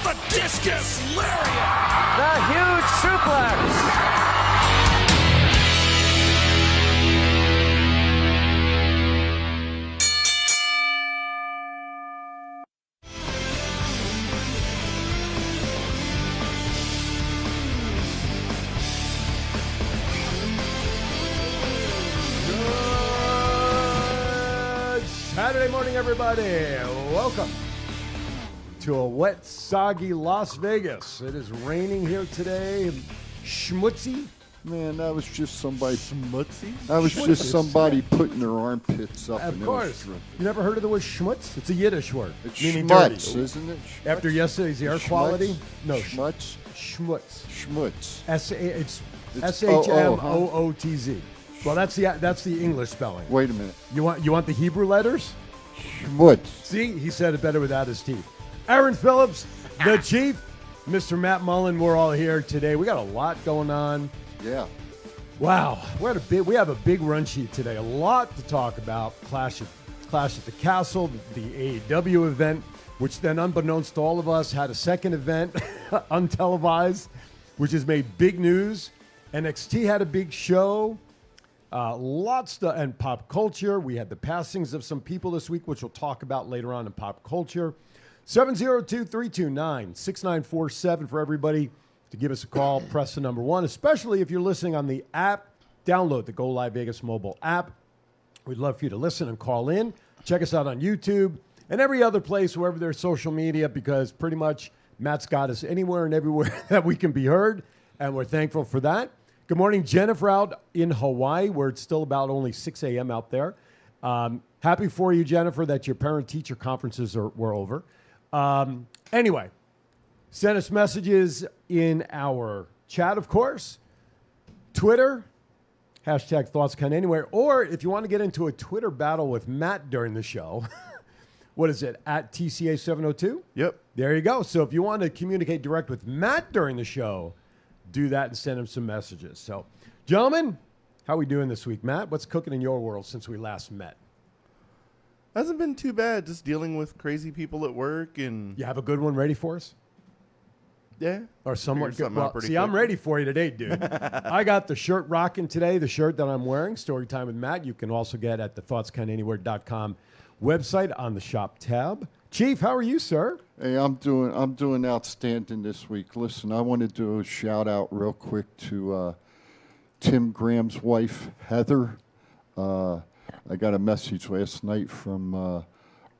The discus lariat. The huge suplex. Saturday morning, everybody. Welcome to a wet, soggy Las Vegas. It is raining here today. Schmutzy. Man, that was just somebody. Schmutzy? That was just somebody putting their armpits up. Of course. You never heard of the word schmutz? It's a Yiddish word. It's meaning schmutz, dirty. isn't it? Schmutz? After yesterday's air Schmutz? quality? No. Schmutz? Schmutz. Schmutz. It's It's S-H-M-O-O-T-Z. Well, that's the English spelling. Wait a minute. You want the Hebrew letters? Schmutz. See, he said it better without his teeth. Aaron Phillips, the Chief, Mr. Matt Mullen, we're all here today. We got a lot going on. Yeah. Wow, we have a big run sheet today. A lot to talk about. Clash at the Castle, the AEW event, which then, unbeknownst to all of us, had a second event, untelevised, which has made big news. NXT had a big show. Lots to, and pop culture. We had the passings of some people this week, which we'll talk about later on in pop culture. 702-329-6947 for everybody to give us a call. Press the number 1, especially if you're listening on the app. Download the Go Live Vegas mobile app. We'd love for you to listen and call in. Check us out on YouTube and every other place, wherever there's social media, because pretty much Matt's got us anywhere and everywhere that we can be heard, and we're thankful for that. Good morning, Jennifer, out in Hawaii, where it's still about only 6 a.m. out there. Happy for you, Jennifer, that your parent-teacher conferences were over. Anyway, send us messages in our chat, of course. Twitter, hashtag Thoughts Count Anywhere. Or if you want to get into a Twitter battle with Matt during the show, what is it, at TCA702? Yep. There you go. So if you want to communicate direct with Matt during the show, do that and send him some messages. So, gentlemen, how are we doing this week? Matt, what's cooking in your world since we last met? Hasn't been too bad. Just dealing with crazy people at work and You have a good one ready for us? yeah. Or somewhat Figured good? something out Well, pretty see, quick. I'm ready for you today, dude. I got the shirt rocking today, the shirt that I'm wearing, Storytime with Matt. You can also get at the thoughtskountanywhere.com website on the shop tab. Chief, how are you, sir? Hey, I'm doing outstanding this week. Listen, I want to do a shout out real quick to Tim Graham's wife, Heather. I got a message last night from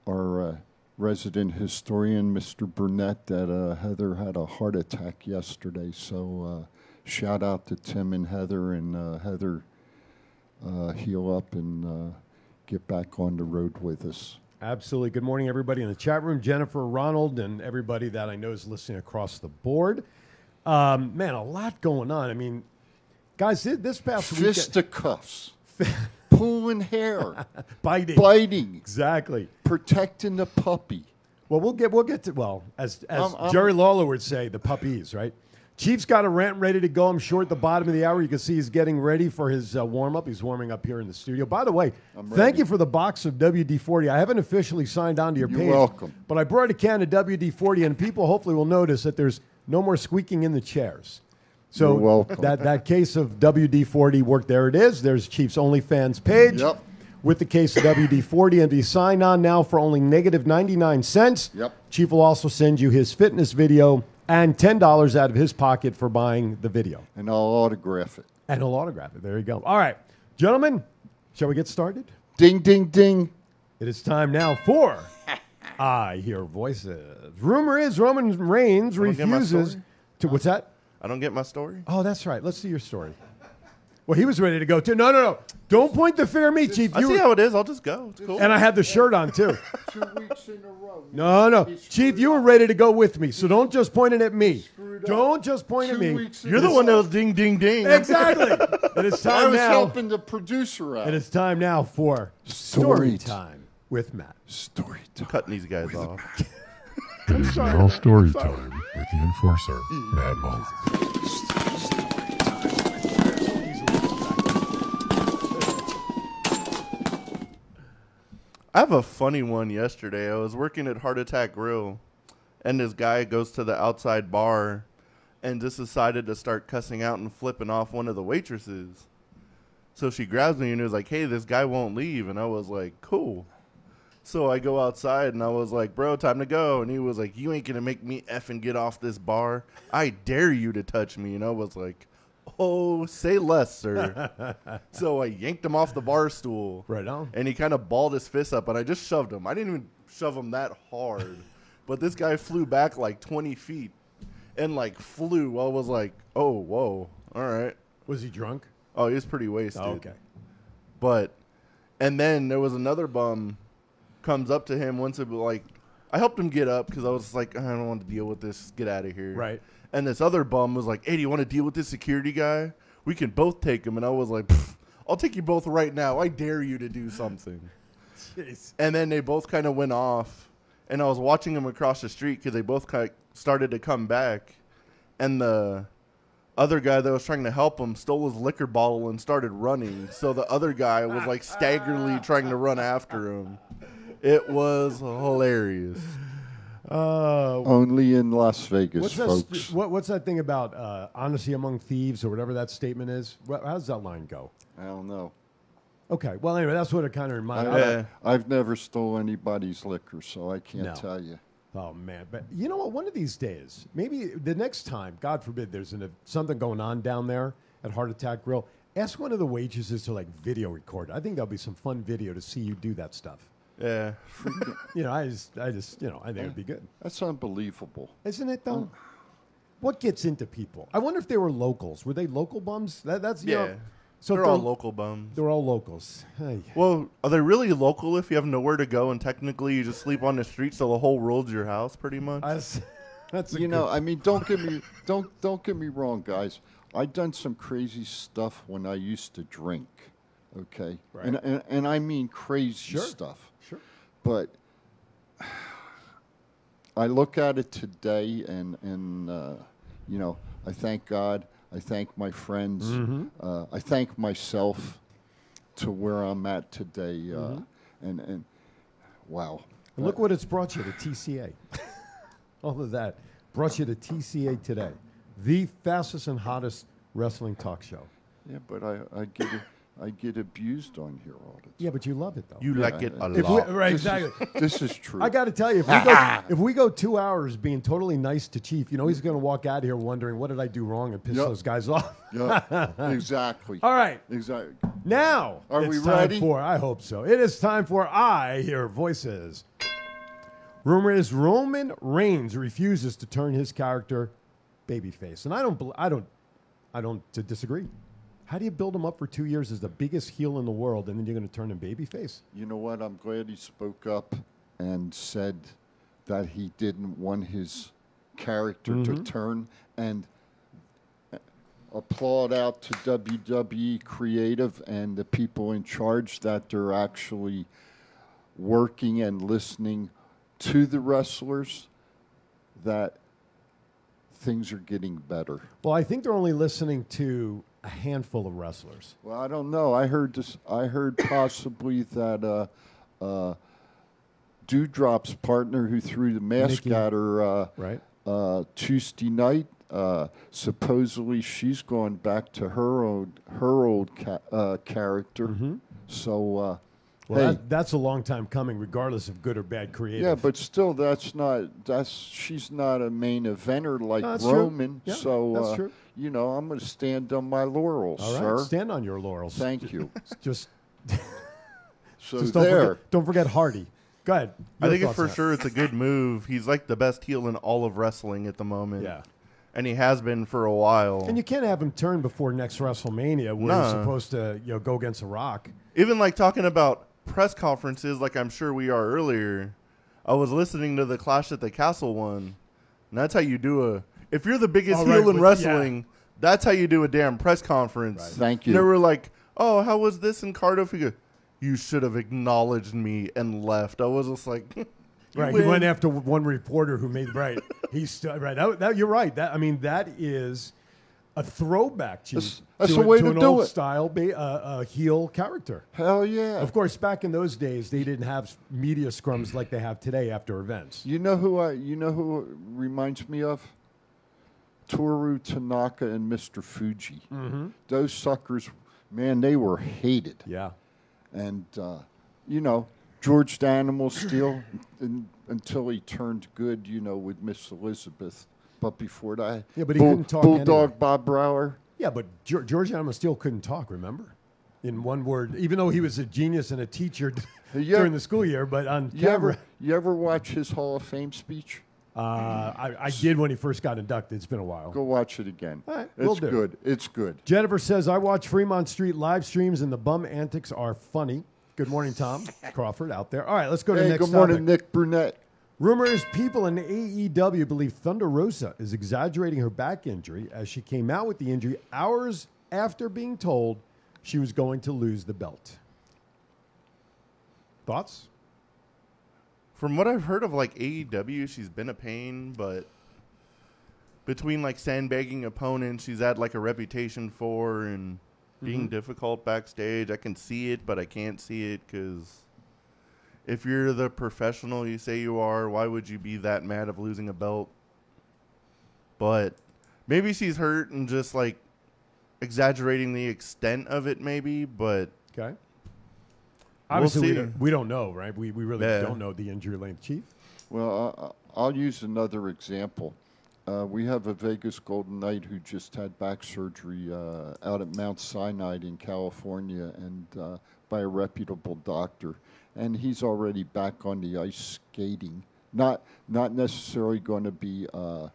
our resident historian, Mr. Burnett, that Heather had a heart attack yesterday. So shout out to Tim and Heather, and Heather heal up and get back on the road with us. Absolutely. Good morning, everybody in the chat room. Jennifer, Ronald, and everybody that I know is listening across the board. Man, a lot going on. I mean, guys, this past weekend... Fisticuffs. Pulling hair. Biting. Exactly. Protecting the puppy. Well, we'll get to, well, as Jerry Lawler would say, the puppies, right? Chief's got a rant ready to go. I'm sure at the bottom of the hour you can see he's getting ready for his warm-up. He's warming up here in the studio. By the way, thank you for the box of WD-40. I haven't officially signed on to your page. You're welcome. But I brought a can of WD-40, and people hopefully will notice that there's no more squeaking in the chairs. So You're welcome. that case of WD-40 worked. There it is. There's Chief's OnlyFans page. Yep. With the case of WD-40, and if you sign on now for only negative 99 cents, Yep. Chief will also send you his fitness video and $10 out of his pocket for buying the video. And I'll autograph it. And he'll autograph it. There you go. All right, gentlemen, shall we get started? Ding, ding, ding. It is time now for I Hear Voices. Rumor is Roman Reigns I don't get my refuses story? to... What's that? I don't get my story. Oh, that's right. Let's see your story. Well, he was ready to go, too. No. Don't point the finger at me, Chief. I see how it is. I'll just go. It's cool. And I had the shirt on, too. 2 weeks in a row. No. Chief, you were ready to go with me, so don't just point it at me. Don't just point at 2 me. weeks in You're a the row. one that was ding, ding, ding. Exactly. It is I time was now. helping the producer out. It is time now for Story Time with Matt. Story time. Cutting these guys off. I'm sorry. Now story time with the enforcer, Matt Mullen. I have a funny one yesterday. I was working at Heart Attack Grill, and this guy goes to the outside bar and just decided to start cussing out and flipping off one of the waitresses. So she grabs me and was like, hey, this guy won't leave. And I was like, cool. So I go outside and I was like, bro, time to go. And he was like, you ain't going to make me effing get off this bar. I dare you to touch me. And I was like, oh, say less, sir. So I yanked him off the bar stool. Right on. And he kind of balled his fist up and I just shoved him. I didn't even shove him that hard. But this guy flew back like 20 feet and like flew. I was like, oh, whoa. All right. Was he drunk? Oh, he was pretty wasted. Oh, okay. But, and then there was another bum comes up to him once it like, I helped him get up because I was like, I don't want to deal with this. Get out of here. Right. And this other bum was like, hey, do you want to deal with this security guy? We can both take him. And I was like, I'll take you both right now. I dare you to do something. Jeez. And then they both kind of went off. And I was watching them across the street because they both kind of started to come back. And the other guy that was trying to help him stole his liquor bottle and started running. So the other guy was like staggeringly trying to run after him. It was hilarious. Only in Las Vegas, folks. What's that thing about honesty among thieves or whatever that statement is? How does that line go? I don't know. Okay. Well, anyway, that's what it kind of reminded me. I've never stole anybody's liquor, so I can't tell you. Oh, man. But you know what? One of these days, maybe the next time, God forbid, there's something going on down there at Heart Attack Grill, ask one of the waitresses to, like, video record. I think that'll be some fun video to see you do that stuff. Yeah. You know, I just, I think it'd be good. That's unbelievable. Isn't it, though? What gets into people? I wonder if they were locals. Were they local bums? That's you know, so they're all local bums. They're all locals. Hey. Well, are they really local if you have nowhere to go and technically you just sleep on the street so the whole world's your house pretty much? That's you know, I mean, don't get me wrong, guys. I've done some crazy stuff when I used to drink. Okay, right. and I mean crazy stuff. Sure. But I look at it today, and you know, I thank God. I thank my friends. Mm-hmm. I thank myself to where I'm at today. And wow. And look what it's brought you to TCA. All of that brought you to TCA today, the fastest and hottest wrestling talk show. Yeah, but I get abused on here all the time. Yeah, but you love it though. You like it a lot. Right, exactly. This is true. I got to tell you, if we go 2 hours being totally nice to Chief, you know he's going to walk out of here wondering what did I do wrong and piss those guys off. Yeah, exactly. All right. Exactly. Now, are we time ready? I hope so. It is time for I Hear Voices. Rumor is Roman Reigns refuses to turn his character babyface, and I don't disagree. How do you build him up for 2 years as the biggest heel in the world, and then you're going to turn him babyface? You know what? I'm glad he spoke up and said that he didn't want his character to turn, and applaud out to WWE Creative and the people in charge that they're actually working and listening to the wrestlers, that things are getting better. Well, I think they're only listening to a handful of wrestlers. Well, I don't know. I heard possibly that Dewdrop's partner who threw the mask Nikki. at her Right. Tuesday night, supposedly she's going back to her old character. Mm-hmm. So, Well, hey, that's a long time coming, regardless of good or bad creative. yeah, but still, she's not a main eventer like No, that's Roman. true. Yeah, so, that's true. you know, I'm going to stand on my laurels, All right, sir. stand on your laurels. Thank you. Just, So just there. don't forget Hardy. Go ahead. I Your think thoughts for on that. sure it's a good move. He's like the best heel in all of wrestling at the moment. Yeah. And he has been for a while. And you can't have him turn before next WrestleMania where he's supposed to go against The Rock. Even like talking about press conferences like I'm sure we are earlier, I was listening to the Clash at the Castle one, and that's how you do if you're the biggest heel in wrestling, that's how you do a damn press conference. Right. Thank you. They were like, oh, how was this in Cardiff? You should have acknowledged me and left. I was just like, Right, he went after one reporter who made right. He's right. That you're right. That is a throwback, Chief. That's the way to an do old it. style heel character. Hell yeah. Of course, back in those days, they didn't have media scrums like they have today after events. You know who reminds me of? Toru Tanaka and Mr. Fuji. Mm-hmm. Those suckers, man, they were hated. Yeah. And, George the Animal Steel until he turned good, with Miss Elizabeth. But before that, Yeah, but he couldn't talk Bulldog anyway. Bob Brower. Yeah, but George Animal still couldn't talk, remember? In one word, even though he was a genius and a teacher during the school year, but on camera. You ever watch his Hall of Fame speech? I did when he first got inducted. It's been a while. Go watch it again. All right, it's will do. good. It's good. Jennifer says, I watch Fremont Street live streams and the bum antics are funny. Good morning, Tom Crawford out there. All right, let's go to the next Good morning, topic. Nick Brunette. Rumor is people in AEW believe Thunder Rosa is exaggerating her back injury as she came out with the injury hours after being told she was going to lose the belt. Thoughts? From what I've heard of like AEW, she's been a pain, but between like sandbagging opponents, she's had like a reputation for and being difficult backstage. I can see it, but I can't see it because if you're the professional you say you are, why would you be that mad of losing a belt? But maybe she's hurt and just like exaggerating the extent of it, maybe, but Okay. Obviously, see. we don't know, right? We really don't know the injury length, Chief. Well, I'll use another example. We have a Vegas Golden Knight who just had back surgery out at Mount Sinai in California and by a reputable doctor. And he's already back on the ice skating. Not necessarily going to be in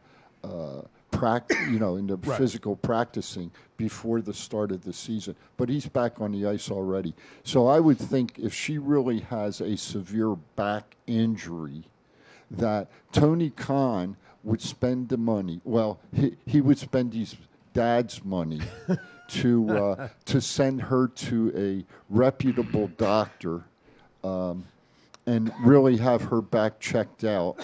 the physical practicing before the start of the season, but he's back on the ice already. So I would think if she really has a severe back injury, that Tony Khan would spend the money. Well, he would spend his dad's money to send her to a reputable doctor and really have her back checked out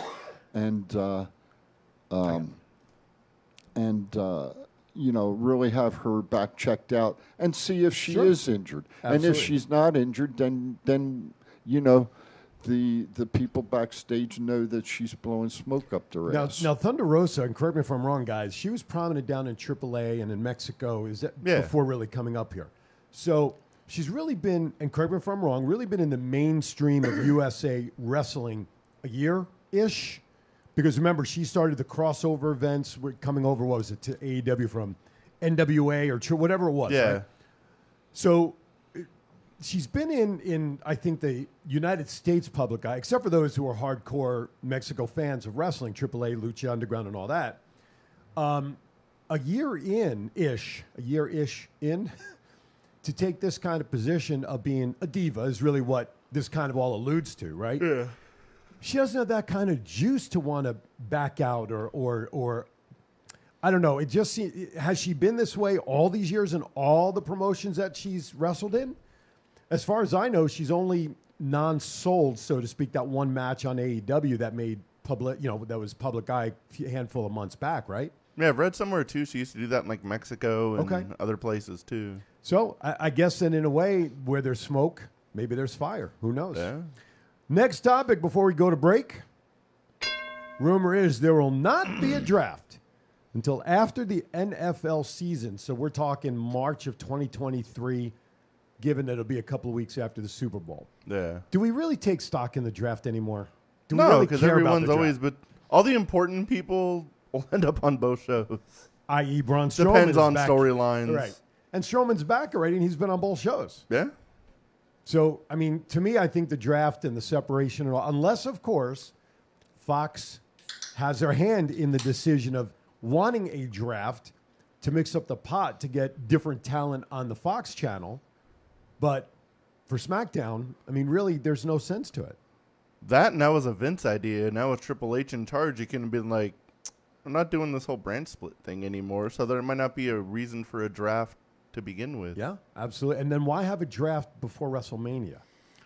really have her back checked out and see if she is injured. Absolutely. And if she's not injured, then the people backstage know that she's blowing smoke up their ass. Now, Thunder Rosa, and correct me if I'm wrong, guys, she was prominent down in AAA and in Mexico before really coming up here. So she's really been, and correct me if I'm wrong, really been in the mainstream of USA wrestling a year-ish. Because remember, she started the crossover events coming over, what was it, to AEW from NWA or whatever it was. yeah. Right? So she's been in, I think, the United States public eye, except for those who are hardcore Mexico fans of wrestling, AAA, Lucha Underground, and all that. A year-ish in, to take this kind of position of being a diva is really what this kind of all alludes to, right? Yeah. She doesn't have that kind of juice to want to back out or I don't know. It just has she been this way all these years in all the promotions that she's wrestled in? As far as I know, she's only non-sold, so to speak, that one match on AEW that made public, that was public eye a handful of months back, right? Yeah, I've read somewhere too. She used to do that in like Mexico and other places too. So I guess then in a way, where there's smoke, maybe there's fire. Who knows? Yeah. Next topic before we go to break. Rumor is there will not be a draft until after the NFL season. So we're talking March of 2023, given that it'll be a couple of weeks after the Super Bowl. Yeah. Do we really take stock in the draft anymore? Do we No, really because care about everyone's the always, draft? but all the important people will end up on both shows. i.e. Braun Strowman Depends is on back. storylines. Right. And Strowman's back already, and he's been on both shows. Yeah. So, I mean, to me, I think the draft and the separation, and all, unless, of course, Fox has their hand in the decision of wanting a draft to mix up the pot to get different talent on the Fox channel. But for SmackDown, I mean, really, there's no sense to it. That was a Vince idea. Now with Triple H in charge, you can be like, I'm not doing this whole brand split thing anymore, so there might not be a reason for a draft to begin with. Yeah, absolutely. And then why have a draft before WrestleMania?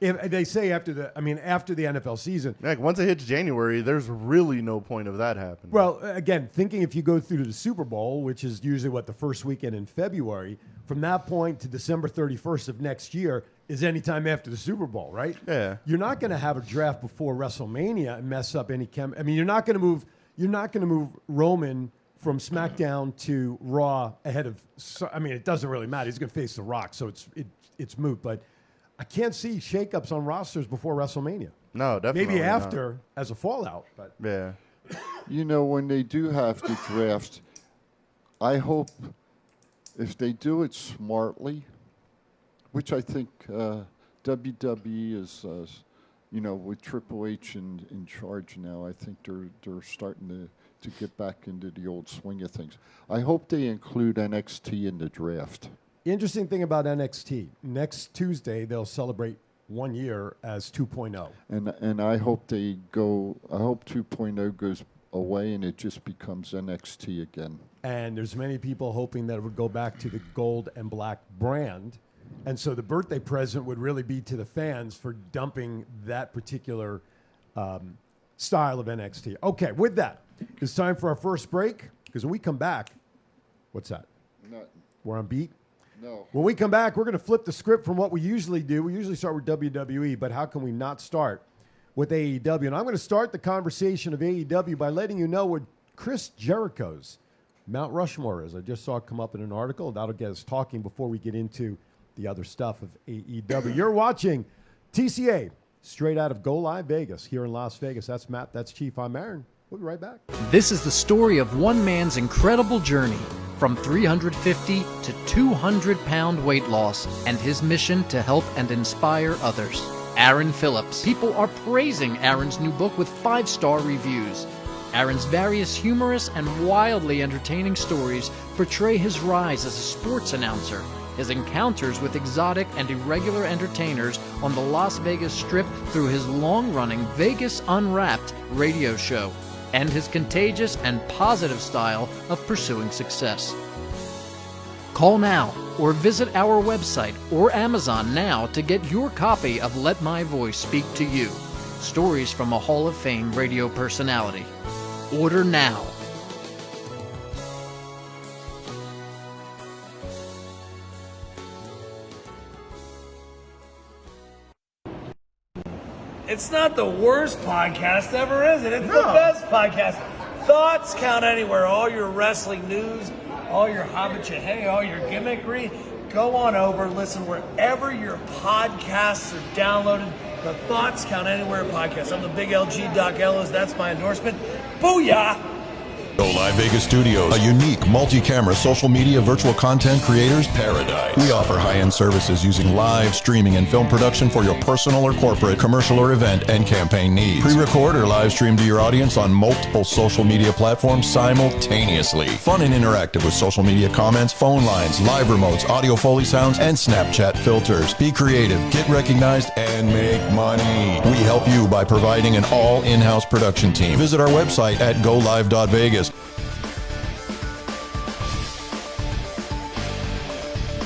If they say after the NFL season. Like once it hits January, there's really no point of that happening. Well, again, thinking if you go through to the Super Bowl, which is usually the first weekend in February, from that point to December 31st of next year is any time after the Super Bowl, right? Yeah. You're not going to have a draft before WrestleMania and mess up any I mean, you're not going to move Roman from SmackDown to Raw ahead of. I mean, it doesn't really matter. He's going to face The Rock, so it's moot. But I can't see shakeups on rosters before WrestleMania. No, definitely Maybe not. after as a fallout. But Yeah. When they do have to draft, I hope if they do it smartly, which I think WWE is, with Triple H in charge now, I think they're starting to get back into the old swing of things. I hope they include NXT in the draft. Interesting thing about NXT, next Tuesday they'll celebrate 1 year as 2.0. And I hope I hope 2.0 goes away and it just becomes NXT again. And there's many people hoping that it would go back to the gold and black brand. And so the birthday present would really be to the fans for dumping that particular style of NXT. Okay, with that, it's time for our first break, because when we come back, what's that? Nothing. We're on beat? No. When we come back, we're going to flip the script from what we usually do. We usually start with WWE, but how can we not start with AEW? And I'm going to start the conversation of AEW by letting you know what Chris Jericho's Mount Rushmore is. I just saw it come up in an article. That'll get us talking before we get into the other stuff of AEW. You're watching TCA, straight out of Go Live Vegas, here in Las Vegas. That's Matt, that's Chief, I'm Aaron. We'll be right back. This is the story of one man's incredible journey from 350 to 200-pound weight loss and his mission to help and inspire others. Aaron Phillips. People are praising Aaron's new book with 5-star reviews. Aaron's various humorous and wildly entertaining stories portray his rise as a sports announcer, his encounters with exotic and irregular entertainers on the Las Vegas Strip through his long-running Vegas Unwrapped radio show, and his contagious and positive style of pursuing success. Call now or visit our website or Amazon now to get your copy of Let My Voice Speak to You, stories from a Hall of Fame radio personality. Order now. It's not the worst podcast ever, is it? It's the best podcast. Thoughts count anywhere. All your wrestling news, all your hobbit-cha-hey, all your gimmickry. Go on over, listen wherever your podcasts are downloaded. The Thoughts Count Anywhere podcast. I'm the big LG Doc Ellis. That's my endorsement. Booyah! Go Live Vegas Studios, a unique multi-camera social media virtual content creators paradise. We offer high-end services using live streaming and film production for your personal or corporate, commercial or event and campaign needs. Pre-record or live stream to your audience on multiple social media platforms simultaneously. Fun and interactive with social media comments, phone lines, live remotes, audio Foley sounds, and Snapchat filters. Be creative, get recognized, and make money. We help you by providing an all in-house production team. Visit our website at golive.vegas.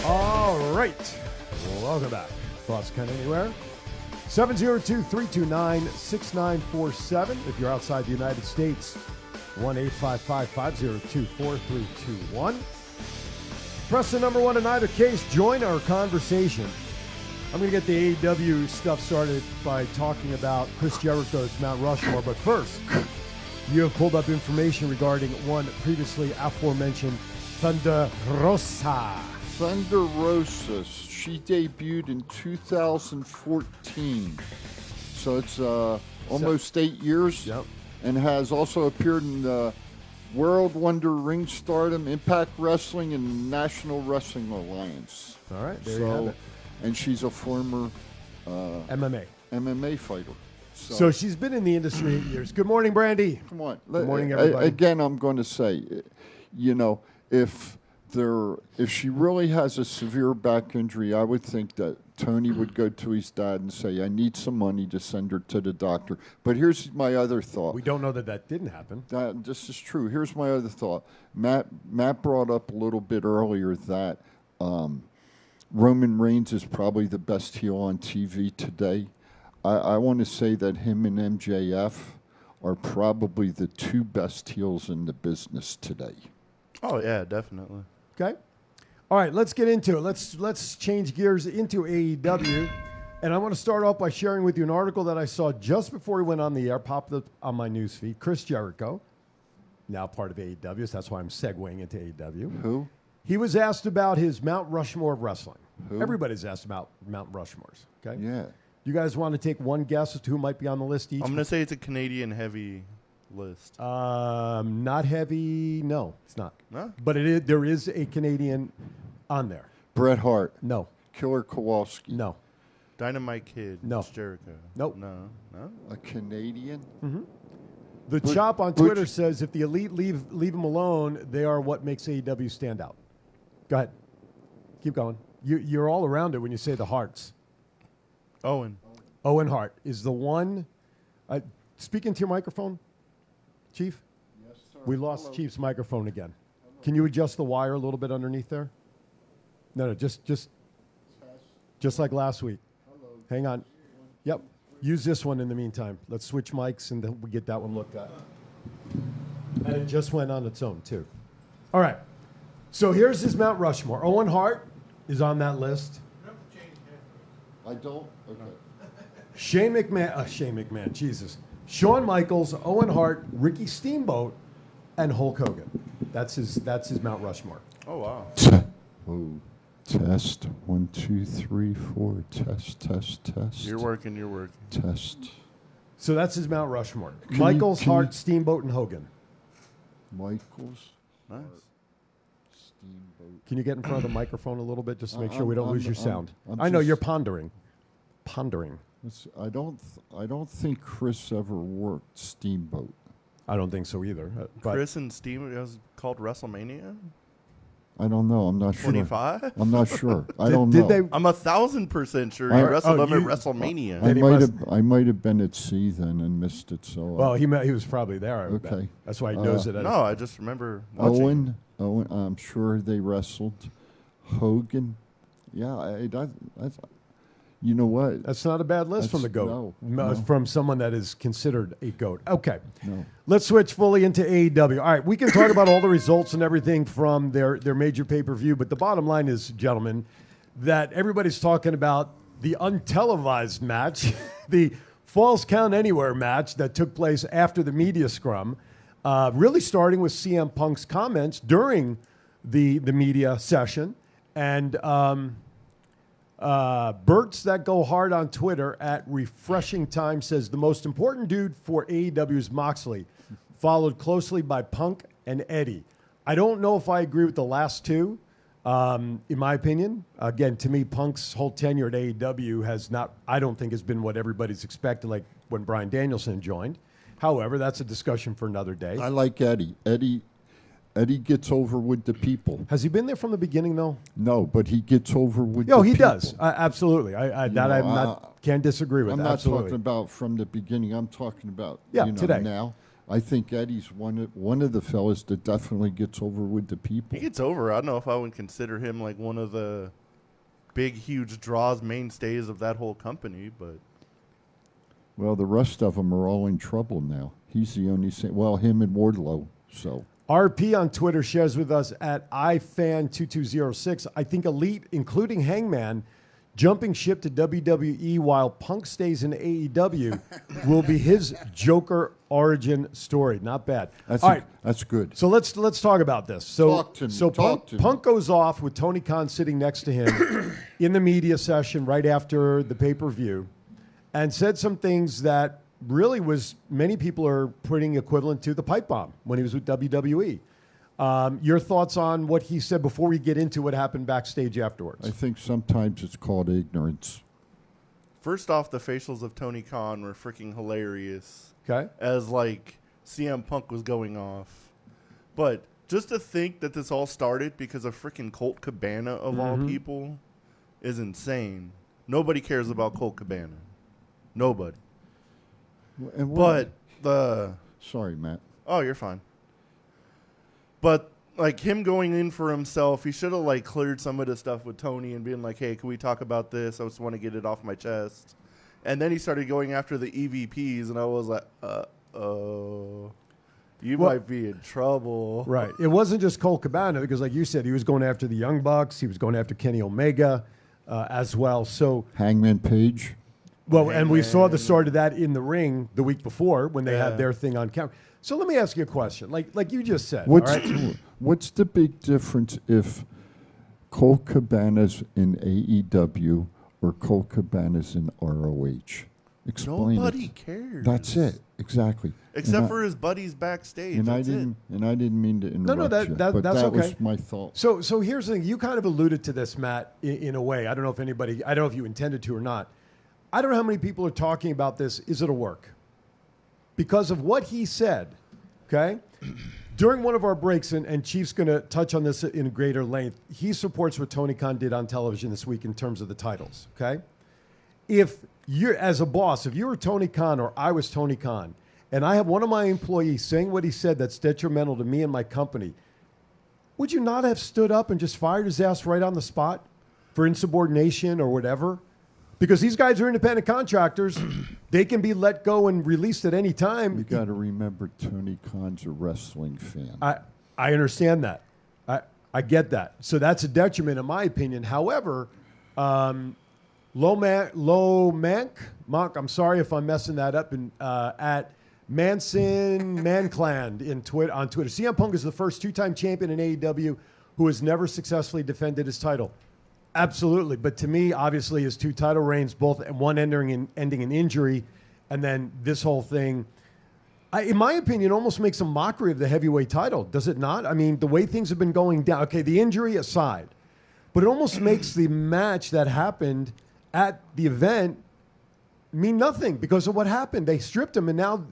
All right. Welcome back. Thoughts Count Anywhere. 702-329-6947. If you're outside the United States, 1-855-502-4321. Press the number 1 in either case. Join our conversation. I'm going to get the AEW stuff started by talking about Chris Jericho's Mount Rushmore. But first, you have pulled up information regarding one previously aforementioned Thunder Rosa. Thunder Rosa, she debuted in 2014. So it's almost 8 years. Yep. And has also appeared in the World Wonder Ring Stardom, Impact Wrestling, and National Wrestling Alliance. All right, there you have it. And she's a former MMA fighter. So she's been in the industry 8 years. Good morning, Brandy. Come on. Good morning, everybody. Again, I'm going to say, if she really has a severe back injury, I would think that Tony would go to his dad and say, I need some money to send her to the doctor. But here's my other thought. We don't know that didn't happen. This is true. Here's my other thought. Matt brought up a little bit earlier that Roman Reigns is probably the best heel on TV today. I want to say that him and MJF are probably the two best heels in the business today. Oh yeah, definitely. Okay. All right, let's get into it. Let's change gears into AEW. And I want to start off by sharing with you an article that I saw just before we went on the air, popped up on my newsfeed. Chris Jericho, now part of AEW, so that's why I'm segueing into AEW. Who? He was asked about his Mount Rushmore of wrestling. Who? Everybody's asked about Mount Rushmores. Okay. Yeah. You guys want to take one guess as to who might be on the list each? I'm gonna say it's a Canadian heavy list. Not heavy. No, it's not. No? But it is. There is a Canadian on there. Bret Hart. No. Killer Kowalski. No. Dynamite Kid. No. It's Jericho. Nope. No. A Canadian? The Chop on Twitter says if the Elite leave them alone, they are what makes AEW stand out. Go ahead. Keep going. You're all around it when you say the Hearts. Owen. Owen Hart is the one. Speak into your microphone, Chief. Yes, sir. We lost Chief's microphone again. Can you adjust the wire a little bit underneath there? No, just like last week. Hello. Hang on. Yep. Use this one in the meantime. Let's switch mics and then we get that one looked at. And it just went on its own, too. All right. So here's his Mount Rushmore. Owen Hart is on that list. I don't? Okay. Shane McMahon, Jesus. Shawn Michaels, Owen Hart, Ricky Steamboat, and Hulk Hogan. That's his Mount Rushmore. Oh wow. Whoa. Test. 1, 2, 3, 4. Test. You're working. Test. So that's his Mount Rushmore. Can Michaels, you- Hart, Steamboat, and Hogan. Michaels. Nice. Steamboat. Can you get in front of the microphone a little bit just to make sure we don't lose your sound? I'm I know just- you're pondering. I don't think Chris ever worked Steamboat. I don't think so either. But Chris and Steam, it was called WrestleMania. I don't know. I'm not sure. 25. I'm not sure. I Did- don't did know. they- I'm 1,000% sure he I- wrestled him at you- WrestleMania. Then he must- I might have been at sea then and missed it. So well, he was probably there. I would bet. Okay. That's why he knows it. No, I just remember watching. Owen. I'm sure they wrestled. Hogan. Yeah, that's. You know what? That's not a bad list from the That's- GOAT. no. From someone that is considered a GOAT. Okay. No. Let's switch fully into AEW. All right, we can talk about all the results and everything from their major pay-per-view, but the bottom line is, gentlemen, that everybody's talking about the untelevised match, the Falls Count Anywhere match that took place after the media scrum, really starting with CM Punk's comments during the media session. And Bert's That Go Hard on Twitter at Refreshing Time says the most important dude for AEW is Moxley, followed closely by Punk and Eddie. I don't know if I agree with the last two, in my opinion. Again, to me, Punk's whole tenure at AEW I don't think has been what everybody's expected, like when Bryan Danielson joined. However, that's a discussion for another day. I like Eddie. Eddie gets over with the people. Has he been there from the beginning, though? No, but he gets over with the No, people. he does. Absolutely. Can't disagree with I'm that. not Absolutely. talking about from the beginning. I'm talking about today. now. I think Eddie's one of the fellas that definitely gets over with the people. He gets over. I don't know if I would consider him like one of the big, huge draws, mainstays of that whole company, but Well, the rest of them are all in trouble now. He's the only well, him and Wardlow. So RP on Twitter shares with us at iFan2206. I think Elite, including Hangman, jumping ship to WWE while Punk stays in AEW will be his Joker origin story. Not bad. All right. That's good. So let's talk about this. So Talk to me. Punk goes off with Tony Khan sitting next to him in the media session right after the pay-per-view and said some things that really was many people are putting equivalent to the pipe bomb when he was with WWE. Your thoughts on what he said before we get into what happened backstage afterwards? I think sometimes it's called ignorance. first off, the facials of Tony Khan were freaking hilarious. Okay. As like CM Punk was going off. But just to think that this all started because of freaking Colt Cabana of all people is insane. Nobody cares about Colt Cabana. Nobody. And But the sorry, Matt. Oh, you're fine. But like him going in for himself, he should have like cleared some of the stuff with Tony and being like, "Hey, can we talk about this? I just want to get it off my chest." And then he started going after the EVPs, and I was like, you might be in trouble. Right. It wasn't just Colt Cabana because, like you said, he was going after the Young Bucks. He was going after Kenny Omega as well. So Hangman Page. Well, and we saw the start of that in the ring the week before when they had their thing on camera. So let me ask you a question. Like you just said. What's the big difference if Colt Cabana's in AEW or Colt Cabana's in ROH? Explain Nobody it. cares. That's it. Exactly. Except for his buddies backstage. And I didn't mean to interrupt you. That's that okay. was my thought. So here's the thing. You kind of alluded to this, Matt, in a way. I don't know if you intended to or not. I don't know how many people are talking about this. Is it a work? Because of what he said, okay? During one of our breaks, and Chief's going to touch on this in greater length, he supports what Tony Khan did on television this week in terms of the titles, okay? If you're, as a boss, if you were Tony Khan or I was Tony Khan, and I have one of my employees saying what he said that's detrimental to me and my company, would you not have stood up and just fired his ass right on the spot for insubordination or whatever? Because these guys are independent contractors. They can be let go and released at any time. You got to remember Tony Khan's a wrestling fan. I understand that. I get that. So that's a detriment in my opinion. However, Lomank, I'm sorry if I'm messing that up, at Manson Mancland on Twitter. CM Punk is the first two-time champion in AEW who has never successfully defended his title. Absolutely, but to me, obviously, his two title reigns, both one ending in injury, and then this whole thing, in my opinion, almost makes a mockery of the heavyweight title. Does it not? I mean, the way things have been going down. Okay, the injury aside, but it almost makes the match that happened at the event mean nothing because of what happened. They stripped him, and now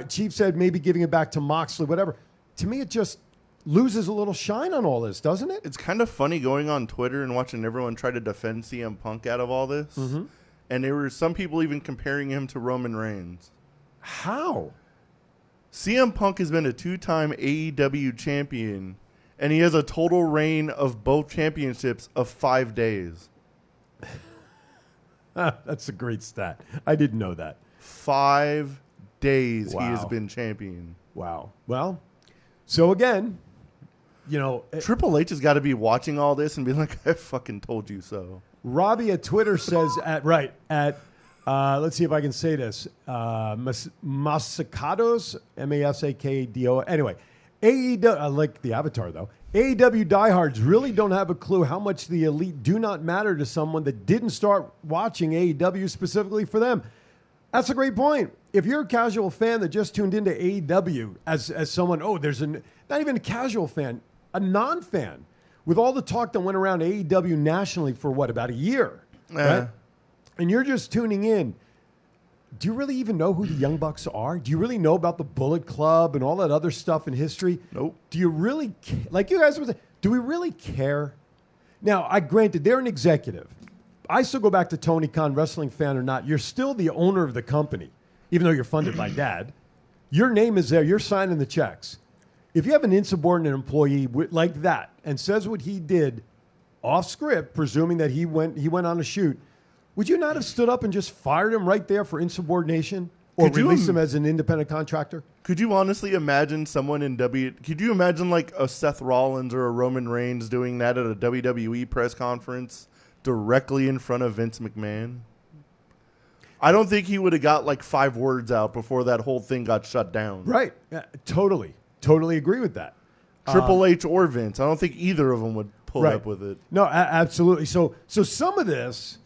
Chief said maybe giving it back to Moxley, whatever. To me, it just loses a little shine on all this, doesn't it? It's kind of funny going on Twitter and watching everyone try to defend CM Punk out of all this. Mm-hmm. And there were some people even comparing him to Roman Reigns. How? CM Punk has been a two-time AEW champion, and he has a total reign of both championships of 5 days. That's a great stat. I didn't know that. 5 days Wow. he has been champion. Wow. Well, so again, Triple H has got to be watching all this and be like, I fucking told you so. Robbie at Twitter says let's see if I can say this. Masakados, Masakdo. Anyway, AEW, I like the avatar though. AEW diehards really don't have a clue how much the elite do not matter to someone that didn't start watching AEW specifically for them. That's a great point. If you're a casual fan that just tuned into AEW as someone, not even a casual fan, a non-fan, with all the talk that went around AEW nationally for about a year, right? And you're just tuning in. Do you really even know who the Young Bucks are? Do you really know about the Bullet Club and all that other stuff in history? Nope. Do you really, like you guys were saying, do we really care? Now, granted, they're an executive. I still go back to Tony Khan, wrestling fan or not. You're still the owner of the company, even though you're funded by Dad. Your name is there. You're signing the checks. If you have an insubordinate employee like that and says what he did off script, presuming that he went on a shoot, would you not have stood up and just fired him right there for insubordination or released him as an independent contractor? Could you honestly imagine someone could you imagine like a Seth Rollins or a Roman Reigns doing that at a WWE press conference directly in front of Vince McMahon? I don't think he would have got like 5 words out before that whole thing got shut down. Right. Totally agree with that. Triple H or Vince. I don't think either of them would pull up with it. No, absolutely. So some of this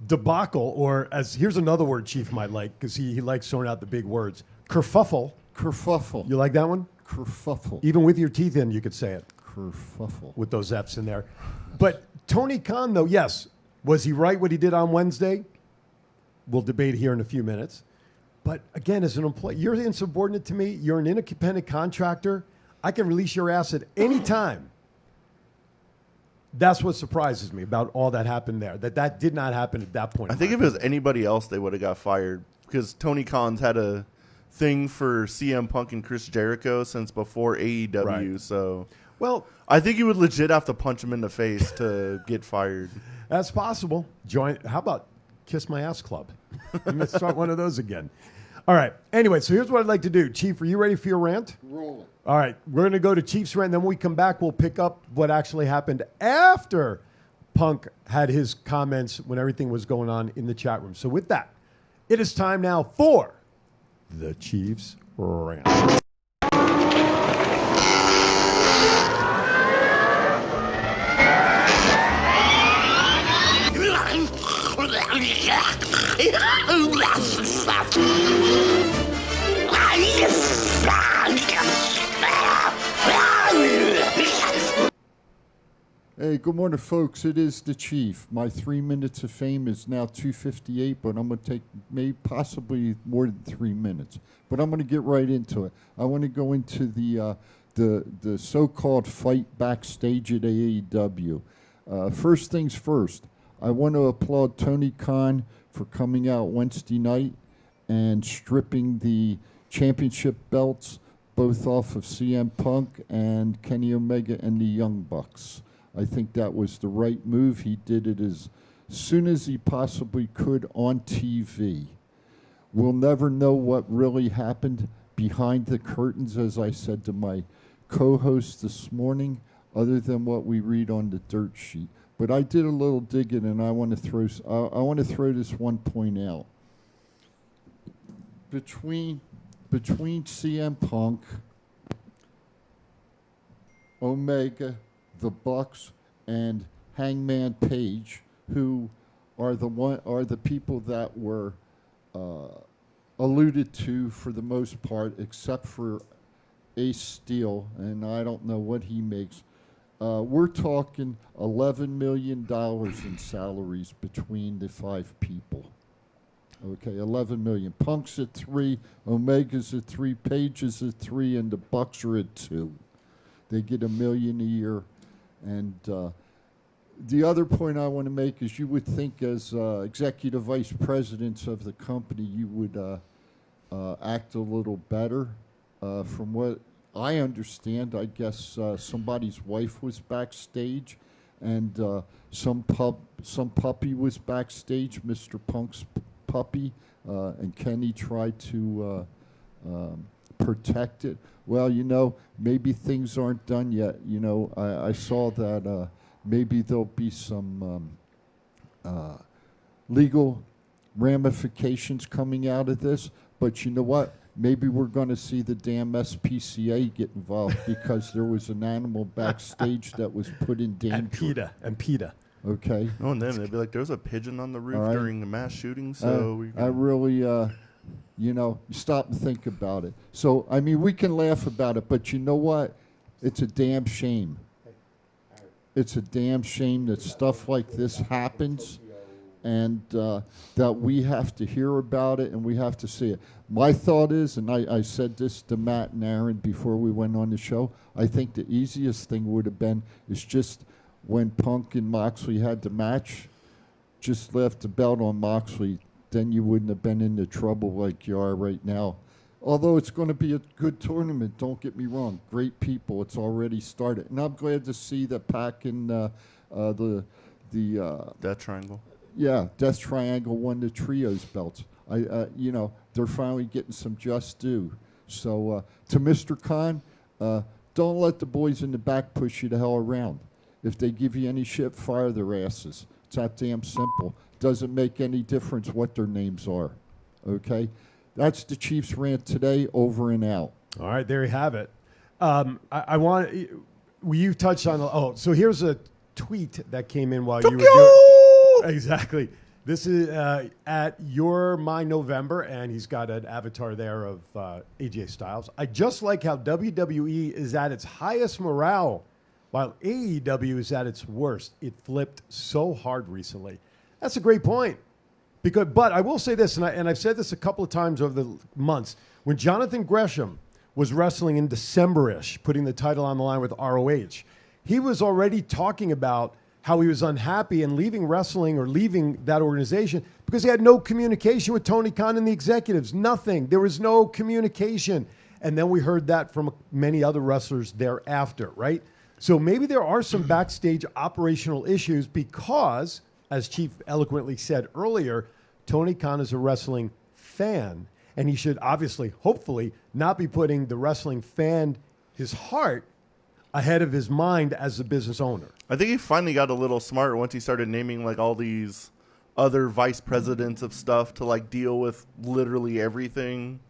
debacle, or here's another word Chief might like because he likes throwing out the big words, kerfuffle. Kerfuffle. You like that one? Kerfuffle. Even with your teeth in, you could say it. Kerfuffle. With those F's in there. But Tony Khan, though, yes, was he right what he did on Wednesday? We'll debate here in a few minutes. But again, as an employee, you're insubordinate to me. You're an independent contractor. I can release your ass at any time. That's what surprises me about all that happened there, that did not happen at that point. I think if it was anybody else, they would have got fired because Tony Khan's had a thing for CM Punk and Chris Jericho since before AEW. Right. So, Well, I think you would legit have to punch him in the face to get fired. that's possible. How about Kiss My Ass Club? Let's start one of those again. All right. Anyway, so here's what I'd like to do. Chief, are you ready for your rant? Rolling. All right. We're going to go to Chief's rant. Then when we come back, we'll pick up what actually happened after Punk had his comments when everything was going on in the chat room. So with that, it is time now for the Chief's rant. Hey, good morning, folks. It is the Chief. My 3 minutes of fame is now 2:58, but I'm going to take maybe possibly more than 3 minutes. But I'm going to get right into it. I want to go into the so-called fight backstage at AEW. First things first, I want to applaud Tony Khan for coming out Wednesday night and stripping the championship belts both off of CM Punk and Kenny Omega and the Young Bucks. I think that was the right move. He did it as soon as he possibly could on TV. We'll never know what really happened behind the curtains, as I said to my co-host this morning, other than what we read on the dirt sheet. But I did a little digging, and I want to throw this one point out. Between CM Punk, Omega, the Bucks, and Hangman Page, who are the people that were alluded to for the most part, except for Ace Steel, and I don't know what he makes. We're talking $11 million in salaries between the 5 people. Okay, $11 million. Punk's at 3, Omega's at 3, Page is at 3, and the Bucks are at 2. They get $1 million a year. And the other point I want to make is you would think as executive vice presidents of the company, you would act a little better. From what I understand, I guess somebody's wife was backstage, and some puppy was backstage, Mr. Punk's puppy, and Kenny tried to protect it. Well, maybe things aren't done yet. I saw that maybe there'll be some legal ramifications coming out of this. But you know what? Maybe we're going to see the damn SPCA get involved because there was an animal backstage that was put in danger. And PETA. Okay. Oh, and then they'd be like, there was a pigeon on the roof during the mass shooting, so I really, stop and think about it. So, I mean, we can laugh about it, but you know what? It's a damn shame. It's a damn shame that stuff like this happens and that we have to hear about it and we have to see it. My thought is, and I said this to Matt and Aaron before we went on the show, I think the easiest thing would have been is just when Punk and Moxley had the match, just left the belt on Moxley, then you wouldn't have been in the trouble like you are right now. Although it's going to be a good tournament, don't get me wrong. Great people, it's already started. And I'm glad to see that Pac and the Death Triangle. Yeah, Death Triangle won the trios belts. They're finally getting some just due. So to Mr. Khan, don't let the boys in the back push you the hell around. If they give you any shit, fire their asses. It's that damn simple. Doesn't make any difference what their names are. Okay? That's the Chiefs rant today, over and out. All right, there you have it. I want you touched on so here's a tweet that came in while you were doing exactly. This is at Your My November, and he's got an avatar there of AJ Styles. I just like how WWE is at its highest morale while AEW is at its worst. It flipped so hard recently. That's a great point. But I will say this, and I've said this a couple of times over the months. When Jonathan Gresham was wrestling in December-ish, putting the title on the line with ROH, he was already talking about how he was unhappy and leaving wrestling or leaving that organization because he had no communication with Tony Khan and the executives. Nothing. There was no communication. And then we heard that from many other wrestlers thereafter, right? So maybe there are some backstage operational issues because, as Chief eloquently said earlier, Tony Khan is a wrestling fan, and he should obviously, hopefully, not be putting the wrestling fan, his heart, ahead of his mind as a business owner. I think he finally got a little smarter once he started naming like all these other vice presidents of stuff to like deal with literally everything,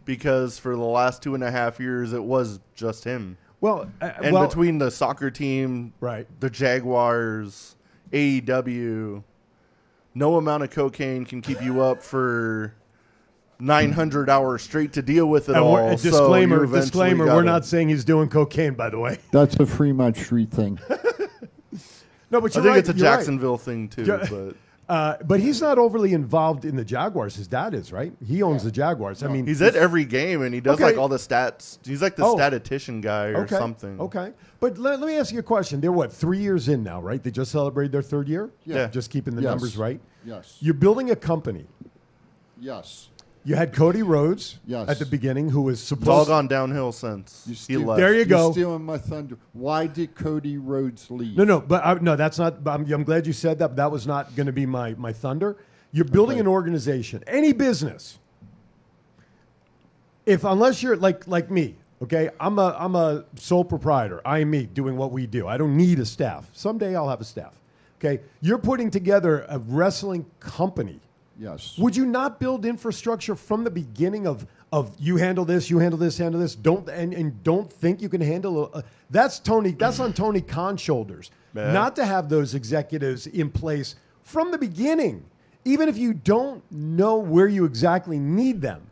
because for the last 2.5 years it was just him. Well, between the soccer team, right, the Jaguars, AEW, no amount of cocaine can keep you up for 900 hours straight to deal with it all. Disclaimer, gotta, we're not saying he's doing cocaine, by the way. That's a Fremont Street thing. No, but I think it's a Jacksonville thing too. But he's not overly involved in the Jaguars. His dad is, right? He owns the Jaguars. I mean, he's at every game and he does like all the stats. He's like the statistician guy or something. Okay. But let me ask you a question. They're 3 years in now, right? They just celebrated their 3rd year? Yeah. Just keeping the numbers right? Yes. You're building a company. Yes. You had Cody Rhodes Yes. at the beginning, who was supposed It's all gone downhill since he left. There you go. You're stealing my thunder. Why did Cody Rhodes leave? No, but no, that's not. I'm glad you said that. But that was not going to be my thunder. You're building an organization, any business. Unless you're like me, okay, I'm a sole proprietor. I am me doing what we do. I don't need a staff. Someday I'll have a staff. Okay, you're putting together a wrestling company. Yes. Would you not build infrastructure from the beginning of you handle this, handle this, don't think you can handle that's on Tony Khan's shoulders. Yeah. Not to have those executives in place from the beginning, even if you don't know where you exactly need them.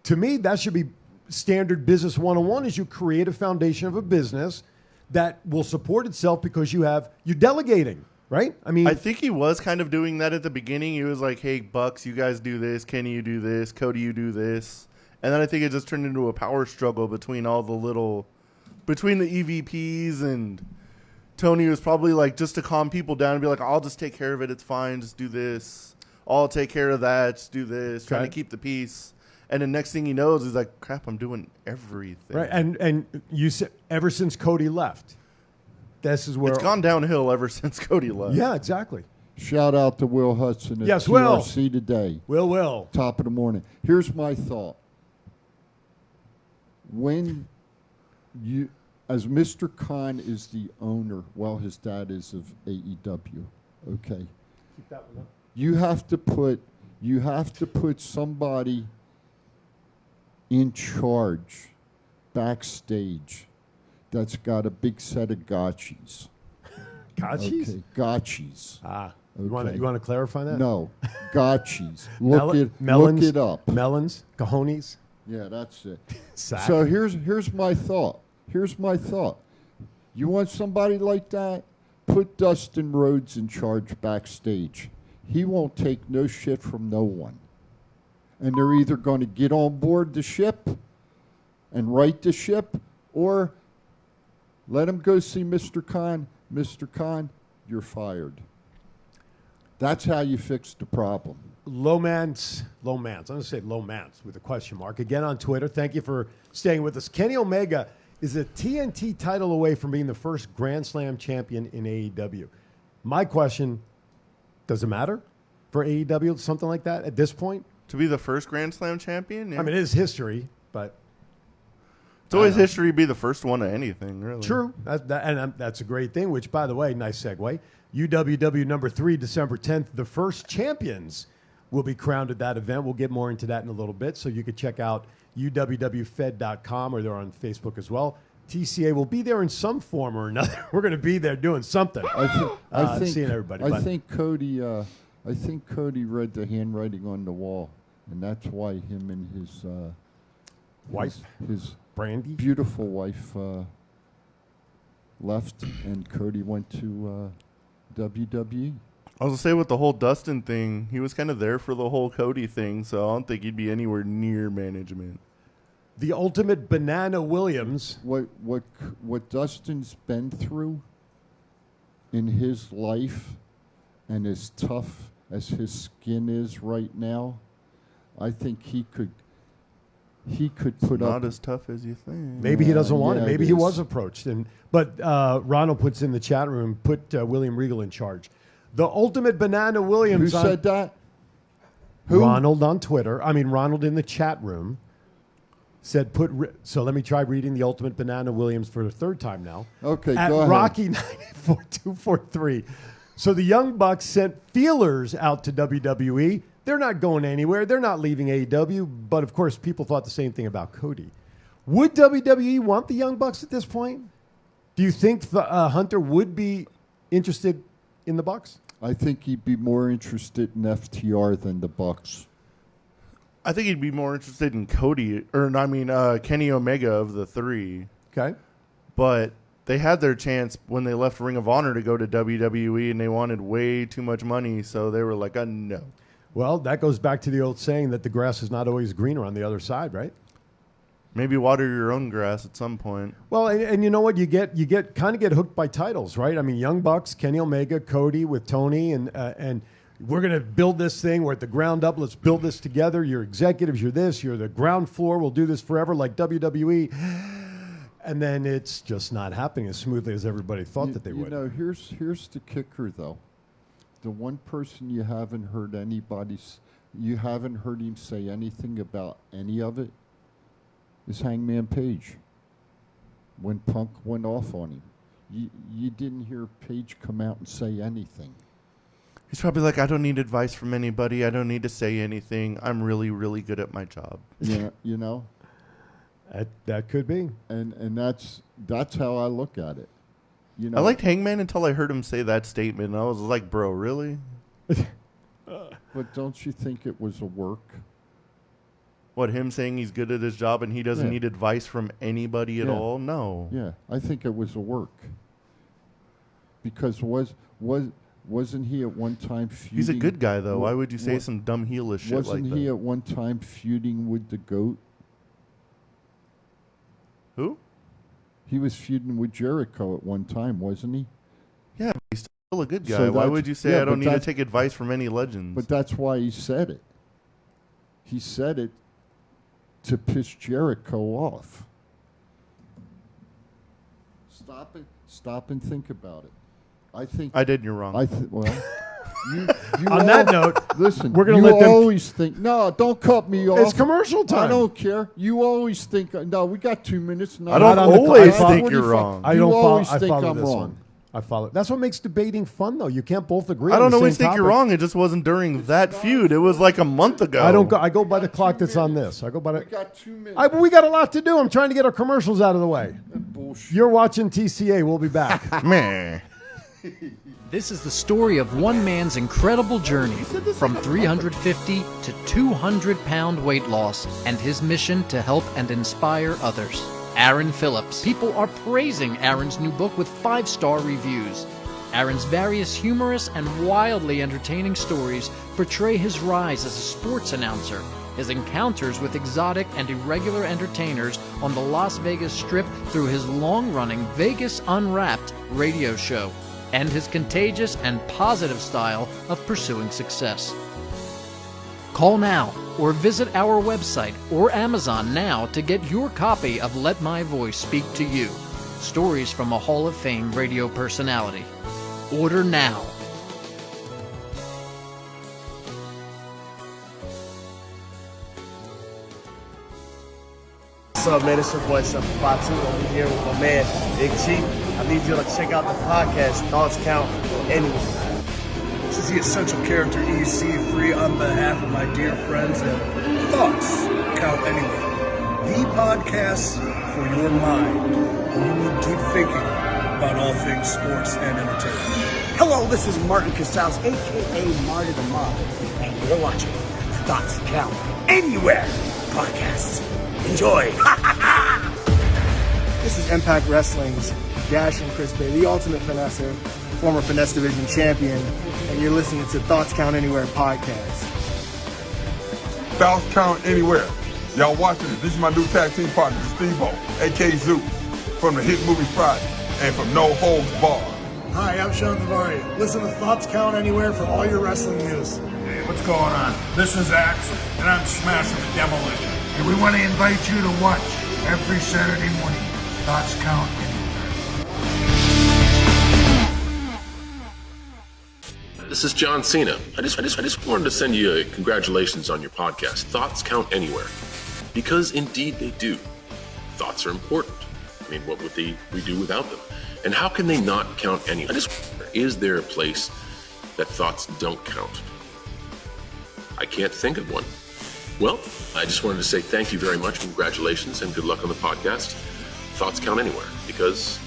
To me, that should be standard business 101 is you create a foundation of a business that will support itself because you're delegating. Right? I mean, I think he was kind of doing that at the beginning. He was like, hey, Bucks, you guys do this. Kenny, you do this. Cody, you do this. And then I think it just turned into a power struggle between between the EVPs, and Tony was probably like, just to calm people down and be like, I'll just take care of it. It's fine. Just do this. I'll take care of that. Just do this. Trying to keep the peace. And the next thing he knows, he's like, crap, I'm doing everything. Right. And you said ever since Cody left. This is where it's gone downhill ever since Cody left. Yeah, exactly. Shout out to Will Hudson at Yes, Will. TRC today. Will. Top of the morning. Here's my thought. When as Mr. Khan is the owner, his dad is of AEW, okay? Keep that one up. You have to put somebody in charge backstage that's got a big set of gotchis. Gotchis? Okay, gotchis. You want to clarify that? No, gotchis. Look it up. Melons, cojones. Yeah, that's it. Sack. So here's my thought. You want somebody like that? Put Dustin Rhodes in charge backstage. He won't take no shit from no one. And they're either going to get on board the ship and right the ship, or let him go see Mr. Khan. Mr. Khan, you're fired. That's how you fix the problem. Lomance. I'm going to say Lomance with a question mark. Again on Twitter. Thank you for staying with us. Kenny Omega is a TNT title away from being the first Grand Slam champion in AEW. My question, does it matter for AEW, something like that at this point? To be the first Grand Slam champion? Yeah. I mean, it is history, but... It's always history to be the first one of anything, really. True. That's a great thing, which, by the way, nice segue. UWW number 3, December 10th. The first champions will be crowned at that event. We'll get more into that in a little bit. So you can check out uwwfed.com, or they're on Facebook as well. TCA will be there in some form or another. We're going to be there doing something. I think seeing everybody. I think Cody read the handwriting on the wall, and that's why him and his wife, his Brandy, beautiful wife, left, and Cody went to WWE. I was going to say, with the whole Dustin thing, he was kind of there for the whole Cody thing, so I don't think he'd be anywhere near management. The ultimate Banana Williams. What Dustin's been through in his life, and as tough as his skin is right now, I think he he could put Not up. as tough as you think. Maybe he doesn't want it. yeah, Maybe it he is. was approached. But Ronald puts in the chat room, put William Regal in charge. The Ultimate Banana Williams. Who said that? Who? Ronald on Twitter. I mean, Ronald in the chat room said, so let me try reading the Ultimate Banana Williams for the third time now. Okay, At go ahead. Rocky94243. So the Young Bucks sent feelers out to WWE. They're not going anywhere. They're not leaving AEW. But, of course, people thought the same thing about Cody. Would WWE want the Young Bucks at this point? Do you think Hunter would be interested in the Bucks? I think he'd be more interested in FTR than the Bucks. I think he'd be more interested in Cody, Kenny Omega of the three. Okay. But they had their chance when they left Ring of Honor to go to WWE, and they wanted way too much money, so they were like, no. Well, that goes back to the old saying that the grass is not always greener on the other side, right? Maybe water your own grass at some point. Well, and you know what? You get hooked by titles, right? I mean, Young Bucks, Kenny Omega, Cody with Tony, and we're going to build this thing. We're at the ground up. Let's build this together. You're executives. You're this. You're the ground floor. We'll do this forever like WWE. And then it's just not happening as smoothly as everybody thought that they would. You know, here's the kicker, though. The one person you haven't heard him say anything about any of it is Hangman Page. When Punk went off on him, you didn't hear Page come out and say anything. He's probably like, I don't need advice from anybody. I don't need to say anything. I'm really, really good at my job. Yeah, you know. That could be, and that's how I look at it. You know, I liked Hangman until I heard him say that statement, and I was like, bro, really? But don't you think it was a work? What, him saying he's good at his job and he doesn't need advice from anybody at all? No. Yeah, I think it was a work. Because wasn't he at one time feuding? He's a good guy, though. Why would you say some dumb heelish shit like that? Wasn't he at one time feuding with the GOAT? Who? He was feuding with Jericho at one time, wasn't he? Yeah, but he's still a good guy. So Why would you say yeah, I don't but need to take advice from any legends? But that's why he said it. He said it to piss Jericho off. Stop and think about it. I think I did, and you're wrong. Well, you on that note, listen, we're going to let them always think, no, don't cut me off. It's commercial time. I don't care. You always think, no, we got 2 minutes. No, I don't always think you're wrong. I You don't always follow, think I follow I'm this wrong. one. I follow. That's what makes debating fun, though. You can't both agree. I on don't the always same think you're topic. wrong. It just wasn't during that feud. It was like a month ago. I don't go. I go by the clock that's on this. I go by the. We got 2 minutes. We got a lot to do. I'm trying to get our commercials out of the way. Bullshit. You're watching TCA. We'll be back. Meh. This is the story of one man's incredible journey from 350 to 200-pound weight loss and his mission to help and inspire others. Aaron Phillips. People are praising Aaron's new book with 5-star reviews. Aaron's various humorous and wildly entertaining stories portray his rise as a sports announcer, his encounters with exotic and irregular entertainers on the Las Vegas Strip through his long-running Vegas Unwrapped radio show, and his contagious and positive style of pursuing success. Call now or visit our website or Amazon now to get your copy of Let My Voice Speak to You, stories from a Hall of Fame radio personality. Order now. What's up, man? It's your boy, Chef Fatu. I'm here with my man, Big G. I need you to check out the podcast, Thoughts Count Anywhere. This is the Essential Character EC3 on behalf of my dear friends at Thoughts Count Anywhere. The podcast for your mind when you need deep thinking about all things sports and entertainment. Hello, this is Martin Casals, a.k.a. Marty the Mob, and you're watching Thoughts Count Anywhere podcast. Enjoy. This is Impact Wrestling's Dash and Chris Bay, the ultimate finesser, former Finesse Division champion, and you're listening to Thoughts Count Anywhere podcast. Thoughts Count Anywhere. Y'all watching it. This is my new tag team partner, Steve-O, a.k.a. Zoo, from the hit movie Friday, and from No Holds Barred. Hi, I'm Sean Davari. Listen to Thoughts Count Anywhere for all your wrestling news. Hey, what's going on? This is Axe, and I'm smashing the demolition. And we want to invite you to watch every Saturday morning. Thoughts Count Anywhere. This is John Cena. I just wanted to send you a congratulations on your podcast. Thoughts count anywhere. Because indeed they do. Thoughts are important. I mean, what would we do without them? And how can they not count anywhere? Is there a place that thoughts don't count? I can't think of one. Well, I just wanted to say thank you very much, congratulations, and good luck on the podcast. Thoughts count anywhere, because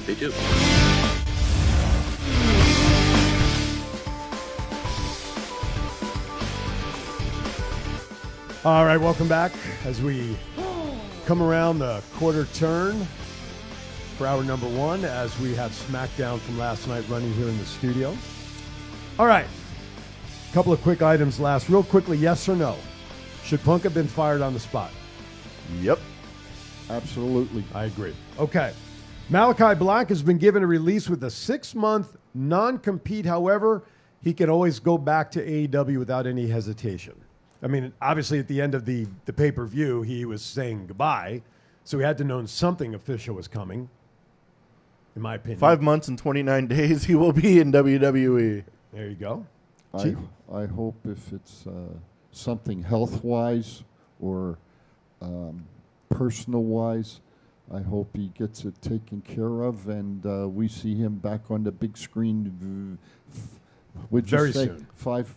they do. All right, welcome back as we come around the quarter turn for hour number one as we have SmackDown from last night running here in the studio. All right, a couple of quick items last. Real quickly, yes or no? Should Punk have been fired on the spot? Yep. Absolutely. I agree. Okay. Malachi Black has been given a release with a 6-month non-compete. However, he can always go back to AEW without any hesitation. I mean, obviously, at the end of the pay-per-view, he was saying goodbye, so he had to know something official was coming, in my opinion. 5 months and 29 days, he will be in WWE. There you go. I hope if it's something health-wise or personal-wise, I hope he gets it taken care of, and we see him back on the big screen. Very soon. 5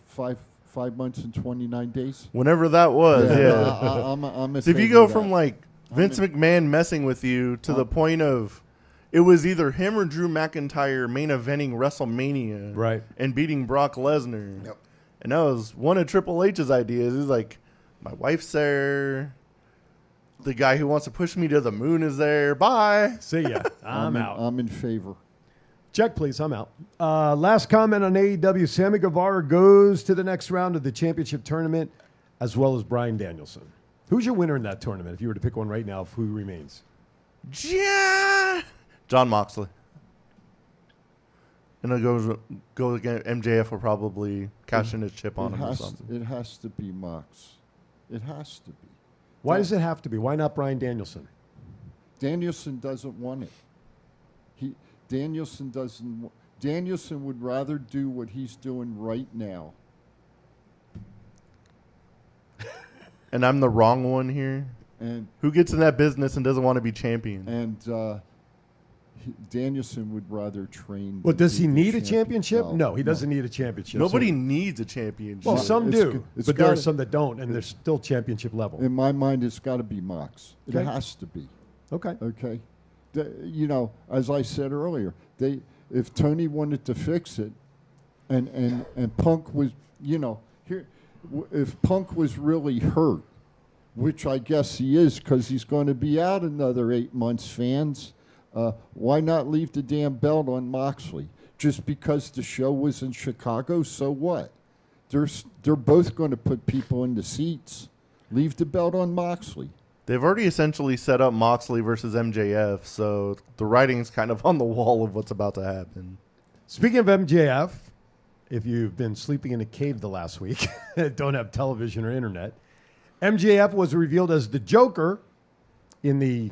months and 29 days. Whenever that was, yeah. I'm so if you go from like Vince McMahon messing with you to the point of it was either him or Drew McIntyre main eventing WrestleMania, right, and beating Brock Lesnar. Yep. And that was one of Triple H's ideas. He's like, my wife's there. The guy who wants to push me to the moon is there. Bye. See ya. I'm out. I'm in favor. Check, please. I'm out. Last comment on AEW. Sammy Guevara goes to the next round of the championship tournament, as well as Bryan Danielson. Who's your winner in that tournament, if you were to pick one right now, of who remains? Yeah. John Moxley. And it'll go again. MJF will probably cash in his chip on him or something. It has to be Mox. It has to be. Why does it have to be? Why not Bryan Danielson? Danielson doesn't want it. Danielson would rather do what he's doing right now. And I'm the wrong one here. And who gets in that business and doesn't want to be champion? And Danielson would rather train. Well, does he need a championship? No, he doesn't need a championship. Nobody needs a championship. Well, some do, but there are some that don't, and they're still championship level. In my mind, it's got to be Mox. It Okay. has to be. Okay. Okay. You know, as I said earlier, if Tony wanted to fix it, and Punk was, if Punk was really hurt, which I guess he is because he's going to be out another 8 months, fans. Why not leave the damn belt on Moxley? Just because the show was in Chicago, so what? They're both going to put people in the seats. Leave the belt on Moxley. They've already essentially set up Moxley versus MJF, so the writing's kind of on the wall of what's about to happen. Speaking of MJF, if you've been sleeping in a cave the last week, don't have television or internet, MJF was revealed as the Joker in the,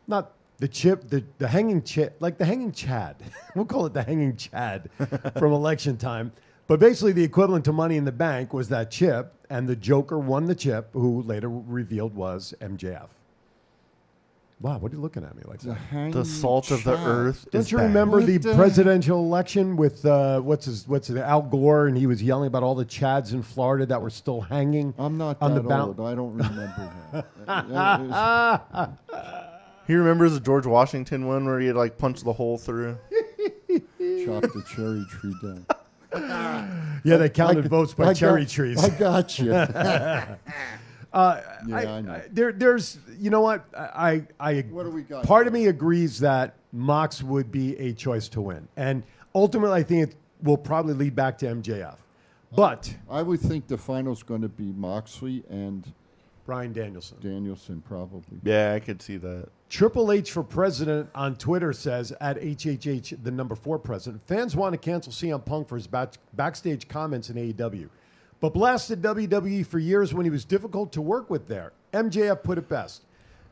not the chip, the hanging chip, like the hanging Chad. We'll call it the hanging Chad from election time. But basically the equivalent to Money in the Bank was that chip, and the Joker won the chip, who later revealed was MJF. Wow, what are you looking at me like that? The salt of the earth. Don't you remember the presidential election with what's it, Al Gore, and he was yelling about all the Chads in Florida that were still hanging? I'm not on that the old. I don't remember that. He remembers the George Washington one where he had like punched the hole through. Chop the cherry tree down. Yeah, they counted votes by cherry trees. I got you. I know. There's, you know what? What do we got? Part of me agrees that Mox would be a choice to win, and ultimately, I think it will probably lead back to MJF. But I would think the final's going to be Moxley and Bryan Danielson. Danielson, probably. Yeah, I could see that. Triple H for president on Twitter says, at HHH, the number 4 president, fans want to cancel CM Punk for his backstage comments in AEW. but blasted WWE for years when he was difficult to work with there. MJF put it best.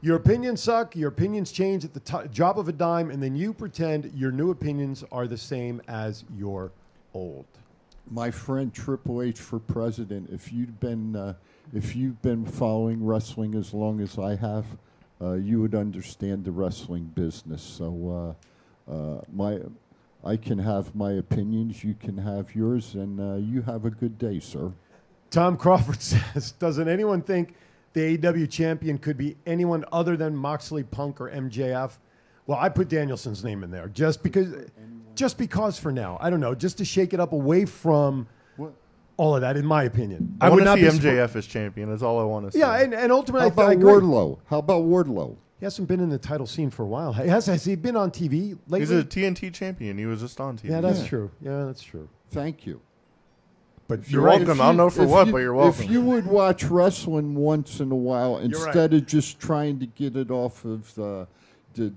Your opinions suck, your opinions change at the drop of a dime, and then you pretend your new opinions are the same as your old. My friend Triple H for president, if you've been following wrestling as long as I have, you would understand the wrestling business. So I can have my opinions, you can have yours, and you have a good day, sir. Tom Crawford says, doesn't anyone think the AEW champion could be anyone other than Moxley, Punk, or MJF? Well, I put Danielson's name in there just because for now. I don't know, just to shake it up away from all of that, in my opinion. I want to see MJF as champion. That's all I want to see. Yeah, and ultimately, How about Wardlow? How about Wardlow? He hasn't been in the title scene for a while. Has he been on TV lately? He's a TNT champion. He was just on TV. Yeah, that's true. Yeah, that's true. Thank you. But you're welcome. I don't know for what, but you're welcome. If you would watch wrestling once in a while instead of just trying to get it off of the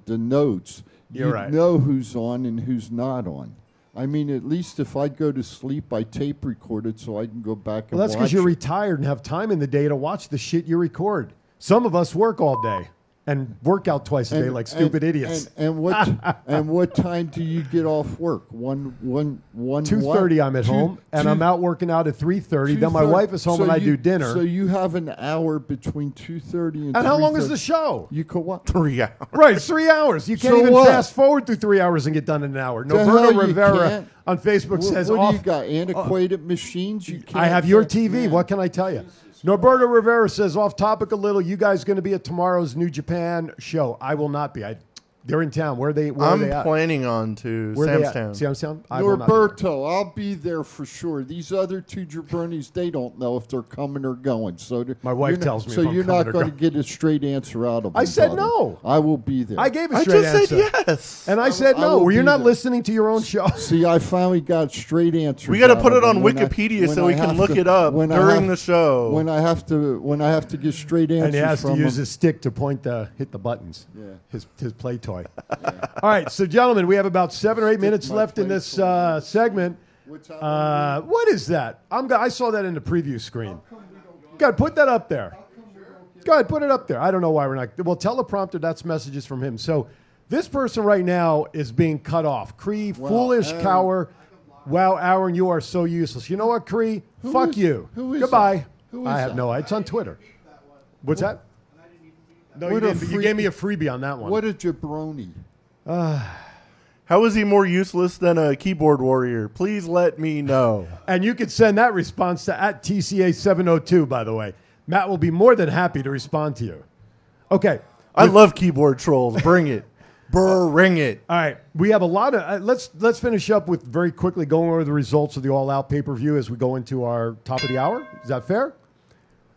notes, you'd know who's on and who's not on. I mean, at least if I go to sleep, I tape record it so I can go back and watch. Well, that's because you're retired and have time in the day to watch the shit you record. Some of us work all day and work out twice a day like stupid idiots. And what time do you get off work? 2:30 I'm at home, and I'm out working out at 3:30. Then my wife is home and I do dinner. So you have an hour between 2:30 and. And how long is the show? You could what? 3 hours. Right, 3 hours. You can't even fast forward through 3 hours and get done in an hour. Norberto Rivera on Facebook says, "What do you got? Antiquated machines? You can't." I have your TV. What can I tell you? Norberto Rivera says, off topic a little, you guys going to be at tomorrow's New Japan show. I will not be. They're in town. Where are they at? Planning on to Samstown. Samstown? Norberto, I'll be there for sure. These other two jabronis, they don't know if they're coming or going. So my wife tells me. So you're not going to get a straight answer out of them. I said no. I will be there. I gave a straight answer. I just said yes. And I said no. Were you not listening to your own show? See, I finally got straight answers. We got to put it on Wikipedia so we can look it up during the show. When I have to get straight answers, and he has to use his stick to hit the buttons. Yeah. His play toy. Yeah. All right, so gentlemen, we have about 7 or 8 minutes left in this segment. What is that? I saw that in the preview screen. Go ahead, put that up there. Go ahead, put it up there. I don't know why we're not. Well, teleprompter, that's messages from him. So this person right now is being cut off. Cree, foolish cower. Wow, Aaron, you are so useless. You know what, Cree? Fuck you. Goodbye. I have no idea. It's on Twitter. What's that? No, you didn't. You gave me a freebie on that one. What a jabroni. How is he more useless than a keyboard warrior? Please let me know. And you can send that response to @TCA702, by the way. Matt will be more than happy to respond to you. Okay. I love keyboard trolls. Bring it. Bring it. All right. We have a lot of... let's finish up with very quickly going over the results of the All Out pay-per-view as we go into our top of the hour. Is that fair?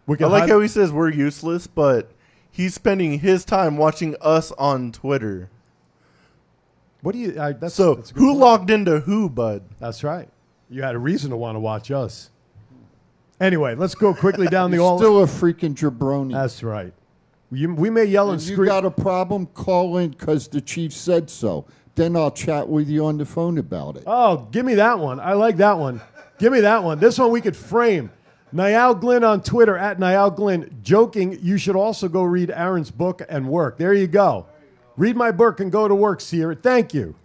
I like how he says we're useless, but he's spending his time watching us on Twitter. What do you? That's who point. Logged into who, bud? That's right. You had a reason to want to watch us. Anyway, let's go quickly down the all. Still a freaking jabroni. That's right. We may yell and scream. You got a problem? Call in because the chief said so. Then I'll chat with you on the phone about it. Oh, give me that one. I like that one. Give me that one. This one we could frame. Niall Glynn on Twitter @NiallGlynn joking. You should also go read Aaron's book and work. There you go. Read my book and go to work, Sierra. Thank you.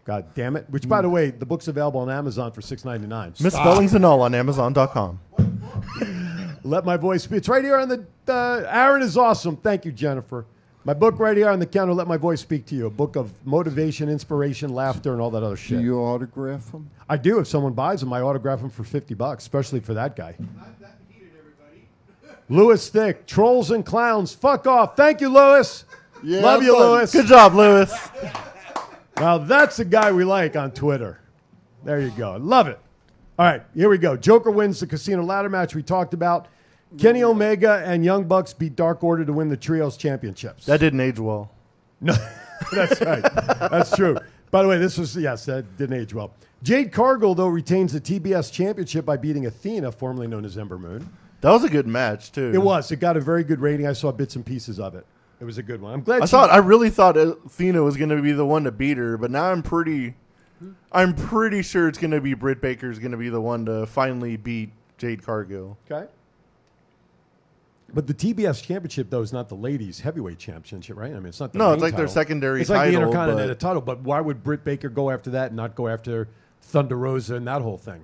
God damn it. Which, by the way, the book's available on Amazon for $6.99. Misspellings and all on Amazon.com. Let my voice speak. It's right here on the... Aaron is awesome. Thank you, Jennifer. My book right here on the counter, Let My Voice Speak to You. A book of motivation, inspiration, laughter, and all that other shit. Do you autograph them? I do. If someone buys them, I autograph them for $50, especially for that guy. Lewis Thick, Trolls and Clowns. Fuck off. Thank you, Lewis. Yeah, love you, Lewis. Good job, Lewis. Now, that's the guy we like on Twitter. There you go. Love it. All right, here we go. Joker wins the casino ladder match we talked about. Kenny Omega and Young Bucks beat Dark Order to win the Trios Championships. That didn't age well. No, that's right. That's true. By the way, that didn't age well. Jade Cargill, though, retains the TBS Championship by beating Athena, formerly known as Ember Moon. That was a good match, too. It was. It got a very good rating. I saw bits and pieces of it. It was a good one. I'm glad. I really thought Athena was going to be the one to beat her, but now I'm pretty sure it's going to be Britt Baker's going to be the one to finally beat Jade Cargill. Okay. But the TBS championship, though, is not the ladies' heavyweight championship, right? I mean, it's not the No, main it's like their title. secondary It's like the title, Intercontinental but- title. But why would Britt Baker go after that and not go after Thunder Rosa and that whole thing?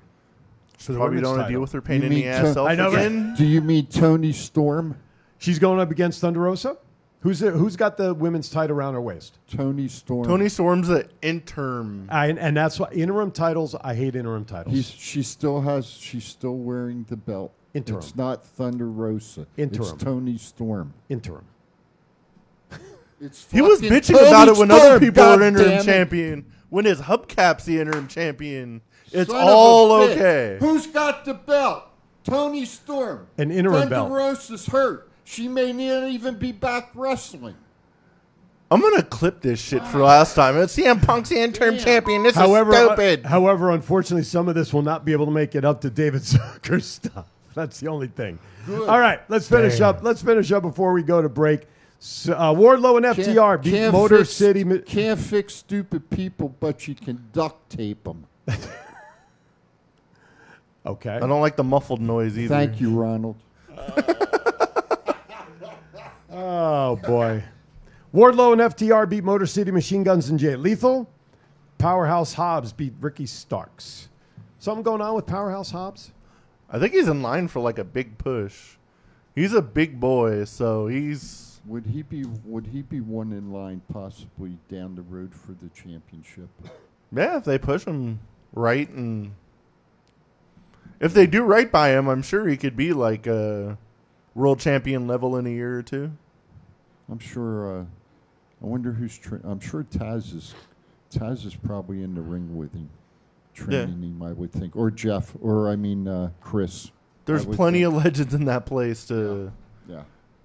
For the Probably women's don't want to title. deal with her pain You in the mean ass self I know, right? again. Do you mean Tony Storm? She's going up against Thunder Rosa? Who's got the women's title around her waist? Tony Storm. Tony Storm's an interim. And that's why interim titles, I hate interim titles. She's still wearing the belt. Interim. It's not Thunder Rosa. Interim. It's Tony Storm. Interim. It's He was fucking bitching Tony about it when other Storm, people are interim goddammit. champion. When his hubcap's the interim champion, it's Son of a all bitch. okay. Who's got the belt? Tony Storm. An interim Thunder belt. Rosa's hurt. She may not even be back wrestling. I'm gonna clip this shit for last time. It's CM Punk's the interim champion. This is stupid. However, unfortunately, some of this will not be able to make it up to David Zucker's stuff. That's the only thing. Good. All right, let's finish up. Let's finish up before we go to break. So, Wardlow and FTR beat Motor City. Can't fix stupid people, but you can duct tape them. Okay. I don't like the muffled noise either. Thank you, Ronald. Oh, boy. Wardlow and FTR beat Motor City Machine Guns and Jay Lethal. Powerhouse Hobbs beat Ricky Starks. Something going on with Powerhouse Hobbs? I think he's in line for like a big push. He's a big boy, so he's. Would he be one in line possibly down the road for the championship? Yeah, if they push him right and if they do right by him, I'm sure he could be like a world champion level in a year or two. I'm sure. I wonder who's. I'm sure Taz is probably in the ring with him, training him. I would think, or Jeff, or Chris. There's plenty of legends in that place to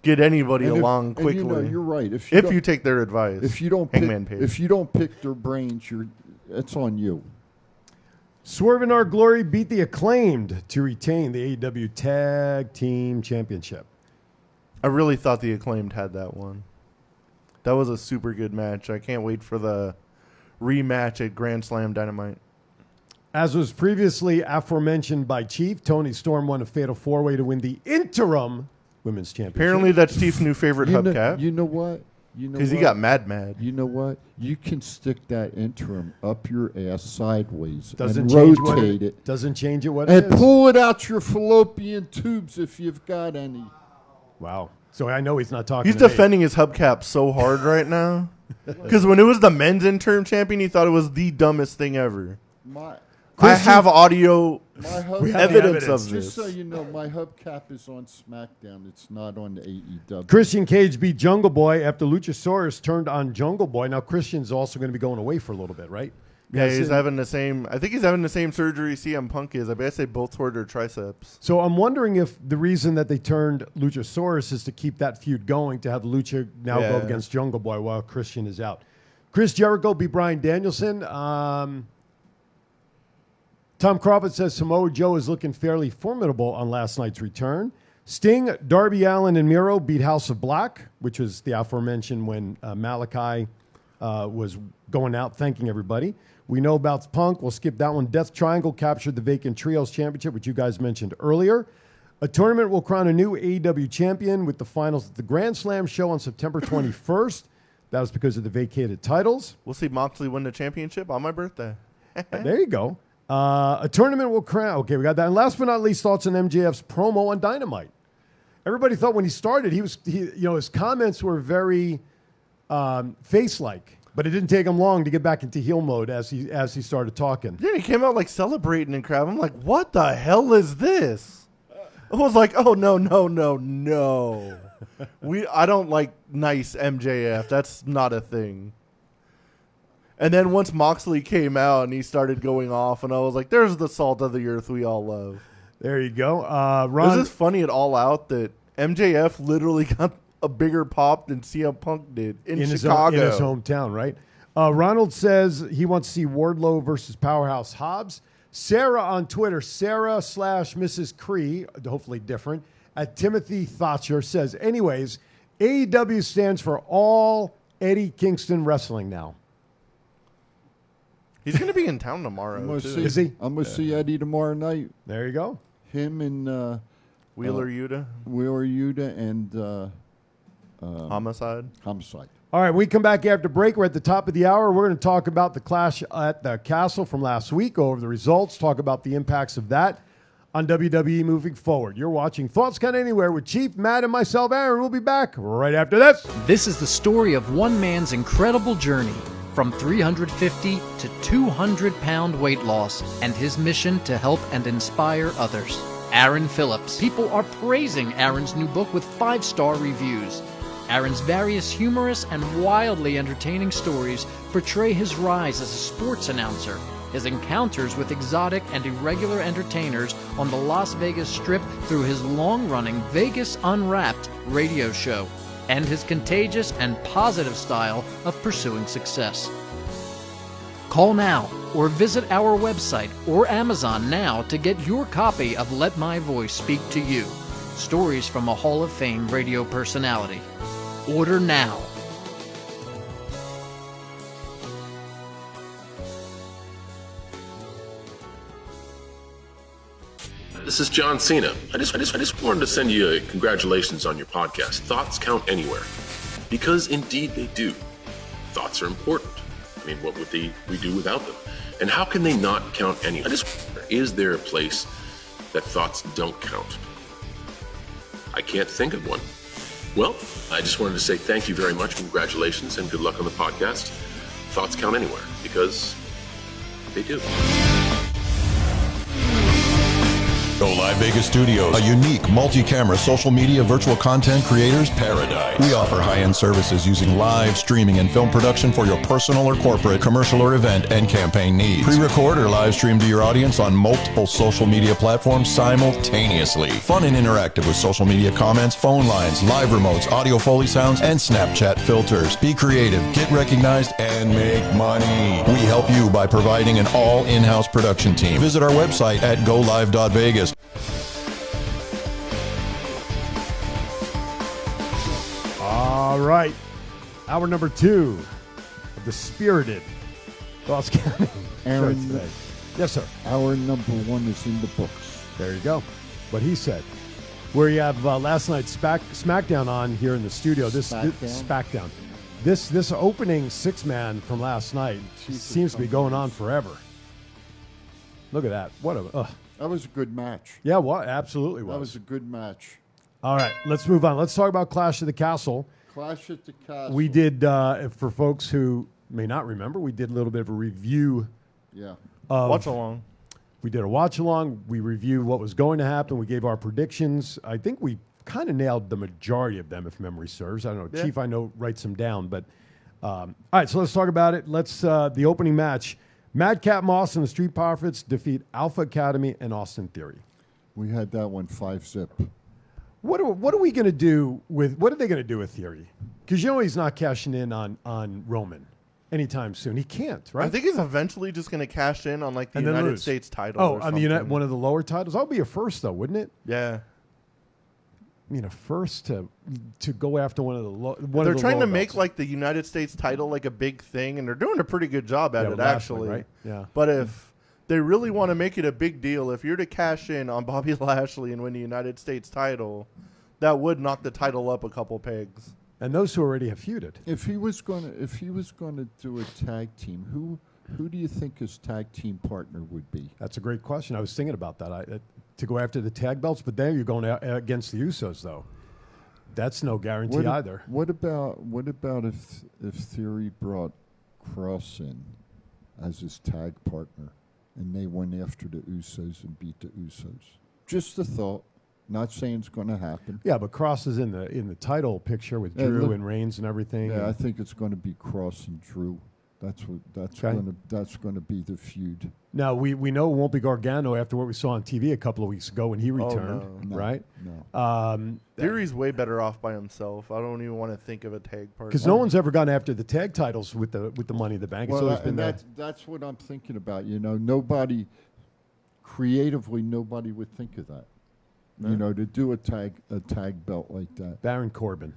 get anybody And along quickly. And you're right. If you take their advice, if you don't Hangman pick, Page. if you don't pick their brains, it's on you. Swerve in Our Glory beat the Acclaimed to retain the AEW Tag Team Championship. I really thought the Acclaimed had that one. That was a super good match. I can't wait for the rematch at Grand Slam Dynamite. As was previously aforementioned by Chief, Tony Storm won a fatal four-way to win the interim women's championship. Apparently, that's Chief's new favorite hubcap. You know what? Because he got mad. You know what? You can stick that interim up your ass sideways Doesn't and change rotate it. Doesn't change it what it And is. pull it out your fallopian tubes if you've got any. Wow. So I know he's not talking He's to me. defending his hubcap so hard right now. Because when it was the men's interim champion, he thought it was the dumbest thing ever. I have audio evidence of this. Just so you know, my hubcap is on SmackDown. It's not on the AEW. Christian Cage beat Jungle Boy after Luchasaurus turned on Jungle Boy. Now Christian's also going to be going away for a little bit, right? Yeah, he's having the same. I think he's having the same surgery CM Punk is. I guess they both tore their triceps. So I'm wondering if the reason that they turned Luchasaurus is to keep that feud going, to have Lucha now go Yeah. against Jungle Boy while Christian is out. Chris Jericho beat Bryan Danielson. Tom Crawford says Samoa Joe is looking fairly formidable on last night's return. Sting, Darby Allin, and Miro beat House of Black, which was the aforementioned when Malachi was going out thanking everybody. We know about Punk. We'll skip that one. Death Triangle captured the vacant Trios Championship, which you guys mentioned earlier. A tournament will crown a new AEW champion with the finals at the Grand Slam show on September 21st. That was because of the vacated titles. We'll see Moxley win the championship on my birthday. There you go. A tournament will crown. Okay, we got that. And last but not least, thoughts on MJF's promo on Dynamite. Everybody thought when he started, his comments were very face-like, but it didn't take him long to get back into heel mode as he started talking. Yeah, he came out like celebrating and crap. I'm like, what the hell is this? I was like, oh no. I don't like nice MJF. That's not a thing. And then once Moxley came out and he started going off, and I was like, there's the salt of the earth we all love. There you go. This is funny at All Out that MJF literally got a bigger pop than CM Punk did in Chicago. In his hometown, right? Ronald says he wants to see Wardlow versus Powerhouse Hobbs. Sarah on Twitter, Sarah/Mrs. Cree, hopefully different, at Timothy Thatcher says, anyways, AEW stands for All Eddie Kingston Wrestling now. He's going to be in town tomorrow, too. Is he? I'm going to see Eddie tomorrow night. There you go. Him and Wheeler Yuta. Wheeler Yuta and Homicide. Homicide. All right, we come back after break. We're at the top of the hour. We're going to talk about the clash at the Castle from last week, go over the results, talk about the impacts of that on WWE moving forward. You're watching Thoughts Count Anywhere with Chief, Matt, and myself, Aaron. We'll be back right after this. This is the story of one man's incredible journey from 350 to 200-pound weight loss and his mission to help and inspire others. Aaron Phillips. People are praising Aaron's new book with 5-star reviews. Aaron's various humorous and wildly entertaining stories portray his rise as a sports announcer, his encounters with exotic and irregular entertainers on the Las Vegas Strip through his long-running Vegas Unwrapped radio show, and his contagious and positive style of pursuing success. Call now or visit our website or Amazon now to get your copy of Let My Voice Speak to You, stories from a Hall of Fame radio personality. Order now. This is John Cena. I just wanted to send you a congratulations on your podcast. Thoughts count anywhere. Because indeed they do. Thoughts are important. I mean, what would we do without them? And how can they not count anywhere? Is there a place that thoughts don't count? I can't think of one. Well, I just wanted to say thank you very much, congratulations, and good luck on the podcast. Thoughts count anywhere, because they do. Go Live Vegas Studios, a unique multi-camera social media virtual content creators paradise. We offer high-end services using live streaming and film production for your personal or corporate, commercial or event and campaign needs. Pre-record or live stream to your audience on multiple social media platforms simultaneously. Fun and interactive with social media comments, phone lines, live remotes, audio Foley sounds, and Snapchat filters. Be creative, get recognized, and make money. We help you by providing an all in-house production team. Visit our website at golive.vegas. All right. Hour number 2 of the spirited Thoughts Counting Aaron, show today. Yes, sir. Our number 1 is in the books. There you go. What he said. Where you have last night's SmackDown on here in the studio. This SmackDown. This opening 6-man from last night seems to be going on forever. Look at that. What a... That was a good match. Yeah, well, absolutely was. That was a good match. All right, let's move on. Let's talk about Clash of the Castle. Clash at the Castle. We did, for folks who may not remember, we did a little bit of a review. Yeah. Watch along. We did a watch along. We reviewed what was going to happen. We gave our predictions. I think we kind of nailed the majority of them, if memory serves. I don't know. Yeah. Chief, I know, writes them down. But all right, so let's talk about it. Let's the opening match. Madcap Moss and the Street Profits defeat Alpha Academy and Austin Theory. We had that one 5-zip. What are we going to do with? What are they going to do with Theory? Because you know he's not cashing in on Roman anytime soon. He can't, right? I think he's eventually just going to cash in on like the And then United lose. States title. Oh, or on the something. one of the lower titles. That would be a first, though, wouldn't it? Yeah. I mean, a first to go after one of the They're trying to lower make belts. like the United States title like a big thing, and they're doing a pretty good job at Yeah, it with Lashley, actually. right? Yeah. But if they really want to make it a big deal, if you're to cash in on Bobby Lashley and win the United States title, that would knock the title up a couple pegs. And those who already have feuded. If he was going to do a tag team, who do you think his tag team partner would be? That's a great question. I was thinking about that. To go after the tag belts, but then you're going against the Usos, though. That's no guarantee either. What about if Theory brought Cross in as his tag partner, and they went after the Usos and beat the Usos? Just a thought. Not saying it's going to happen. Yeah, but Cross is in the title picture with Drew and Reigns and everything. Yeah, I think it's going to be Cross and Drew. That's going to be the feud. Now we know it won't be Gargano after what we saw on TV a couple of weeks ago when he returned, no, right? No. Theory's way better off by himself. I don't even want to think of a tag partner. Because no one's ever gone after the tag titles with the Money in the Bank. It's always been that's what I'm thinking about. You know, nobody would think of that. No. You know, to do a tag belt like that. Baron Corbin.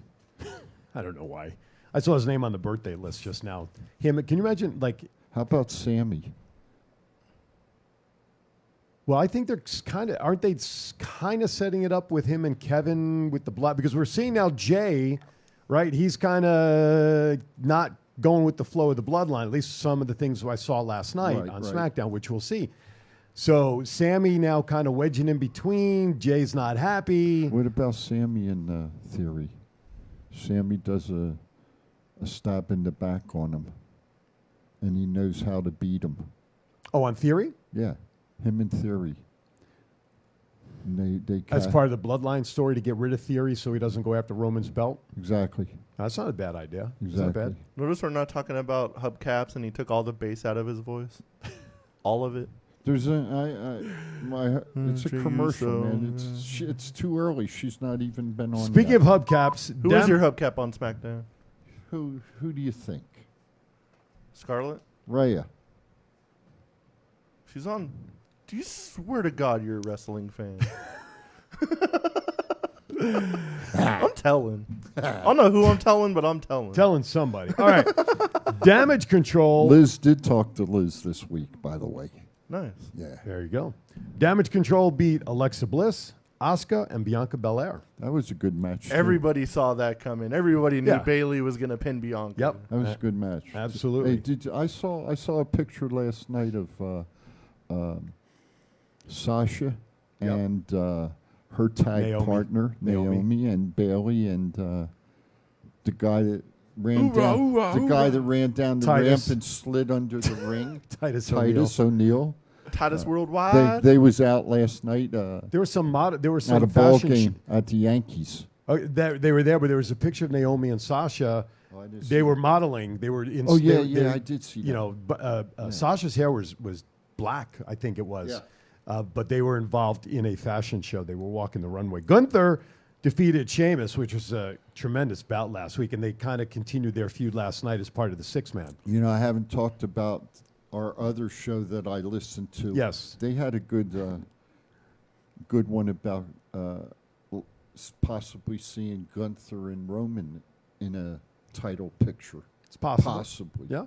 I don't know why. I saw his name on the birthday list just now. Him. Can you imagine? Like, how about Sammy? Well, I think they're aren't they kind of setting it up with him and Kevin with the blood? Because we're seeing now Jay, right? He's kind of not going with the flow of the bloodline, at least some of the things I saw last night on SmackDown, which we'll see. So Sammy now kind of wedging in between. Jay's not happy. What about Sammy in Theory? Sammy does a stab in the back on him, and he knows how to beat him. Oh, on Theory? Yeah, him in Theory. And they As part of the bloodline story to get rid of Theory so he doesn't go after Roman's belt? Exactly. That's not a bad idea. Exactly. It's not bad. Notice we're not talking about hubcaps, and he took all the bass out of his voice. All of it. There's it's a commercial, man. It's too early. She's not even been on. Speaking of hubcaps, who is your hubcap on SmackDown? Who do you think? Scarlett? Rhea. She's on. Do you swear to God you're a wrestling fan? I'm telling. I don't know who I'm telling, but I'm telling. Telling somebody. All right. Damage Control. Liz did talk to Liz this week, by the way. Nice. Yeah. There you go. Damage Control beat Alexa Bliss, Asuka, and Bianca Belair. That was a good match. Everybody saw that coming. Everybody knew Yeah. Bayley was going to pin Bianca. Yep. That was a good match. Absolutely. Hey, I saw a picture last night of Sasha and her tag partner Naomi and Bayley and the guy that ran down the Titus. ramp and slid under the ring. Titus O'Neil. Titus Worldwide. They was out last night. There was some at a ball game at the Yankees. They were there, but there was a picture of Naomi and Sasha. They were modeling. They were in. I did see that. You know, Sasha's hair was black, I think it was. Yeah. But they were involved in a fashion show. They were walking the runway. Gunther defeated Sheamus, which was a tremendous bout last week, and they kind of continued their feud last night as part of the six-man. You know, I haven't talked about our other show that I listened to. Yes. They had a good one about possibly seeing Gunther and Roman in a title picture. It's possible. Possibly. Yeah.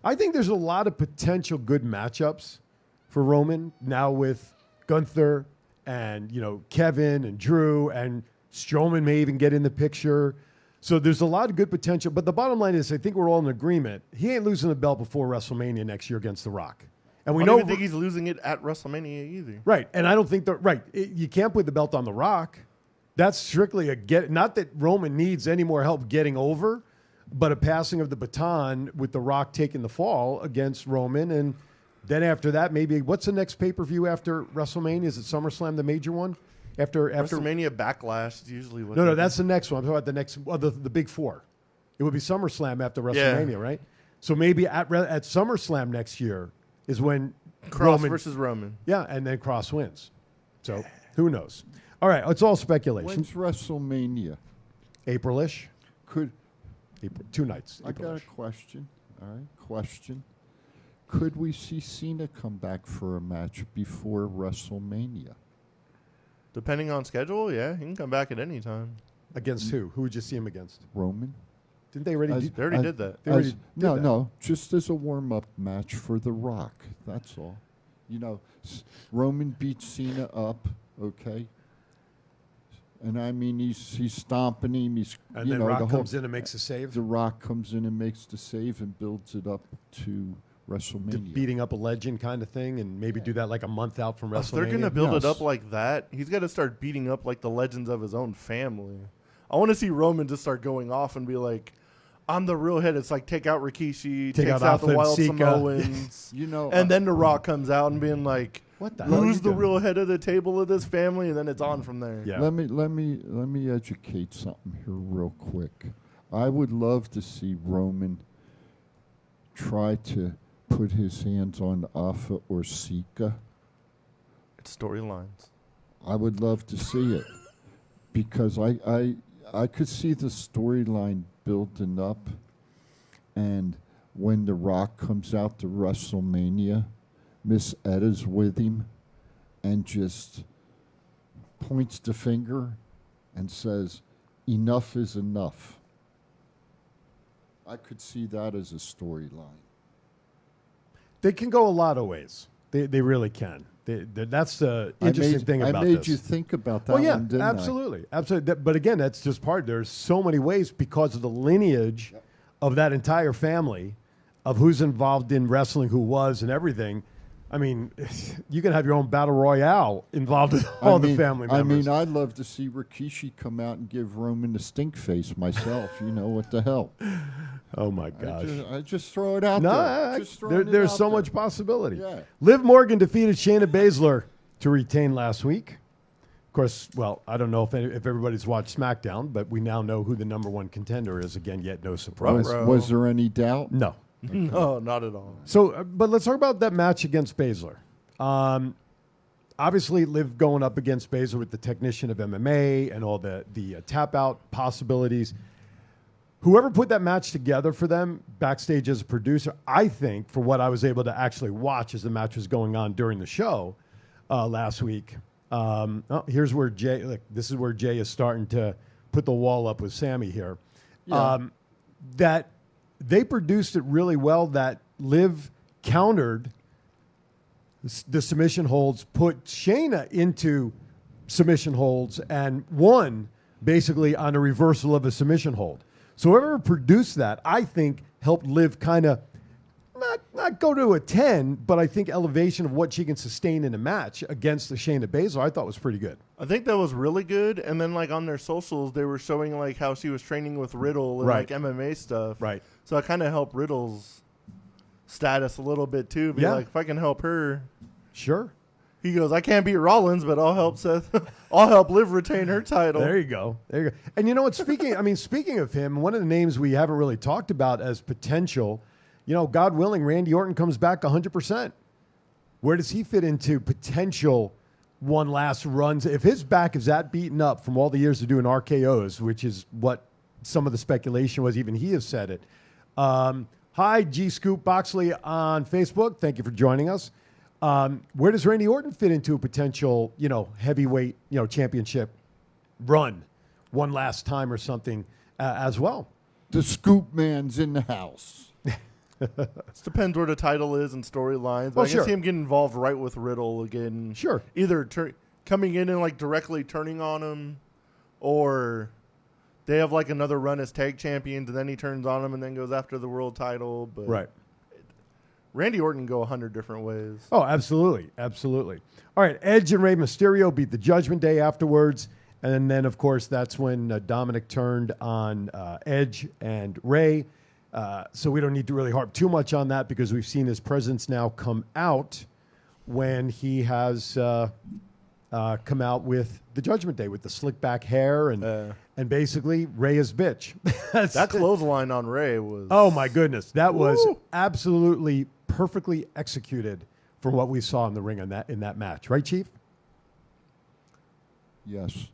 I think there's a lot of potential good matchups for Roman now with Gunther and, Kevin and Drew, and Strowman may even get in the picture. So there's a lot of good potential. But the bottom line is, I think we're all in agreement. He ain't losing the belt before WrestleMania next year against The Rock. And we I know don't even think he's losing it at WrestleMania either. Right. And I don't think you can't put the belt on The Rock. That's strictly not that Roman needs any more help getting over, but a passing of the baton with The Rock taking the fall against Roman. And then after that, maybe what's the next pay-per-view after WrestleMania? Is it SummerSlam, the major one? After WrestleMania Backlash is usually what. No, that's the next one. I'm talking about the next, the big four. It would be SummerSlam after WrestleMania, right? So maybe at SummerSlam next year is when Cross versus Roman. Yeah, and then Cross wins. So who knows? All right, it's all speculation. When's WrestleMania? April-ish. Could April, 2 nights. I got a question. All right, question. Could we see Cena come back for a match before WrestleMania? Depending on schedule, yeah, he can come back at any time. Against who? Who would you see him against? Roman. Didn't they already? They already did that. No, just as a warm-up match for The Rock. That's all. Roman beats Cena up, okay? And I mean, he's stomping him. And then Rock comes in and makes a save. The Rock comes in and makes the save and builds it up to WrestleMania. Beating up a legend kind of thing, and maybe do that like a month out from WrestleMania. If they're going to build it up like that, he's got to start beating up like the legends of his own family. I want to see Roman just start going off and be like, I'm the real head. It's like take out Rikishi, takes out the Wild Samoans, and then The Rock comes out and being like, "What the hell? Who's the real head of the table of this family?" And then it's on from there. Yeah. Let me educate something here real quick. I would love to see Roman try to put his hands on Alpha or Sika. It's storylines. I would love to see it because I could see the storyline building up, and when The Rock comes out to WrestleMania, Miss Edda's with him and just points the finger and says, "Enough is enough." I could see that as a storyline. They can go a lot of ways. They really can. That's the interesting thing about this. I made you think about that well, yeah, one, didn't absolutely. Absolutely. But again, that's just part. There's so many ways because of the lineage of that entire family, of who's involved in wrestling, who was, and everything. I mean, you can have your own battle royale involved with all the family members. I'd love to see Rikishi come out and give Roman the stink face myself. You know, what the hell? Oh, my gosh. I just throw it out there. There's so much possibility. Yeah. Liv Morgan defeated Shayna Baszler to retain last week. Of course, well, I don't know if everybody's watched SmackDown, but we now know who the number one contender is. Again, yet no surprise. Was there any doubt? No. Okay. No, not at all. So, but let's talk about that match against Baszler. Obviously, Liv going up against Baszler with the technician of MMA and all the tap out possibilities. Whoever put that match together for them backstage as a producer, I think, for what I was able to actually watch as the match was going on during the show last week. Here's where Jay. This is where Jay is starting to put the wall up with Sammy here. Yeah. That they produced it really well. That Liv countered the submission holds, put Shayna into submission holds, and won basically on a reversal of a submission hold. So whoever produced that, I think, helped Liv kind of not go to a 10, but I think elevation of what she can sustain in a match against the Shayna Baszler, I thought was pretty good. I think that was really good. And then, like, on their socials, they were showing, like, how she was training with Riddle and, like, MMA stuff. Right. So I kind of helped Riddle's status a little bit, too. Be like, if I can help her. Sure. He goes, I can't beat Rollins, but I'll help Seth. I'll help Liv retain her title. There you go. There you go. And you know what? Speaking of him, one of the names we haven't really talked about as potential, you know, God willing, Randy Orton comes back 100%. Where does he fit into potential one last runs? If his back is that beaten up from all the years of doing RKOs, which is what some of the speculation was, even he has said it. Hi, G Scoop Boxley on Facebook. Thank you for joining us. Where does Randy Orton fit into a potential, you know, heavyweight, you know, championship run one last time or something as well? The Scoop Man's in the house. It depends where the title is and storylines. But I can see him getting involved right with Riddle again. Sure. Either coming in and, like, directly turning on him, or they have, like, another run as tag champions and then he turns on him and then goes after the world title. But right. Randy Orton can go 100 different ways. Oh, absolutely. Absolutely. All right. Edge and Rey Mysterio beat the Judgment Day afterwards. And then, of course, that's when Dominic turned on Edge and Rey. So we don't need to really harp too much on that because we've seen his presence now come out when he has come out with the Judgment Day with the slick back hair and basically Rey is bitch. That clothesline on Rey was... Oh, my goodness. That was absolutely perfectly executed from what we saw in the ring in that match. Right, Chief? Yes.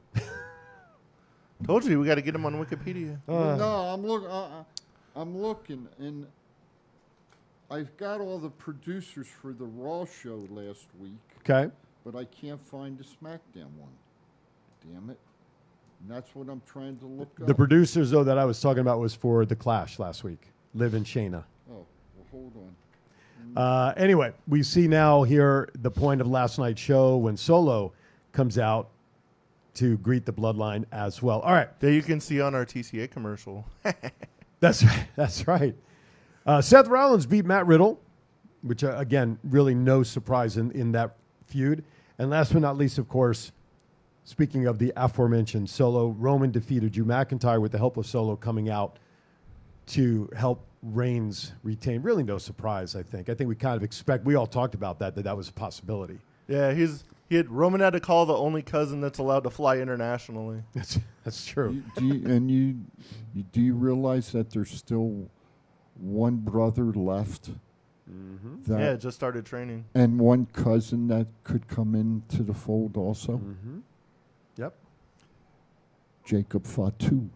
Told you, we got to get him on Wikipedia. No, I'm looking, and I've got all the producers for the Raw show last week. Okay. But I can't find the SmackDown one. Damn it. And that's what I'm trying to look up. The producers, though, that I was talking about was for The Clash last week. Liv and Shayna. Oh, well, hold on. Anyway, we see now here the point of last night's show when Solo comes out to greet the Bloodline as well. All right. That you can see on our TCA commercial. That's right. That's right. Seth Rollins beat Matt Riddle, which, again, really no surprise in that feud. And last but not least, of course, speaking of the aforementioned Solo, Roman defeated Drew McIntyre with the help of Solo coming out to help Reigns retain. Really no surprise, I think. I think we kind of expect, we all talked about that was a possibility. Yeah, Roman had to call the only cousin that's allowed to fly internationally. That's true. Do you realize that there's still one brother left? Mm-hmm. Yeah, just started training. And one cousin that could come into the fold also? Mm-hmm. Yep. Jacob Fatu.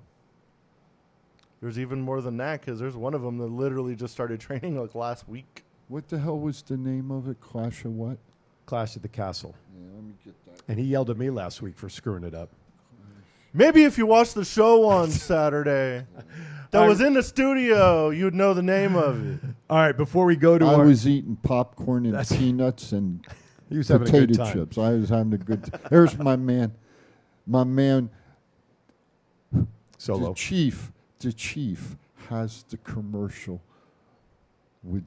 There's even more than that because there's one of them that literally just started training like last week. What the hell was the name of it? Clash of what? Clash at the Castle. Yeah, let me get that. And he yelled at me last week for screwing it up. Maybe if you watched the show on Saturday that was in the studio, you'd know the name of it. All right, before we go to I was eating popcorn and peanuts and He was having a good Potato time. chips. I was having a good time. There's my man. My man. Solo. The chief has the commercial with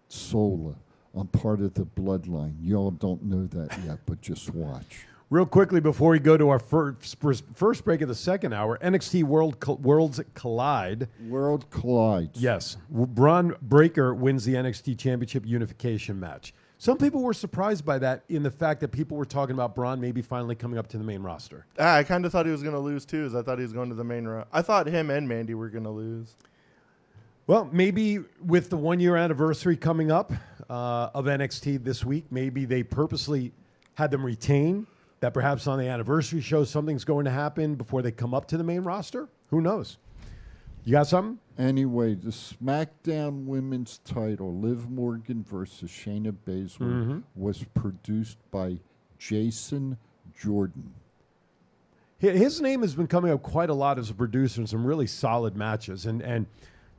Sola. I'm part of the bloodline. Y'all don't know that yet, but just watch. Real quickly before we go to our first break of the second hour, NXT Worlds Collide. World collides. Yes. Braun Breaker wins the NXT Championship unification match. Some people were surprised by that in the fact that people were talking about Braun maybe finally coming up to the main roster. I kind of thought he was going to lose, too, as I thought he was going to the main roster. I thought him and Mandy were going to lose. Well, maybe with the 1 year anniversary coming up of NXT this week, maybe they purposely had them retain that perhaps on the anniversary show something's going to happen before they come up to the main roster. Who knows? You got something? Anyway, the SmackDown Women's title, Liv Morgan versus Shayna Baszler, was produced by Jason Jordan. His name has been coming up quite a lot as a producer in some really solid matches. And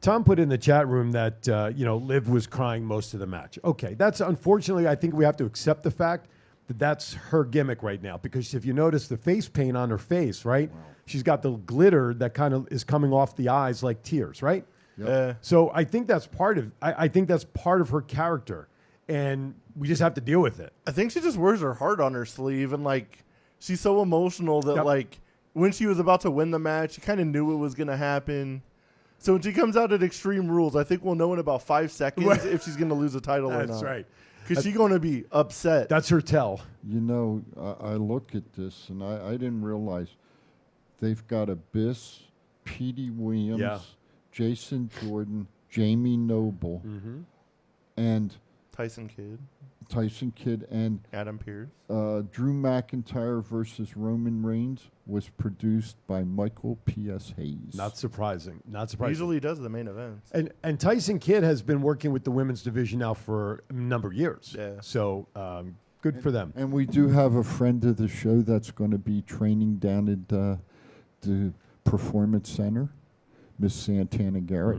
Tom put in the chat room that, Liv was crying most of the match. Okay, that's unfortunately, I think we have to accept the fact that that's her gimmick right now. Because if you notice the face paint on her face, right? Wow. She's got the glitter that kind of is coming off the eyes like tears, right? Yep. So I think that's part of I think that's part of her character. And we just have to deal with it. I think she just wears her heart on her sleeve. And, she's so emotional that, when she was about to win the match, she kind of knew it was going to happen. So when she comes out at Extreme Rules, I think we'll know in about 5 seconds if she's going to lose a title or not. That's right. Because she's going to be upset. That's her tell. I look at this, and I didn't realize they've got Abyss, Petey Williams, Jason Jordan, Jamie Noble, and Tyson Kidd, and Adam Pearce. Drew McIntyre versus Roman Reigns was produced by Michael P.S. Hayes. Not surprising. Usually he does the main events. And Tyson Kidd has been working with the women's division now for a number of years. Yeah. So good for them. And we do have a friend of the show that's going to be training down at the Performance Center, Miss Santana Garrett.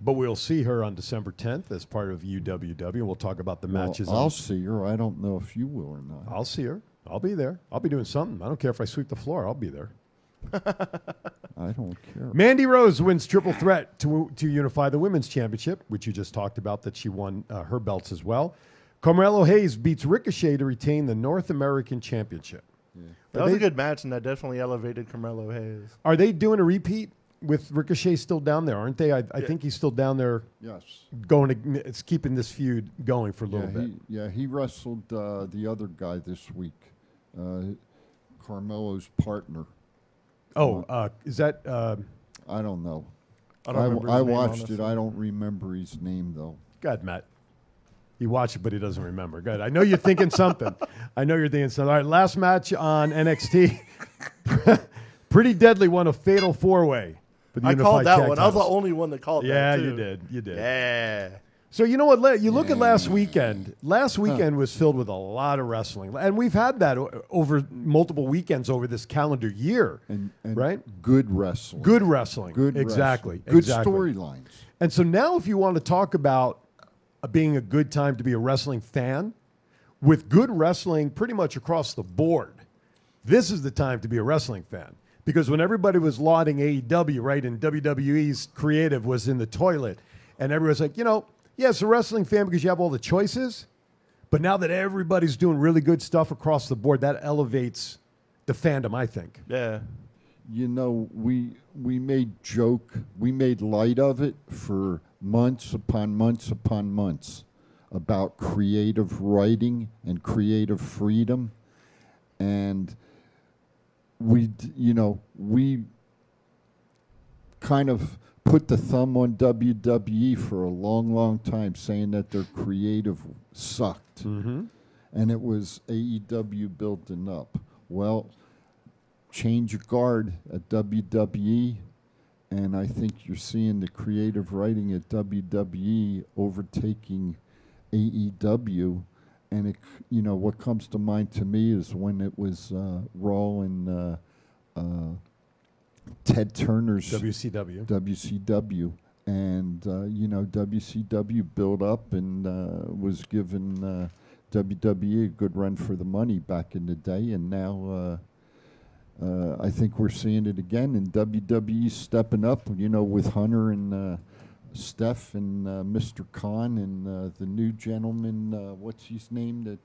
But we'll see her on December 10th as part of UWW. We'll talk about the matches. I'll see her. I don't know if you will or not. I'll see her. I'll be there. I'll be doing something. I don't care if I sweep the floor. I'll be there. I don't care. Mandy Rose wins triple threat to unify the women's championship, which you just talked about, that she won her belts as well. Carmelo Hayes beats Ricochet to retain the North American Championship. Yeah. That was a good match, and that definitely elevated Carmelo Hayes. Are they doing a repeat with Ricochet still down there, aren't they? I think he's still down there. Yes. It's keeping this feud going for a little bit. He wrestled the other guy this week, Carmelo's partner. Is that? I don't know. I watched it. I don't remember his name, though. God, Matt. He watched it, but he doesn't remember. Good. I know you're thinking something. All right, last match on NXT. Pretty Deadly won a fatal four-way. I called that one. I was the only one that called that, Yeah, too. you did. Yeah. So you know what? You look at last weekend. Last weekend was filled with a lot of wrestling. And we've had that over multiple weekends over this calendar year. And right? Good wrestling. Good wrestling. Exactly. Good storylines. And so now if you want to talk about being a good time to be a wrestling fan, with good wrestling pretty much across the board, this is the time to be a wrestling fan. Because when everybody was lauding AEW, right, and WWE's creative was in the toilet, and everyone's like, it's a wrestling fan because you have all the choices. But now that everybody's doing really good stuff across the board, that elevates the fandom, I think. Yeah. We made light of it for months upon months upon months about creative writing and creative freedom. And we kind of put the thumb on WWE for a long, long time, saying that their creative sucked. Mm-hmm. And it was AEW building up. Well, change of guard at WWE, and I think you're seeing the creative writing at WWE overtaking AEW. And what comes to mind to me is when it was Raw and Ted Turner's WCW, and WCW built up and was given WWE, a good run for the money back in the day, and now I think we're seeing it again. And WWE stepping up, with Hunter and Steph and Mr. Khan and the new gentleman, what's his name that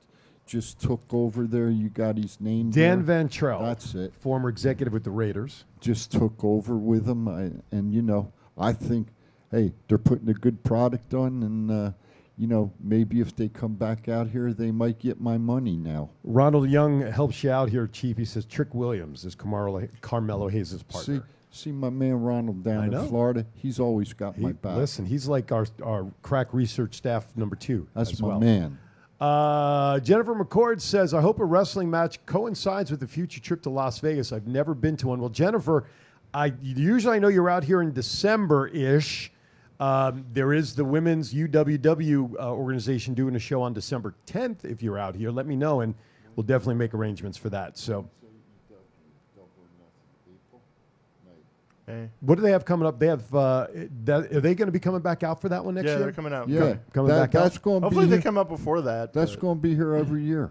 just took over there? You got his name Dan there? Van Trell. That's it. Former executive with the Raiders. Just took over with them. I think, hey, they're putting a good product on, and, maybe if they come back out here, they might get my money now. Ronald Young helps you out here, Chief. He says Trick Williams is Carmelo Hayes' partner. See my man Ronald down in Florida? He's always got my back. Listen, he's like our crack research staff number 2. That's my man. Jennifer McCord says, I hope a wrestling match coincides with the future trip to Las Vegas. I've never been to one. Well, Jennifer, I know you're out here in December-ish. There is the women's UWW organization doing a show on December 10th. If you're out here, let me know, and we'll definitely make arrangements for that. So, what do they have coming up? They have. Are they going to be coming back out for that one next year? Yeah, they're coming out. Yeah, coming back that's out. Going to Hopefully they come up before that. That's going to be here every year.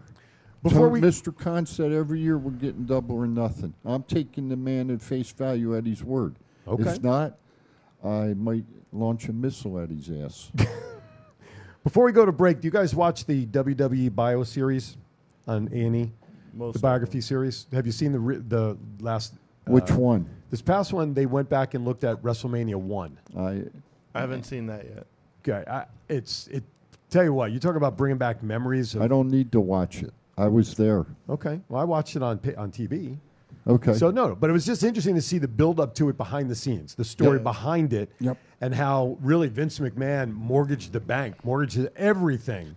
Mr. Khan said every year we're getting Double or Nothing. I'm taking the man at face value at his word. Okay. If not, I might launch a missile at his ass. Before we go to break, do you guys watch the WWE bio series on A&E? The biography series? Have you seen the last? Which one? This past one, they went back and looked at WrestleMania 1. I haven't seen that yet. Okay, tell you what, you talk about bringing back memories. I don't need to watch it. I was there. Okay, well, I watched it on TV. Okay. So no, but it was just interesting to see the build up to it behind the scenes, the story behind it, and how really Vince McMahon mortgaged the bank, mortgaged everything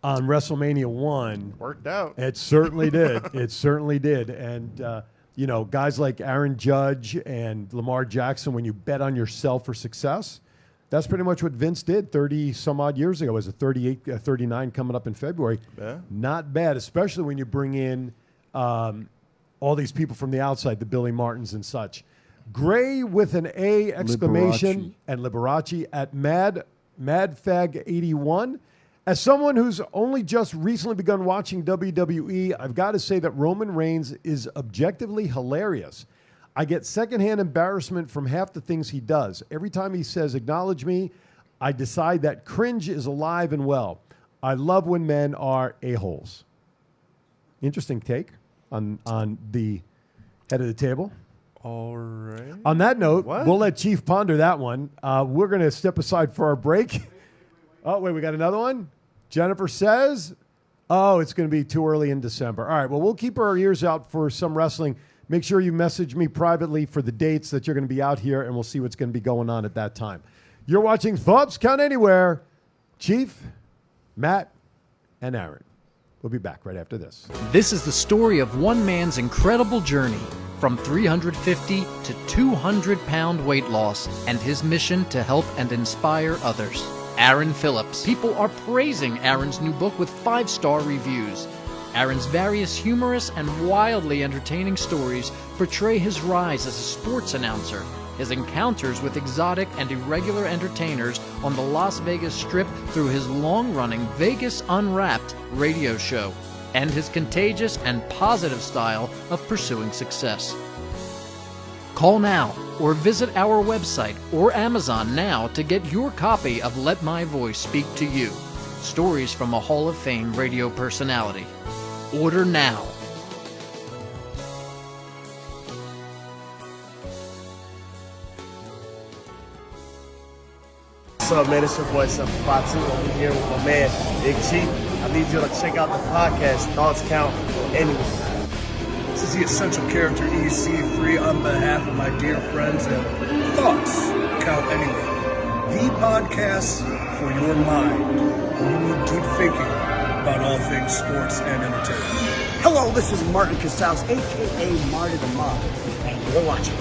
on WrestleMania 1. Worked out. It certainly did. It certainly did. And, guys like Aaron Judge and Lamar Jackson, when you bet on yourself for success, that's pretty much what Vince did 30-some-odd years ago. It was a 39 coming up in February. Yeah. Not bad, especially when you bring in all these people from the outside, the Billy Martins and such. Gray with an A exclamation Liberace. and Liberace at MadFag81. As someone who's only just recently begun watching WWE, I've got to say that Roman Reigns is objectively hilarious. I get secondhand embarrassment from half the things he does. Every time he says, acknowledge me, I decide that cringe is alive and well. I love when men are a-holes. Interesting take on the head of the table. All right. On that note, What? we'll let Chief ponder that one. We're going to step aside for our break. Oh, wait, we got another one? Jennifer says, it's going to be too early in December. All right, well, we'll keep our ears out for some wrestling. Make sure you message me privately for the dates that you're going to be out here, and we'll see what's going to be going on at that time. You're watching Thoughts Count Anywhere. Chief, Matt, and Aaron. We'll be back right after this. This is the story of one man's incredible journey from 350 to 200-pound weight loss and his mission to help and inspire others. Aaron Phillips. People are praising Aaron's new book with 5-star reviews. Aaron's various humorous and wildly entertaining stories portray his rise as a sports announcer, his encounters with exotic and irregular entertainers on the Las Vegas Strip through his long-running Vegas Unwrapped radio show, and his contagious and positive style of pursuing success. Call now or visit our website or Amazon now to get your copy of Let My Voice Speak to You, stories from a Hall of Fame radio personality. Order now. What's up, man? It's your boy, 752. I'm here with my man, Big G. I need you to check out the podcast, Thoughts Count Anywhere. This is the Essential Character EC3 on behalf of my dear friends at Thoughts Count Anywhere, the podcast for your mind when you need deep thinking about all things sports and entertainment. Hello, this is Martin Casals, a.k.a. Marty the Mob, and you're watching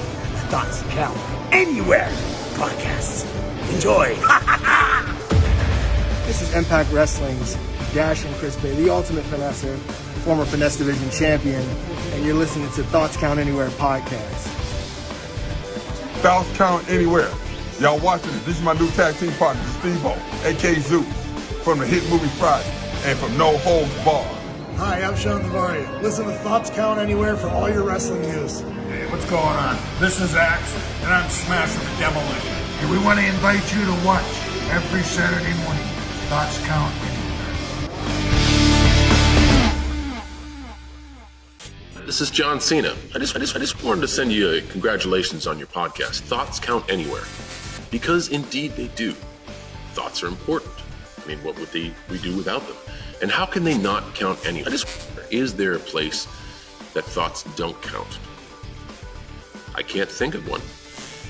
Thoughts Count Anywhere podcast. Enjoy. This is Impact Wrestling's Dash and Chris Bay, the ultimate finesser, former Finesse Division champion, and you're listening to Thoughts Count Anywhere podcast. Thoughts Count Anywhere. Y'all watching it. This is my new tag team partner, Steve-O, a.k.a. Zeus, from the hit movie Friday, and from No Holds Barred. Hi, I'm Sean Devaria. Listen to Thoughts Count Anywhere for all your wrestling news. Hey, what's going on? This is Axe, and I'm smashing the demolition. And we want to invite you to watch every Saturday morning. Thoughts Count Anywhere. This is John Cena. I just wanted to send you a congratulations on your podcast. Thoughts count anywhere, because indeed they do. Thoughts are important. I mean, what would we do without them? And how can they not count anywhere? Is there a place that thoughts don't count? I can't think of one.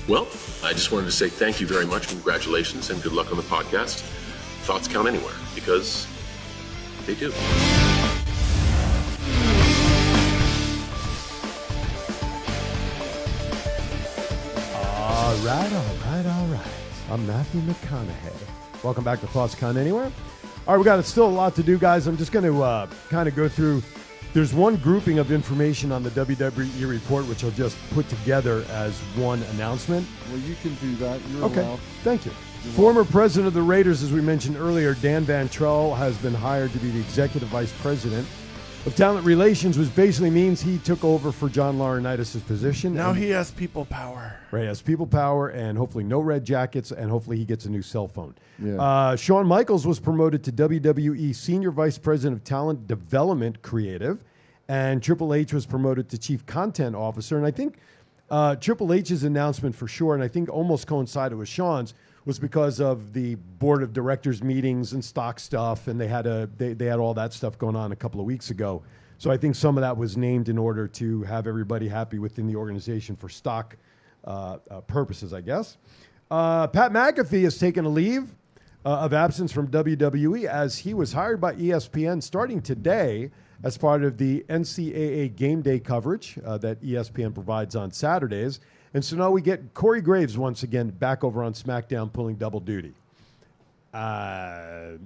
Well, I just wanted to say thank you very much, congratulations, and good luck on the podcast. Thoughts count anywhere, because they do. All right. I'm Matthew McConaughey. Welcome back to Thoughts Count Anywhere. All right, we got still a lot to do, guys. I'm just going to kind of go through. There's one grouping of information on the WWE report, which I'll just put together as one announcement. Well, you can do that. You're okay. allowed. Thank you. Former president of the Raiders, as we mentioned earlier, Dan Van Trell, has been hired to be the executive vice president of talent relations, which basically means he took over for John Laurinaitis' position. Now he has people power. Right, he has people power, and hopefully no red jackets, and hopefully he gets a new cell phone. Yeah. Shawn Michaels was promoted to WWE Senior Vice President of Talent Development Creative, and Triple H was promoted to Chief Content Officer. And I think Triple H's announcement for sure, and I think almost coincided with Shawn's, was because of the board of directors meetings and stock stuff, and they had all that stuff going on a couple of weeks ago. So I think some of that was named in order to have everybody happy within the organization for stock purposes, I guess. Pat McAfee has taken a leave of absence from WWE as he was hired by ESPN starting today as part of the NCAA game day coverage that ESPN provides on Saturdays. And so now we get Corey Graves once again back over on SmackDown pulling double duty. It's a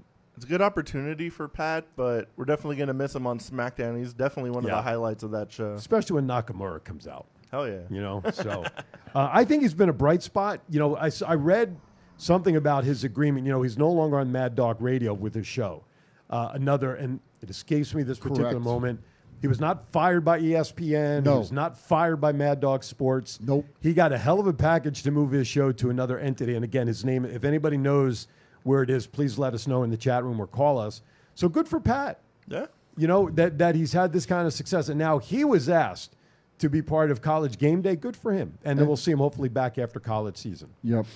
good opportunity for Pat, but we're definitely going to miss him on SmackDown. He's definitely one of the highlights of that show. Especially when Nakamura comes out. Hell yeah. You know, so I think he's been a bright spot. You know, I read something about his agreement. You know, he's no longer on Mad Dog Radio with his show. And it escapes me this particular moment. He was not fired by ESPN. No. He was not fired by Mad Dog Sports. Nope. He got a hell of a package to move his show to another entity. And again, his name, if anybody knows where it is, please let us know in the chat room or call us. So good for Pat. Yeah. You know, that he's had this kind of success. And now he was asked to be part of College Game Day. Good for him. And then we'll see him hopefully back after college season. Yep.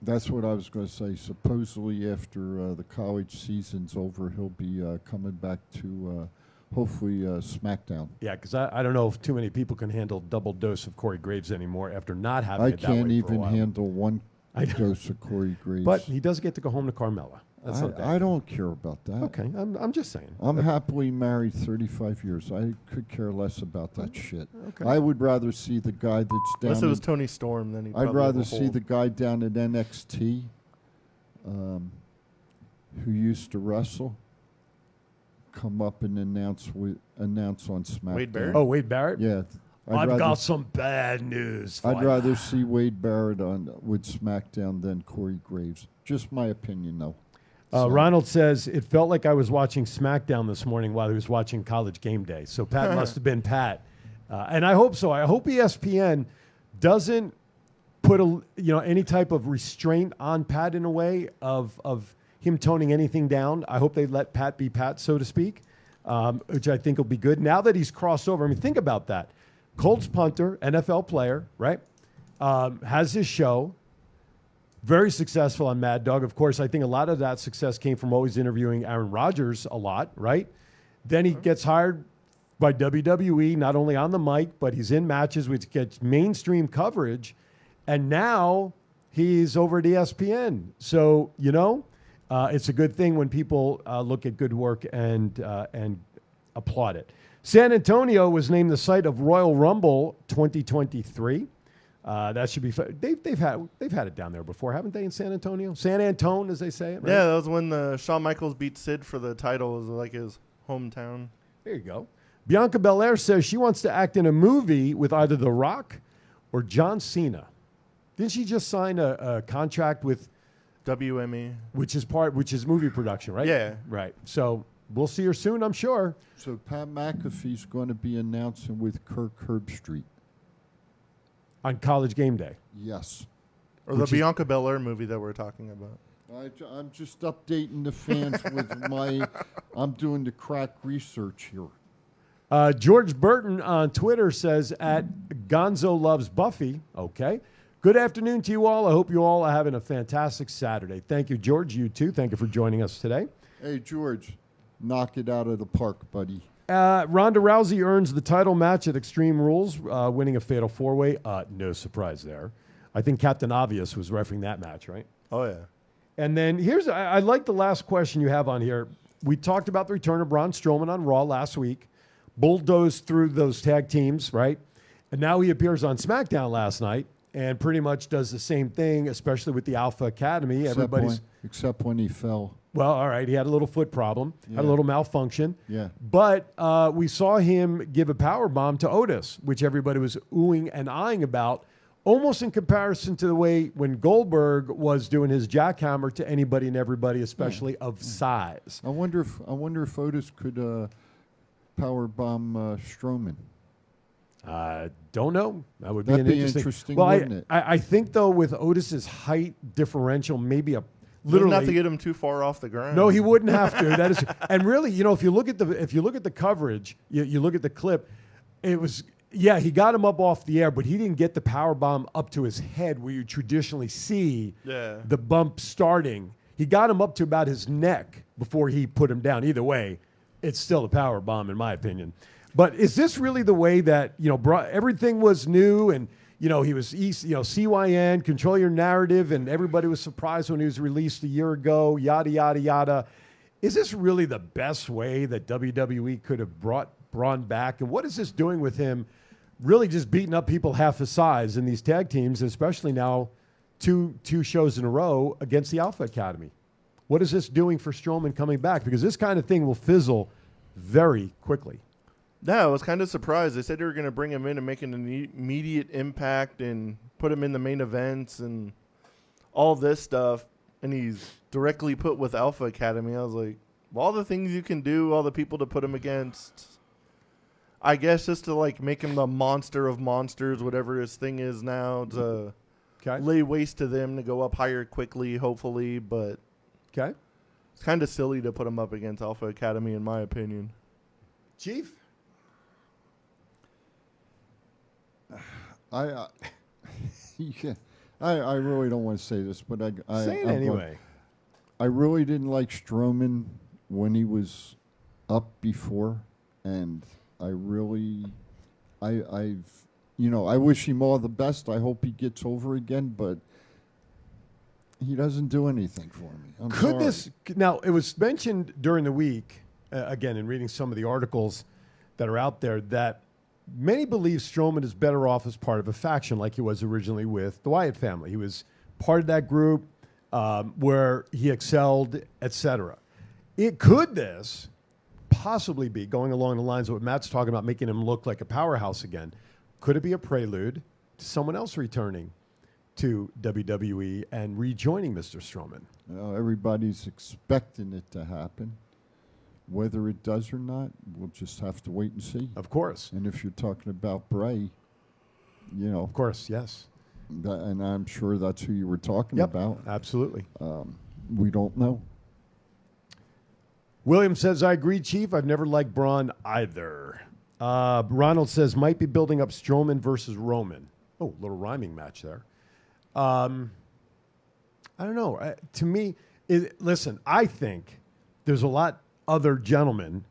That's what I was going to say. Supposedly after the college season's over, he'll be coming back to hopefully SmackDown. Yeah, because I don't know if too many people can handle double dose of Corey Graves anymore after not having it that way I can't for a even while. handle one dose of Corey Graves. But he does get to go home to Carmella. That's not bad. I don't care about that. Okay, I'm just saying. I'm happily married 35 years. I could care less about that shit. Okay. I would rather see the guy that's down. Unless it was Tony Storm, then he'd I'd probably rather have a see hold. the guy down at NXT who used to wrestle come up and announce on SmackDown. Wade Barrett? Oh, Wade Barrett? Yeah. I've got some bad news for I'd you. rather see Wade Barrett with SmackDown than Corey Graves. Just my opinion, though. Ronald says, it felt like I was watching SmackDown this morning while he was watching College Game Day. So Pat must have been Pat. And I hope so. I hope ESPN doesn't put any type of restraint on Pat in a way of him toning anything down. I hope they let Pat be Pat, so to speak, which I think will be good. Now that he's crossed over, I mean, think about that. Colts punter, NFL player, right? Has his show. Very successful on Mad Dog. Of course, I think a lot of that success came from always interviewing Aaron Rodgers a lot, right? Then he gets hired by WWE, not only on the mic, but he's in matches which gets mainstream coverage. And now he's over at ESPN. So, it's a good thing when people look at good work and applaud it. San Antonio was named the site of Royal Rumble 2023. That should be fun. They've had it down there before, haven't they? In San Antonio, San Antone, as they say it. Right? Yeah, that was when Shawn Michaels beat Sid for the title. It was like his hometown. There you go. Bianca Belair says she wants to act in a movie with either The Rock or John Cena. Didn't she just sign a contract with WME, which is movie production, right? Yeah. Right. So we'll see her soon, I'm sure. So Pat McAfee's going to be announcing with Kirk Herbstreit. On College Game Day. Yes. Or the Bianca Belair movie that we're talking about. I'm just updating the fans with I'm doing the crack research here. George Burton on Twitter says, at Gonzo Loves Buffy. Okay. Good afternoon to you all. I hope you all are having a fantastic Saturday. Thank you, George. You too. Thank you for joining us today. Hey, George, knock it out of the park, buddy. Ronda Rousey earns the title match at Extreme Rules, winning a fatal four-way. No surprise there. I think Captain Obvious was refereeing that match, right? Oh, yeah. And then I like the last question you have on here. We talked about the return of Braun Strowman on Raw last week, bulldozed through those tag teams, right? And now he appears on SmackDown last night and pretty much does the same thing, especially with the Alpha Academy. Except when he fell. Well, all right, he had a little foot problem, had a little malfunction. Yeah. But we saw him give a power bomb to Otis, which everybody was oohing and eyeing about, almost in comparison to the way when Goldberg was doing his jackhammer to anybody and everybody, especially of size. I wonder if Otis could power bomb Strowman. Don't know. That would be That'd an be interesting. wouldn't it? I think though with Otis's height differential, maybe Literally, not to get him too far off the ground. No, he wouldn't have to. That is, and really, if you look at the coverage, you look at the clip, it was he got him up off the air, but he didn't get the power bomb up to his head where you traditionally see the bump starting. He got him up to about his neck before he put him down. Either way, it's still a power bomb in my opinion. But is this really the way that everything was new and? He was CYN, control your narrative, and everybody was surprised when he was released a year ago, yada, yada, yada. Is this really the best way that WWE could have brought Braun back? And what is this doing with him really just beating up people half his size in these tag teams, especially now two shows in a row against the Alpha Academy? What is this doing for Strowman coming back? Because this kind of thing will fizzle very quickly. Yeah, I was kind of surprised. They said they were going to bring him in and make an immediate impact and put him in the main events and all this stuff. And he's directly put with Alpha Academy. I was like, well, all the things you can do, all the people to put him against. I guess just to make him the monster of monsters, whatever his thing is now, to lay waste to them to go up higher quickly, hopefully. But it's kind of silly to put him up against Alpha Academy, in my opinion. Chief? I really don't want to say this, but say it anyway. I really didn't like Strowman when he was up before, and I wish him all the best. I hope he gets over again, but he doesn't do anything for me. Now, it was mentioned during the week, again, in reading some of the articles that are out there, that many believe Strowman is better off as part of a faction like he was originally with the Wyatt family. He was part of that group where he excelled, etc. Could this possibly be, going along the lines of what Matt's talking about, making him look like a powerhouse again, could it be a prelude to someone else returning to WWE and rejoining Mr. Strowman? Everybody's expecting it to happen. Whether it does or not, we'll just have to wait and see. Of course. And if you're talking about Bray, Of course, yes. And I'm sure that's who you were talking about. Absolutely. We don't know. William says, I agree, Chief. I've never liked Braun either. Ronald says, might be building up Strowman versus Roman. Oh, little rhyming match there. I don't know. To me, listen, I think there's a lot other gentlemen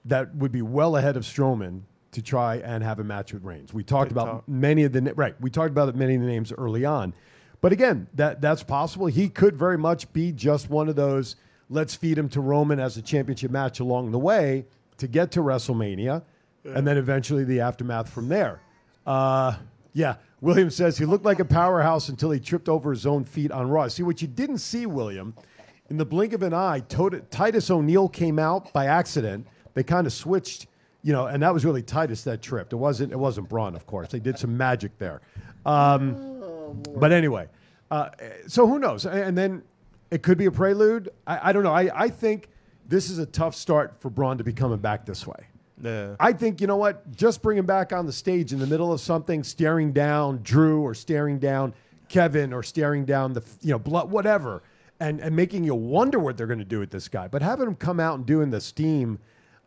that would be well ahead of Strowman to try and have a match with Reigns. We talked about many of the names early on, but again, that's possible. He could very much be just one of those. Let's feed him to Roman as a championship match along the way to get to WrestleMania, and then eventually the aftermath from there. William says he looked like a powerhouse until he tripped over his own feet on Raw. See, what you didn't see, William. In the blink of an eye, Titus O'Neil came out by accident. They kind of switched, and that was really Titus that tripped. It wasn't Braun, of course. They did some magic there. But anyway, so who knows? And then it could be a prelude. I don't know. I think, this is a tough start for Braun to be coming back this way. Yeah. I think, you know what? Just bring him back on the stage in the middle of something, staring down Drew or staring down Kevin or staring down blood, whatever, and making you wonder what they're going to do with this guy. But having him come out and doing the steam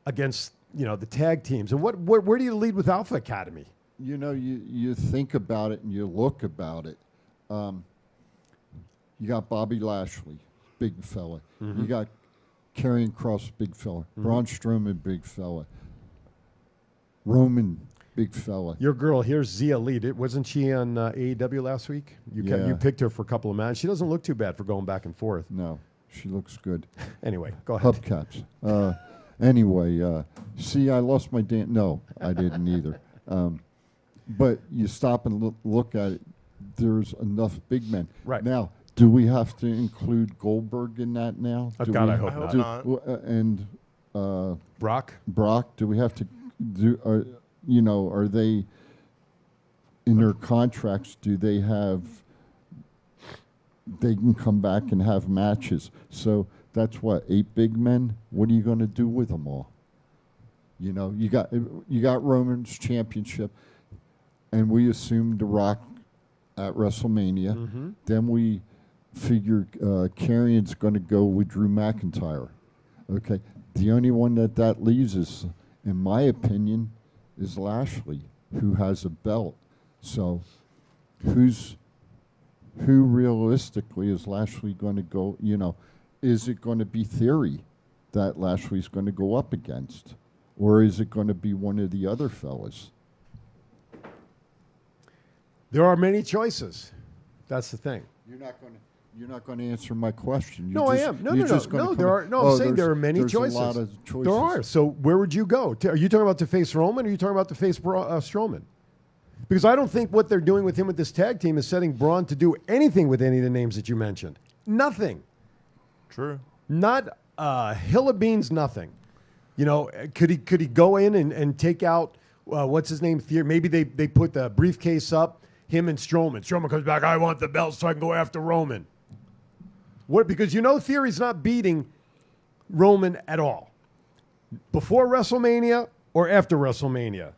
against, the tag teams. And where do you lead with Alpha Academy? You think about it and you look about it. You got Bobby Lashley, big fella. Mm-hmm. You got Karrion Kross, big fella. Braun Strowman, big fella. Roman, big fella. Your girl here's Zia Lee. Wasn't she on AEW last week? You picked her for a couple of matches. She doesn't look too bad for going back and forth. No, she looks good. Anyway, go ahead. Hubcaps. Anyway, see, I lost my No, I didn't either. But you stop and look at it. There's enough big men. Right. Now, do we have to include Goldberg in that now? God, I hope not. And Brock? Brock, do we have to do, are they, in their contracts, do they have, they can come back and have matches. So that's 8 big men? What are you going to do with them all? You got Roman's championship, and we assumed The Rock at WrestleMania. Mm-hmm. Then we figure Karrion's going to go with Drew McIntyre. Okay, the only one that leaves us, in my opinion, is Lashley, who has a belt. So, who realistically is Lashley going to go? Is it going to be Theory that Lashley's going to go up against, or is it going to be one of the other fellas? There are many choices. That's the thing. You're not going to answer my question. I am. No. I'm saying there are many choices. There's a lot of choices. There are. So where would you go? Are you talking about to face Roman, or are you talking about to face Strowman? Because I don't think what they're doing with him with this tag team is setting Braun to do anything with any of the names that you mentioned. Nothing. True. Not a hill of beans. Nothing. Could he go in and take out what's his name? Theory? Maybe they put the briefcase up. Him and Strowman. Strowman comes back. I want the belt so I can go after Roman. What? Because Theory's not beating Roman at all. Before WrestleMania or after WrestleMania.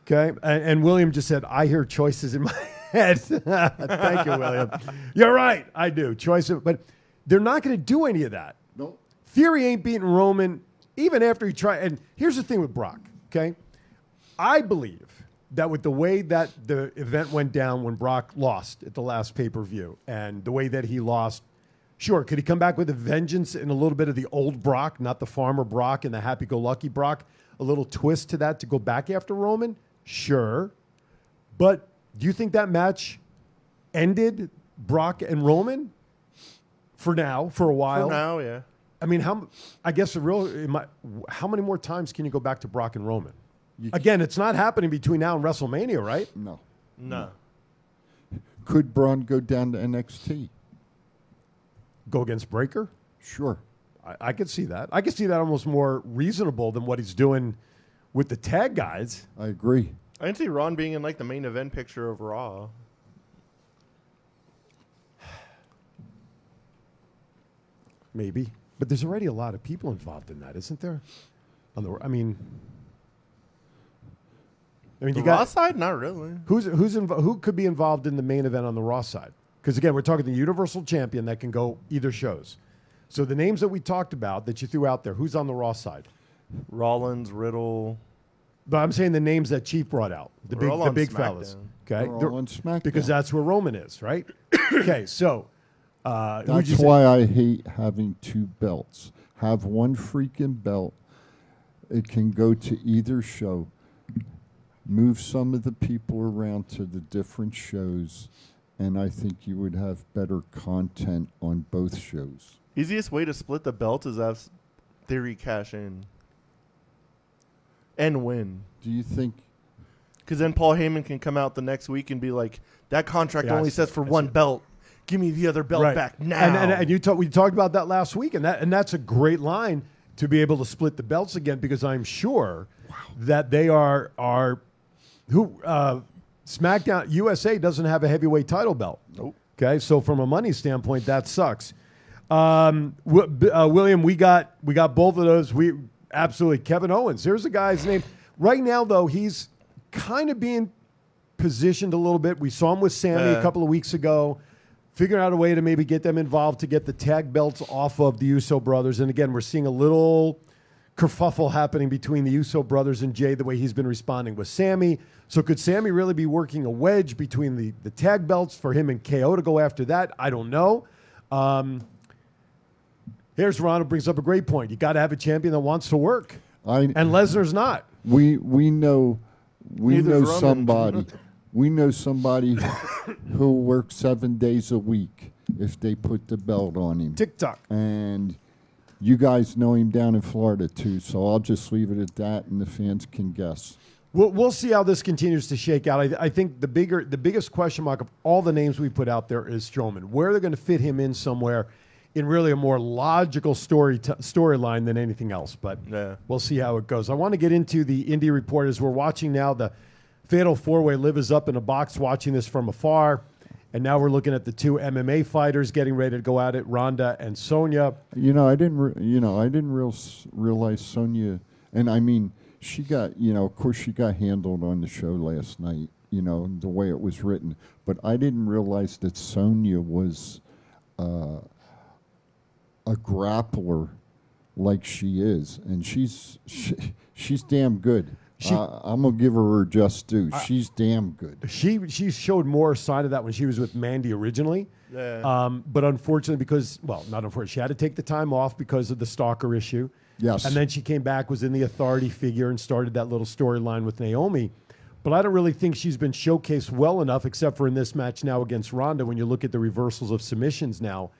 Okay? And William just said, I hear choices in my head. Thank you, William. You're right. I do. Choices. But they're not going to do any of that. Nope. Theory ain't beating Roman even after he tried. And here's the thing with Brock. Okay? I believe that with the way that the event went down when Brock lost at the last pay-per-view and the way that he lost, sure, could he come back with a vengeance and a little bit of the old Brock, not the farmer Brock and the happy-go-lucky Brock, a little twist to that to go back after Roman? Sure. But do you think that match ended Brock and Roman? For now, for a while. For now, yeah. I mean, how many more times can you go back to Brock and Roman? Again, it's not happening between now and WrestleMania, right? No. Could Braun go down to NXT? Go against Breaker? Sure. I could see that. I could see that almost more reasonable than what he's doing with the tag guys. I agree. I can see Ron being in the main event picture of Raw. Maybe. But there's already a lot of people involved in that, isn't there? I mean, The Raw side? Not really. Who could be involved in the main event on the Raw side? Because, again, we're talking the Universal Champion that can go either shows. So the names that we talked about that you threw out there, who's on the Raw side? Rollins, Riddle. But I'm saying the names that Chief brought out, the big fellas. Okay, They're all on SmackDown. Because that's where Roman is, right? Okay, so that's why I hate having two belts. Have one freaking belt. It can go to either show. Move some of the people around to the different shows, and I think you would have better content on both shows. Easiest way to split the belt is have Theory cash in and win. Do you think? Because then Paul Heyman can come out the next week and be like, that contract only says for one belt. Give me the other belt back now. And we talked about that last week, and that's a great line to be able to split the belts again, because I'm sure that they are SmackDown USA doesn't have a heavyweight title belt. Nope. Okay, so from a money standpoint, that sucks. William, we got both of those. We absolutely Kevin Owens. There's a guy's name. Right now, though, he's kind of being positioned a little bit. We saw him with Sammy a couple of weeks ago, figuring out a way to maybe get them involved to get the tag belts off of the Uso brothers. And again, we're seeing a little kerfuffle happening between the Uso brothers and Jay, the way he's been responding with Sammy. So could Sammy really be working a wedge between the tag belts for him and KO to go after that? I don't know. Here's Ronald brings up a great point. You got to have a champion that wants to work. And Lesnar's not. We know somebody. We know somebody who works 7 days a week if they put the belt on him. TikTok. And you guys know him down in Florida too, so I'll just leave it at that, and the fans can guess. We'll see how this continues to shake out. I think the biggest question mark of all the names we put out there is Strowman. Where they're going to fit him in somewhere in really a more logical storyline than anything else. But we'll see how it goes. I want to get into the indie report as we're watching now. The Fatal 4-Way. Liv is up in a box watching this from afar. And now we're looking at the two MMA fighters getting ready to go at it, Ronda and Sonya. I didn't realize Sonya, and I mean, she got, of course she got handled on the show last night, the way it was written. But I didn't realize that Sonya was a grappler like she is, and she's damn good. I'm gonna give her just due. She's damn good. She showed more sign of that when she was with Mandy originally. Yeah. But unfortunately, not unfortunately, she had to take the time off because of the stalker issue. Yes. And then she came back, was in the authority figure, and started that little storyline with Naomi. But I don't really think she's been showcased well enough, except for in this match now against Ronda. When you look at the reversals of submissions now,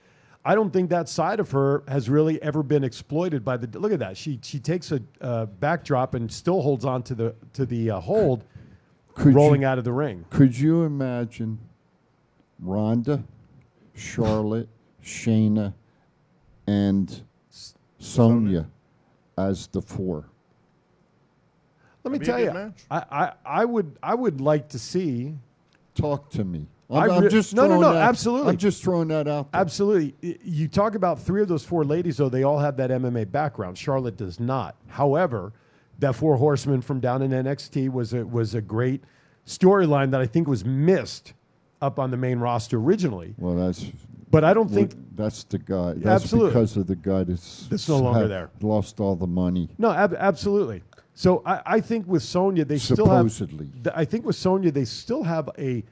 I don't think that side of her has really ever been exploited by the. Look at that. She takes a backdrop and still holds on to the hold, rolling out of the ring. Could you imagine Ronda, Charlotte, Shayna, and Sonya as the four? Let me tell you, I would like to see. Talk to me. Absolutely. I'm just throwing that out there. Absolutely. You talk about three of those four ladies, though, they all have that MMA background. Charlotte does not. However, that Four Horsemen from down in NXT was a great storyline that I think was missed up on the main roster originally. Well, but I don't think that's the guy. That's absolutely. Because of the guy that's no longer there. Lost all the money. No, absolutely. So I think with Sonya, they supposedly. I think with Sonya, they still have a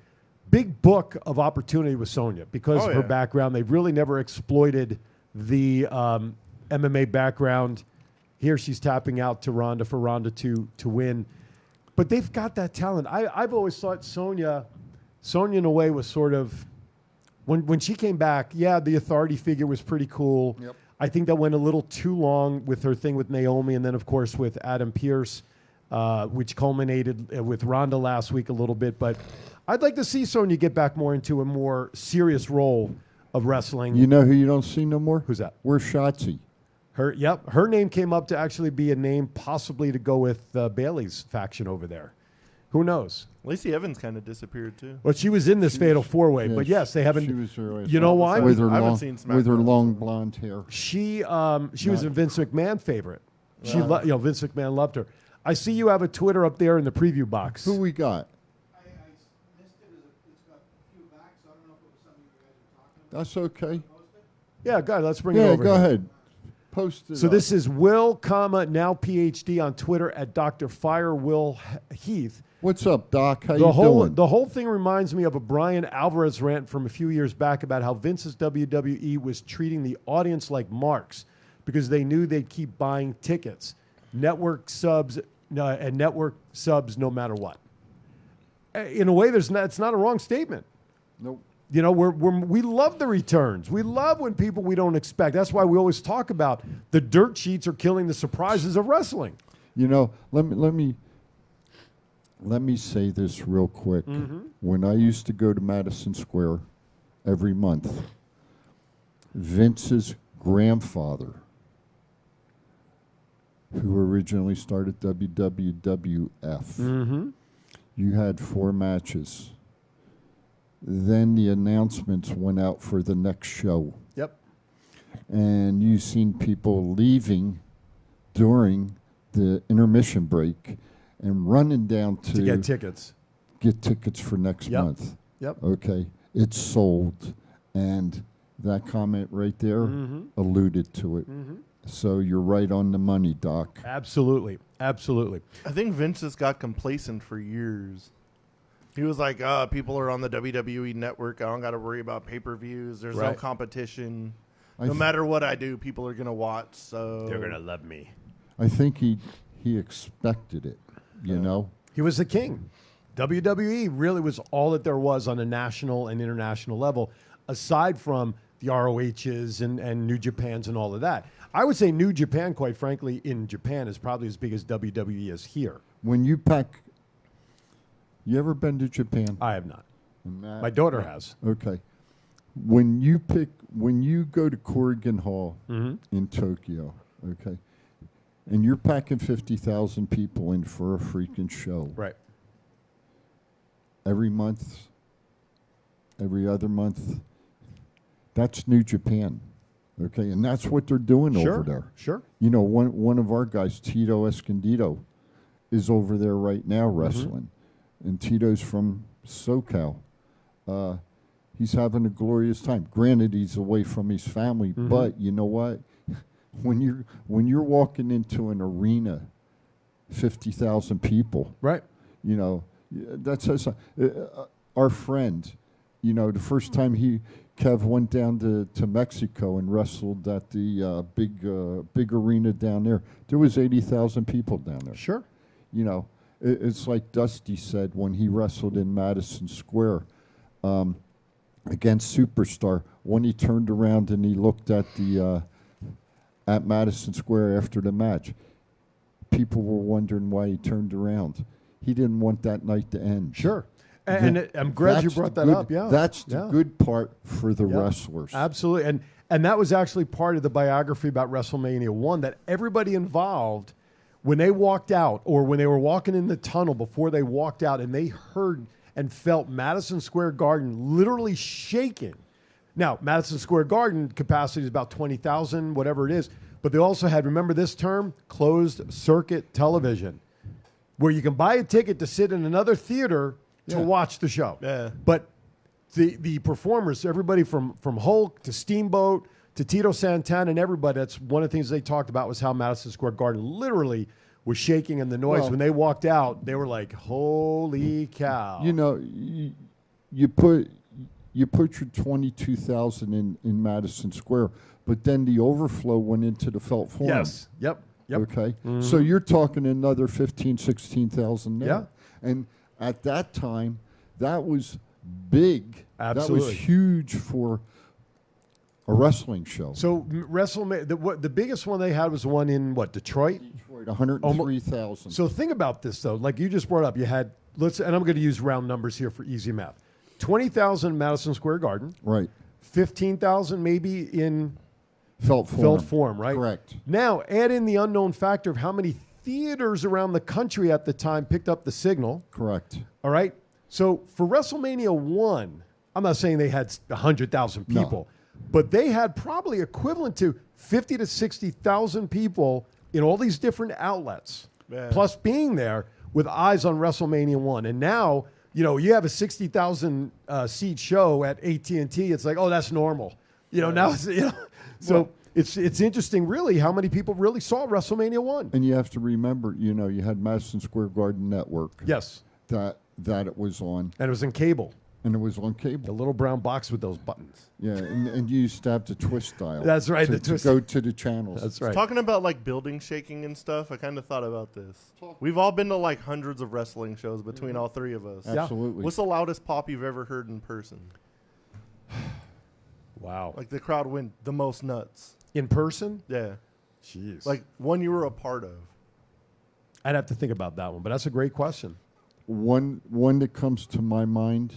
big book of opportunity with Sonya because of her background. They've really never exploited the MMA background. Here she's tapping out to Ronda for Ronda to win. But they've got that talent. I've always thought Sonya in a way was sort of, when she came back, the authority figure was pretty cool. Yep. I think that went a little too long with her thing with Naomi and then, of course, with Adam Pearce, which culminated with Ronda last week a little bit. But I'd like to see Sonya get back more into a more serious role of wrestling. You know who you don't see no more? Who's that? Where's Shotzi? Her name came up to actually be a name possibly to go with Bayley's faction over there. Who knows? Lacey Evans kind of disappeared too. Well, she was in this Fatal 4-Way, but yes, they haven't. She was early. You know why? With her long blonde hair. She was a Vince McMahon favorite. Wow. Vince McMahon loved her. I see you have a Twitter up there in the preview box. Who we got? That's okay. Yeah, go ahead. Let's bring it over. Yeah, go here. ahead. Post it. So up. this is Will, now PhD on Twitter at Dr. Fire Will Heath. What's up, Doc? How you doing? The whole thing reminds me of a Brian Alvarez rant from a few years back about how Vince's WWE was treating the audience like marks because they knew they'd keep buying tickets, network subs no matter what. In a way, it's not a wrong statement. Nope. You know, we love the returns. We love when people we don't expect. That's why we always talk about the dirt sheets are killing the surprises of wrestling. You know, let me say this real quick. Mm-hmm. When I used to go to Madison Square every month, Vince's grandfather, who originally started WWF, mm-hmm. You had 4 matches. Then the announcements went out for the next show. Yep. and you've seen people leaving during the intermission break and running down to get tickets. Get tickets for next month. Yep. Okay. It's sold. And that comment right there alluded to it. So you're right on the money, Doc. Absolutely. Absolutely. I think Vince just got complacent for years. He was like, people are on the WWE network. I don't got to worry about pay-per-views. There's no competition. No matter what I do, people are going to watch. So they're going to love me. I think he expected it, you know? He was the king. WWE really was all that there was on a national and international level, aside from the ROHs and New Japans and all of that. I would say New Japan, quite frankly, in Japan is probably as big as WWE is here. When you pack... You ever been to Japan? I have not. My daughter has. Okay. When you go to Corrigan Hall in Tokyo, okay, and you're packing 50,000 people in for a freaking show. Right. Every month, every other month, that's New Japan. Okay, and that's what they're doing over there. Sure. You know, one of our guys, Tito Escondido, is over there right now wrestling. And Tito's from SoCal. He's having a glorious time. Granted, he's away from his family, but you know what? When you're walking into an arena, 50,000 people, right? You know, that says our friend. You know, the first time Kev went down to Mexico and wrestled at the big arena down there. There was 80,000 people down there. Sure. You know. It's like Dusty said when he wrestled in Madison Square against Superstar. When he turned around and he looked at at Madison Square after the match, people were wondering why he turned around. He didn't want that night to end. Sure. And I'm glad you brought that up. Yeah, that's the good part for the wrestlers. Absolutely, and that was actually part of the biography about WrestleMania 1 that everybody involved. When they walked out or when they were walking in the tunnel before they walked out and they heard and felt Madison Square Garden literally shaking. Now, Madison Square Garden capacity is about 20,000, whatever it is. But they also had, remember this term, closed circuit television, where you can buy a ticket to sit in another theater to watch the show. Yeah. But the performers, everybody from Hulk to Steamboat to Tito Santana and everybody, that's one of the things they talked about was how Madison Square Garden literally was shaking and the noise. Well, when they walked out, they were like, holy cow. You know, you put your 22,000 in Madison Square, but then the overflow went into the Felt Forum. Yes. Yep. Okay. So you're talking another 15,000, 16,000 there. Yeah. And at that time, that was big. Absolutely. That was huge for a wrestling show. So WrestleMania, the biggest one they had was the one in Detroit? Detroit, 103,000. So think about this though. Like you just brought up, you had and I'm going to use round numbers here for easy math. 20,000 Madison Square Garden. Right. 15,000 maybe in Felt Forum, right? Correct. Now add in the unknown factor of how many theaters around the country at the time picked up the signal. Correct. All right. So for WrestleMania 1, I'm not saying they had 100,000 people. But they had probably equivalent to 50 to 60,000 people in all these different outlets, plus being there with eyes on WrestleMania 1. And now, you know, you have a 60,000 seat show at AT&T. It's like, oh, that's normal. You know, now it's, so it's interesting, really, how many people really saw WrestleMania 1. And you have to remember, you know, you had Madison Square Garden Network. Yes. That it was on. And it was in cable. And it was on cable. The little brown box with those buttons. Yeah, and you used to have the twist dial. That's right. To go to the channels. That's right. Talking about like building shaking and stuff, I kind of thought about this. We've all been to like hundreds of wrestling shows between all three of us. Absolutely. What's the loudest pop you've ever heard in person? Wow. Like the crowd went the most nuts. In person? Yeah. Jeez. Like one you were a part of. I'd have to think about that one, but that's a great question. One that comes to my mind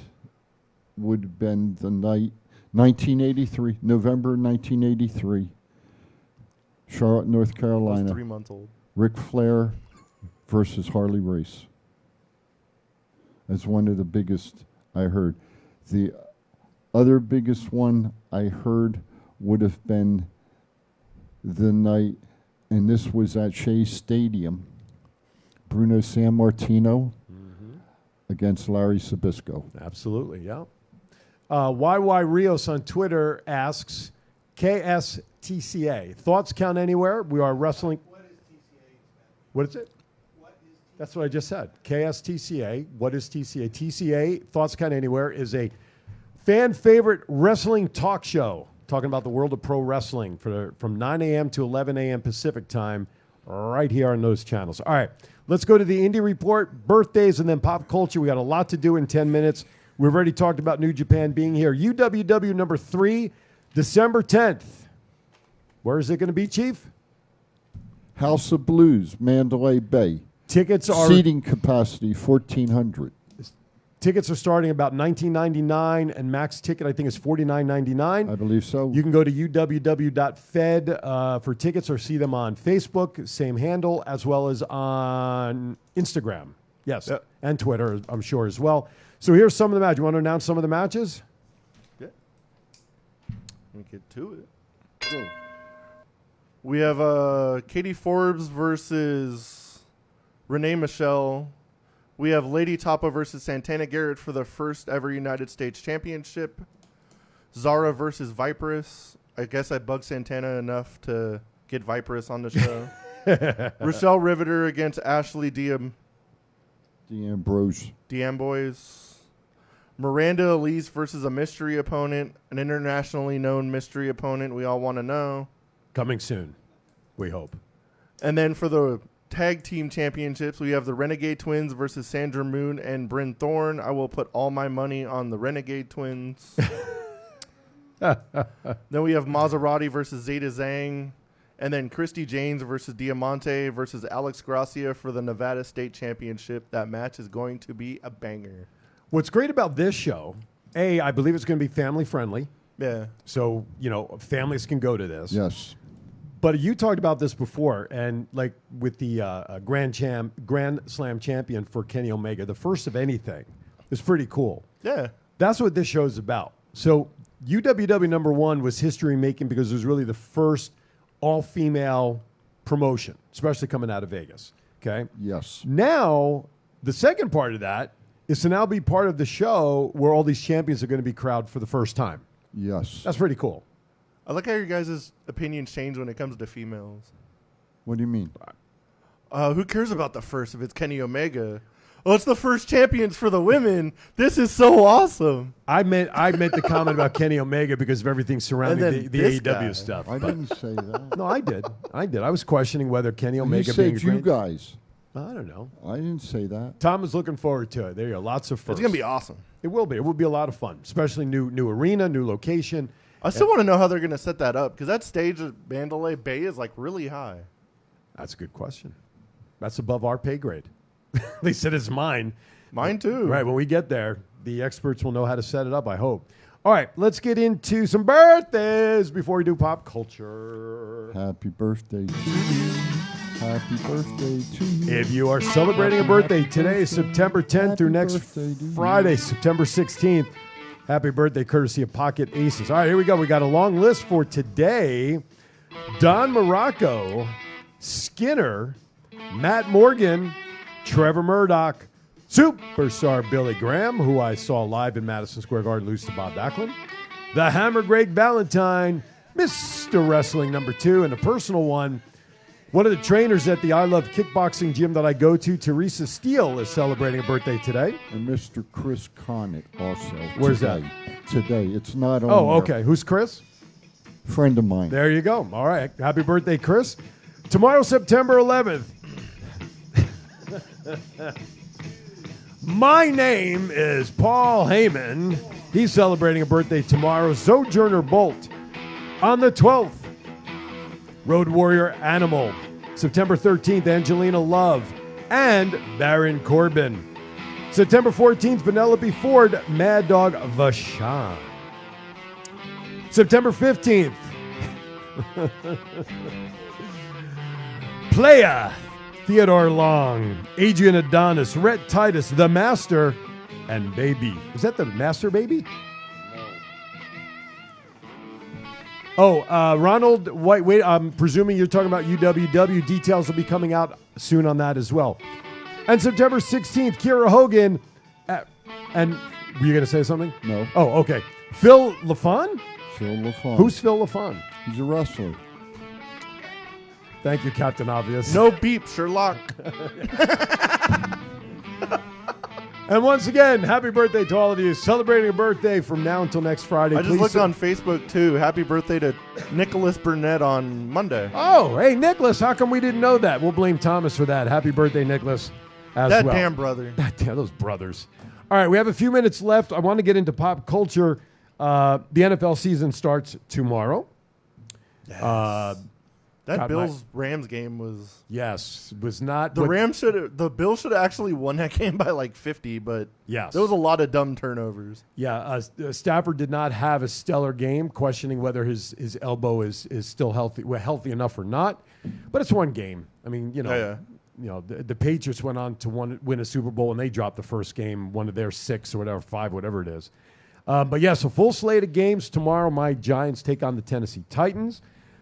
would have been the night 1983, November 1983, Charlotte, North Carolina. I was 3 months old. Ric Flair versus Harley Race. That's one of the biggest I heard. The other biggest one I heard would have been the night, and this was at Shea Stadium, Bruno Sammartino against Larry Sabisco. Absolutely, yeah. YY Rios on Twitter asks, KSTCA, thoughts count anywhere? We are wrestling. What is it? That's what I just said. KSTCA. What is TCA? TCA, Thoughts Count Anywhere, is a fan favorite wrestling talk show talking about the world of pro wrestling from 9 a.m. to 11 a.m. Pacific time right here on those channels. All right, let's go to the Indie Report, birthdays, and then pop culture. We got a lot to do in 10 minutes. We've already talked about New Japan being here. UWW number 3, December 10th. Where is it going to be, Chief? House of Blues, Mandalay Bay. Tickets are seating capacity 1,400. Tickets are starting about $19.99, and max ticket I think is $49.99. I believe so. You can go to uww.fed for tickets, or see them on Facebook, same handle, as well as on Instagram. Yes, and Twitter, I'm sure as well. So here's some of the matches. You want to announce some of the matches? Yeah. Let me get to it. Cool. We have Katie Forbes versus Renee Michelle. We have Lady Tapa versus Santana Garrett for the first ever United States Championship. Zara versus Viperous. I guess I bugged Santana enough to get Viperous on the show. Rochelle Riveter against Ashley D'Amboise. Miranda Elise versus a mystery opponent, an internationally known mystery opponent we all want to know. Coming soon, we hope. And then for the tag team championships, we have the Renegade Twins versus Sandra Moon and Bryn Thorne. I will put all my money on the Renegade Twins. Then we have Maserati versus Zeta Zhang. And then Christy James versus Diamante versus Alex Gracia for the Nevada State Championship. That match is going to be a banger. What's great about this show, I believe it's going to be family friendly. Yeah. So, families can go to this. Yes. But you talked about this before, and like with the Grand Slam champion for Kenny Omega, the first of anything, is pretty cool. Yeah. That's what this show's about. So UWW number 1 was history making because it was really the first all-female promotion, especially coming out of Vegas. Okay? Yes. Now, the second part of that is to now be part of the show where all these champions are going to be crowned for the first time. Yes. That's pretty cool. I like how your guys' opinions change when it comes to females. What do you mean? Who cares about the first if it's Kenny Omega? Oh, it's the first champions for the women. This is so awesome. I meant the comment about Kenny Omega because of everything surrounding the AEW stuff. I didn't say that. No, I did. I was questioning whether Kenny Omega You said being you guys. I don't know. I didn't say that. Tom is looking forward to it. There you go. Lots of firsts. It's going to be awesome. It will be. It will be a lot of fun, especially new arena, new location. I still want to know how they're going to set that up because that stage at Mandalay Bay is like really high. That's a good question. That's above our pay grade. At least it is mine. Mine too. Right. When we get there, the experts will know how to set it up, I hope. All right. Let's get into some birthdays before we do pop culture. Happy birthday to you. Happy birthday to you. If you are celebrating a birthday today, September 10th through next Friday, September 16th, happy birthday courtesy of Pocket Aces. All right, here we go. We got a long list for today. Don Morocco, Skinner, Matt Morgan, Trevor Murdoch, Superstar Billy Graham, who I saw live in Madison Square Garden lose to Bob Backlund, the Hammer Greg Valentine, Mr. Wrestling number 2, and a personal one. One of the trainers at the I Love Kickboxing gym that I go to, Teresa Steele, is celebrating a birthday today. And Mr. Chris Connick also. Where's that? Today. It's not on Oh, there. okay. Who's Chris? Friend of mine. There you go. All right. Happy birthday, Chris. Tomorrow, September 11th. My name is Paul Heyman. He's celebrating a birthday tomorrow. Sojourner Bolt on the 12th. Road Warrior Animal. September 13th, Angelina Love and Baron Corbin. September 14th, Penelope Ford, Mad Dog Vachon. September 15th, Playa, Theodore Long, Adrian Adonis, Rhett Titus, The Master, and Baby. Is that the Master Baby? Ronald White. Wait, I'm presuming you're talking about UWW. Details will be coming out soon on that as well. And September 16th, Kiera Hogan. And were you going to say something? No. Oh, okay. Phil LaFon? Phil LaFon. Who's Phil LaFon? He's a wrestler. Thank you, Captain Obvious. No beep, Sherlock. And once again, happy birthday to all of you celebrating a birthday from now until next Friday. I just looked on Facebook, too. Happy birthday to Nicholas Burnett on Monday. Oh, hey, Nicholas, how come we didn't know that? We'll blame Thomas for that. Happy birthday, Nicholas, as That well. damn brother. Damn, those brothers. All right, we have a few minutes left. I want to get into pop culture. The NFL season starts tomorrow. Yes. That Bills-Rams game was... Yes, was not... The Bills should have actually won that game by like 50, but yes, there was a lot of dumb turnovers. Yeah, Stafford did not have a stellar game, questioning whether his elbow is still healthy enough or not. But it's one game. I mean, you know, the Patriots went on to win a Super Bowl, and they dropped the first game, one of their 6 or whatever, 5, whatever it is. But yes, a full slate of games tomorrow. My Giants take on the Tennessee Titans.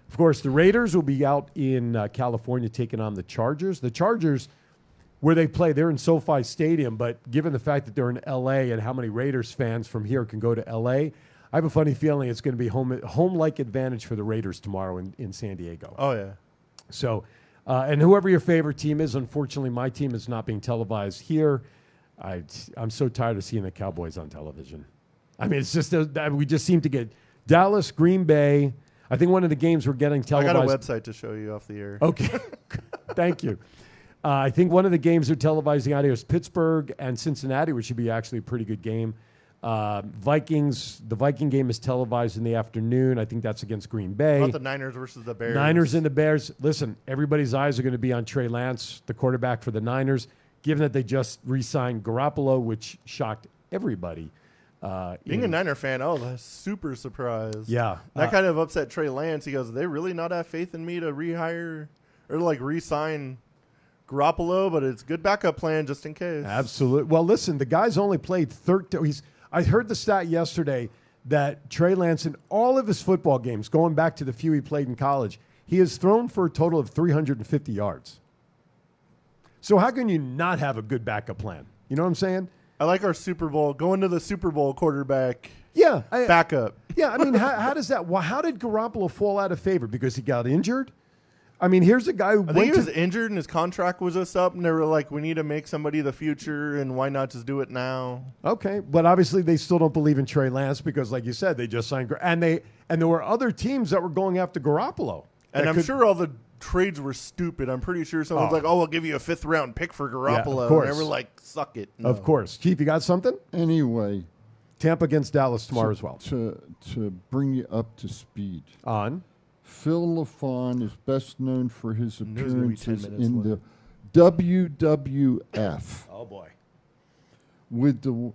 Of course, the Raiders will be out in California taking on the Chargers. The Chargers, where they play, they're in SoFi Stadium, but given the fact that they're in L.A. and how many Raiders fans from here can go to L.A., I have a funny feeling it's going to be home-like advantage for the Raiders tomorrow in San Diego. Oh, yeah. So, and whoever your favorite team is, unfortunately, my team is not being televised here. I'm so tired of seeing the Cowboys on television. I mean, it's just we just seem to get Dallas, Green Bay. I think one of the games we're getting televised. I got a website to show you off the air. Okay. Thank you. I think one of the games they're televising out here is Pittsburgh and Cincinnati, which should be actually a pretty good game. Vikings, the Viking game is televised in the afternoon. I think that's against Green Bay. How about the Niners versus the Bears? Niners and the Bears. Listen, everybody's eyes are going to be on Trey Lance, the quarterback for the Niners, given that they just re-signed Garoppolo, which shocked everybody. Being a Niner fan, that's super surprised. Yeah. That kind of upset Trey Lance. He goes, they really not have faith in me to rehire or like re-sign Garoppolo, but it's a good backup plan just in case. Absolutely. Well, listen, the guy's only played 13. I heard the stat yesterday that Trey Lance in all of his football games, going back to the few he played in college, he has thrown for a total of 350 yards. So how can you not have a good backup plan? You know what I'm saying? I like our Super Bowl, going to the Super Bowl quarterback backup. Yeah, I mean, how does that? How did Garoppolo fall out of favor? Because he got injured? I mean, here's a guy who I think he was injured and his contract was just up, and they were like, we need to make somebody the future, and why not just do it now? Okay, but obviously they still don't believe in Trey Lance because, like you said, they just signed and there were other teams that were going after Garoppolo. And I'm sure all the trades were stupid. I'm pretty sure someone's like, we'll give you a 5th round pick for Garoppolo. Of course. And they were like, suck it. No. Of course. Chief, you got something? Anyway. Tampa against Dallas tomorrow as well. To bring you up to speed. On? Phil LaFon is best known for his appearances in the WWF. Oh, boy. With the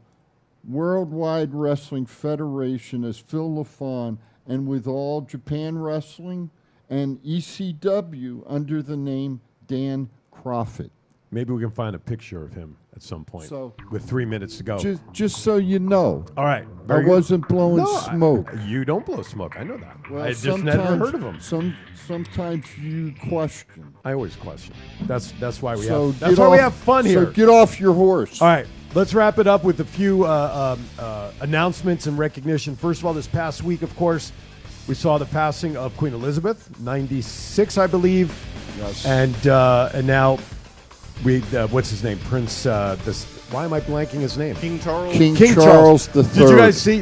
Worldwide Wrestling Federation as Phil LaFon and with All Japan Wrestling and ECW under the name Dan Crawford. Maybe we can find a picture of him at some point with 3 minutes to go. Just so you know. All right. I wasn't blowing smoke. You don't blow smoke. I know that. Well, I just never heard of him. Sometimes you question. I always question. That's why we we have fun here. So get off your horse. All right. Let's wrap it up with a few announcements and recognition. First of all, this past week, of course, we saw the passing of Queen Elizabeth, 96, I believe. Yes. And now what's his name? Prince. Why am I blanking his name? King Charles. King Charles III.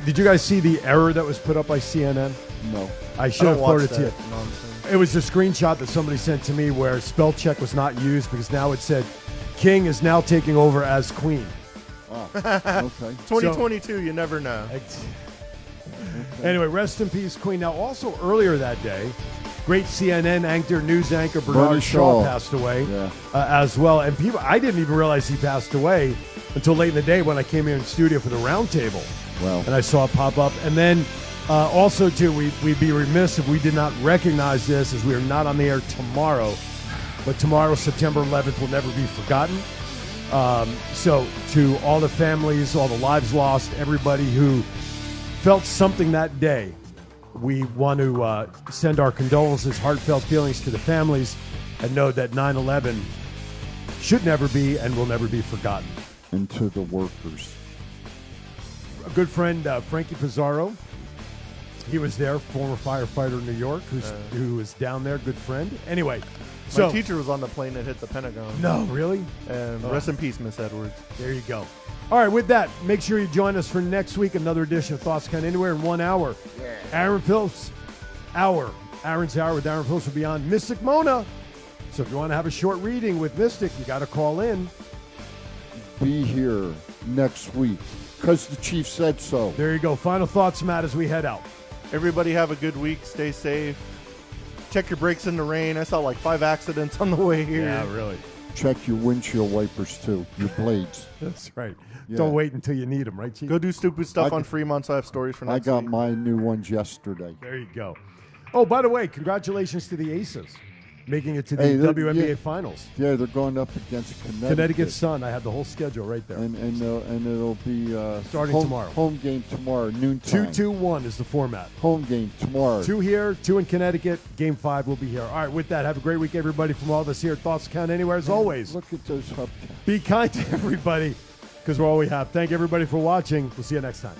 Did you guys see the error that was put up by CNN? No. I should have forwarded it to you. It was a screenshot that somebody sent to me where spell check was not used because now it said King is now taking over as Queen. Oh, okay. 2022, you never know. Anyway, rest in peace, Queen. Now, also earlier that day, great CNN news anchor Bernard Shaw passed away as well. And I didn't even realize he passed away until late in the day when I came here in studio for the roundtable. Wow. And I saw it pop up. And then also, too, we'd be remiss if we did not recognize this as we are not on the air tomorrow. But tomorrow, September 11th, will never be forgotten. So to all the families, all the lives lost, everybody who felt something that day we want to send our condolences, heartfelt feelings to the families, and know that 9/11 should never be and will never be forgotten. And to the workers. A good friend, Frankie Pizarro, he was there, former firefighter in New York, who was down there, good friend. Anyway, so my teacher was on the plane that hit the Pentagon. No, really? And rest in peace, Miss Edwards. There you go. All right, with that, make sure you join us for next week, another edition of Thoughts Count Anywhere in 1 hour. Yeah. Aaron Phillips, Aaron's Hour with Aaron Phillips will be on Mystic Mona. So if you want to have a short reading with Mystic, you got to call in. Be here next week, because the chief said so. There you go. Final thoughts, Matt, as we head out. Everybody have a good week. Stay safe. Check your brakes in the rain. I saw like 5 accidents on the way here. Yeah, really. Check your windshield wipers, too, your blades. That's right. Yeah. Don't wait until you need them, right, Chief? Go do stupid stuff on Fremont, so I have stories for next I got week. my new ones yesterday. There you go. Oh, by the way, congratulations to the Aces making it to the WNBA Finals. Yeah, they're going up against Connecticut Sun. I had the whole schedule right there. And it'll be starting tomorrow. Home game tomorrow, noontime. 2-2-1 is the format. Home game tomorrow. 2 here, 2 in Connecticut. Game 5 will be here. All right, with that, have a great week, everybody. From all of us here at Thoughts Count Anywhere, as always. Look at those hubcaps. Be kind to everybody, because we're all we have. Thank everybody for watching. We'll see you next time.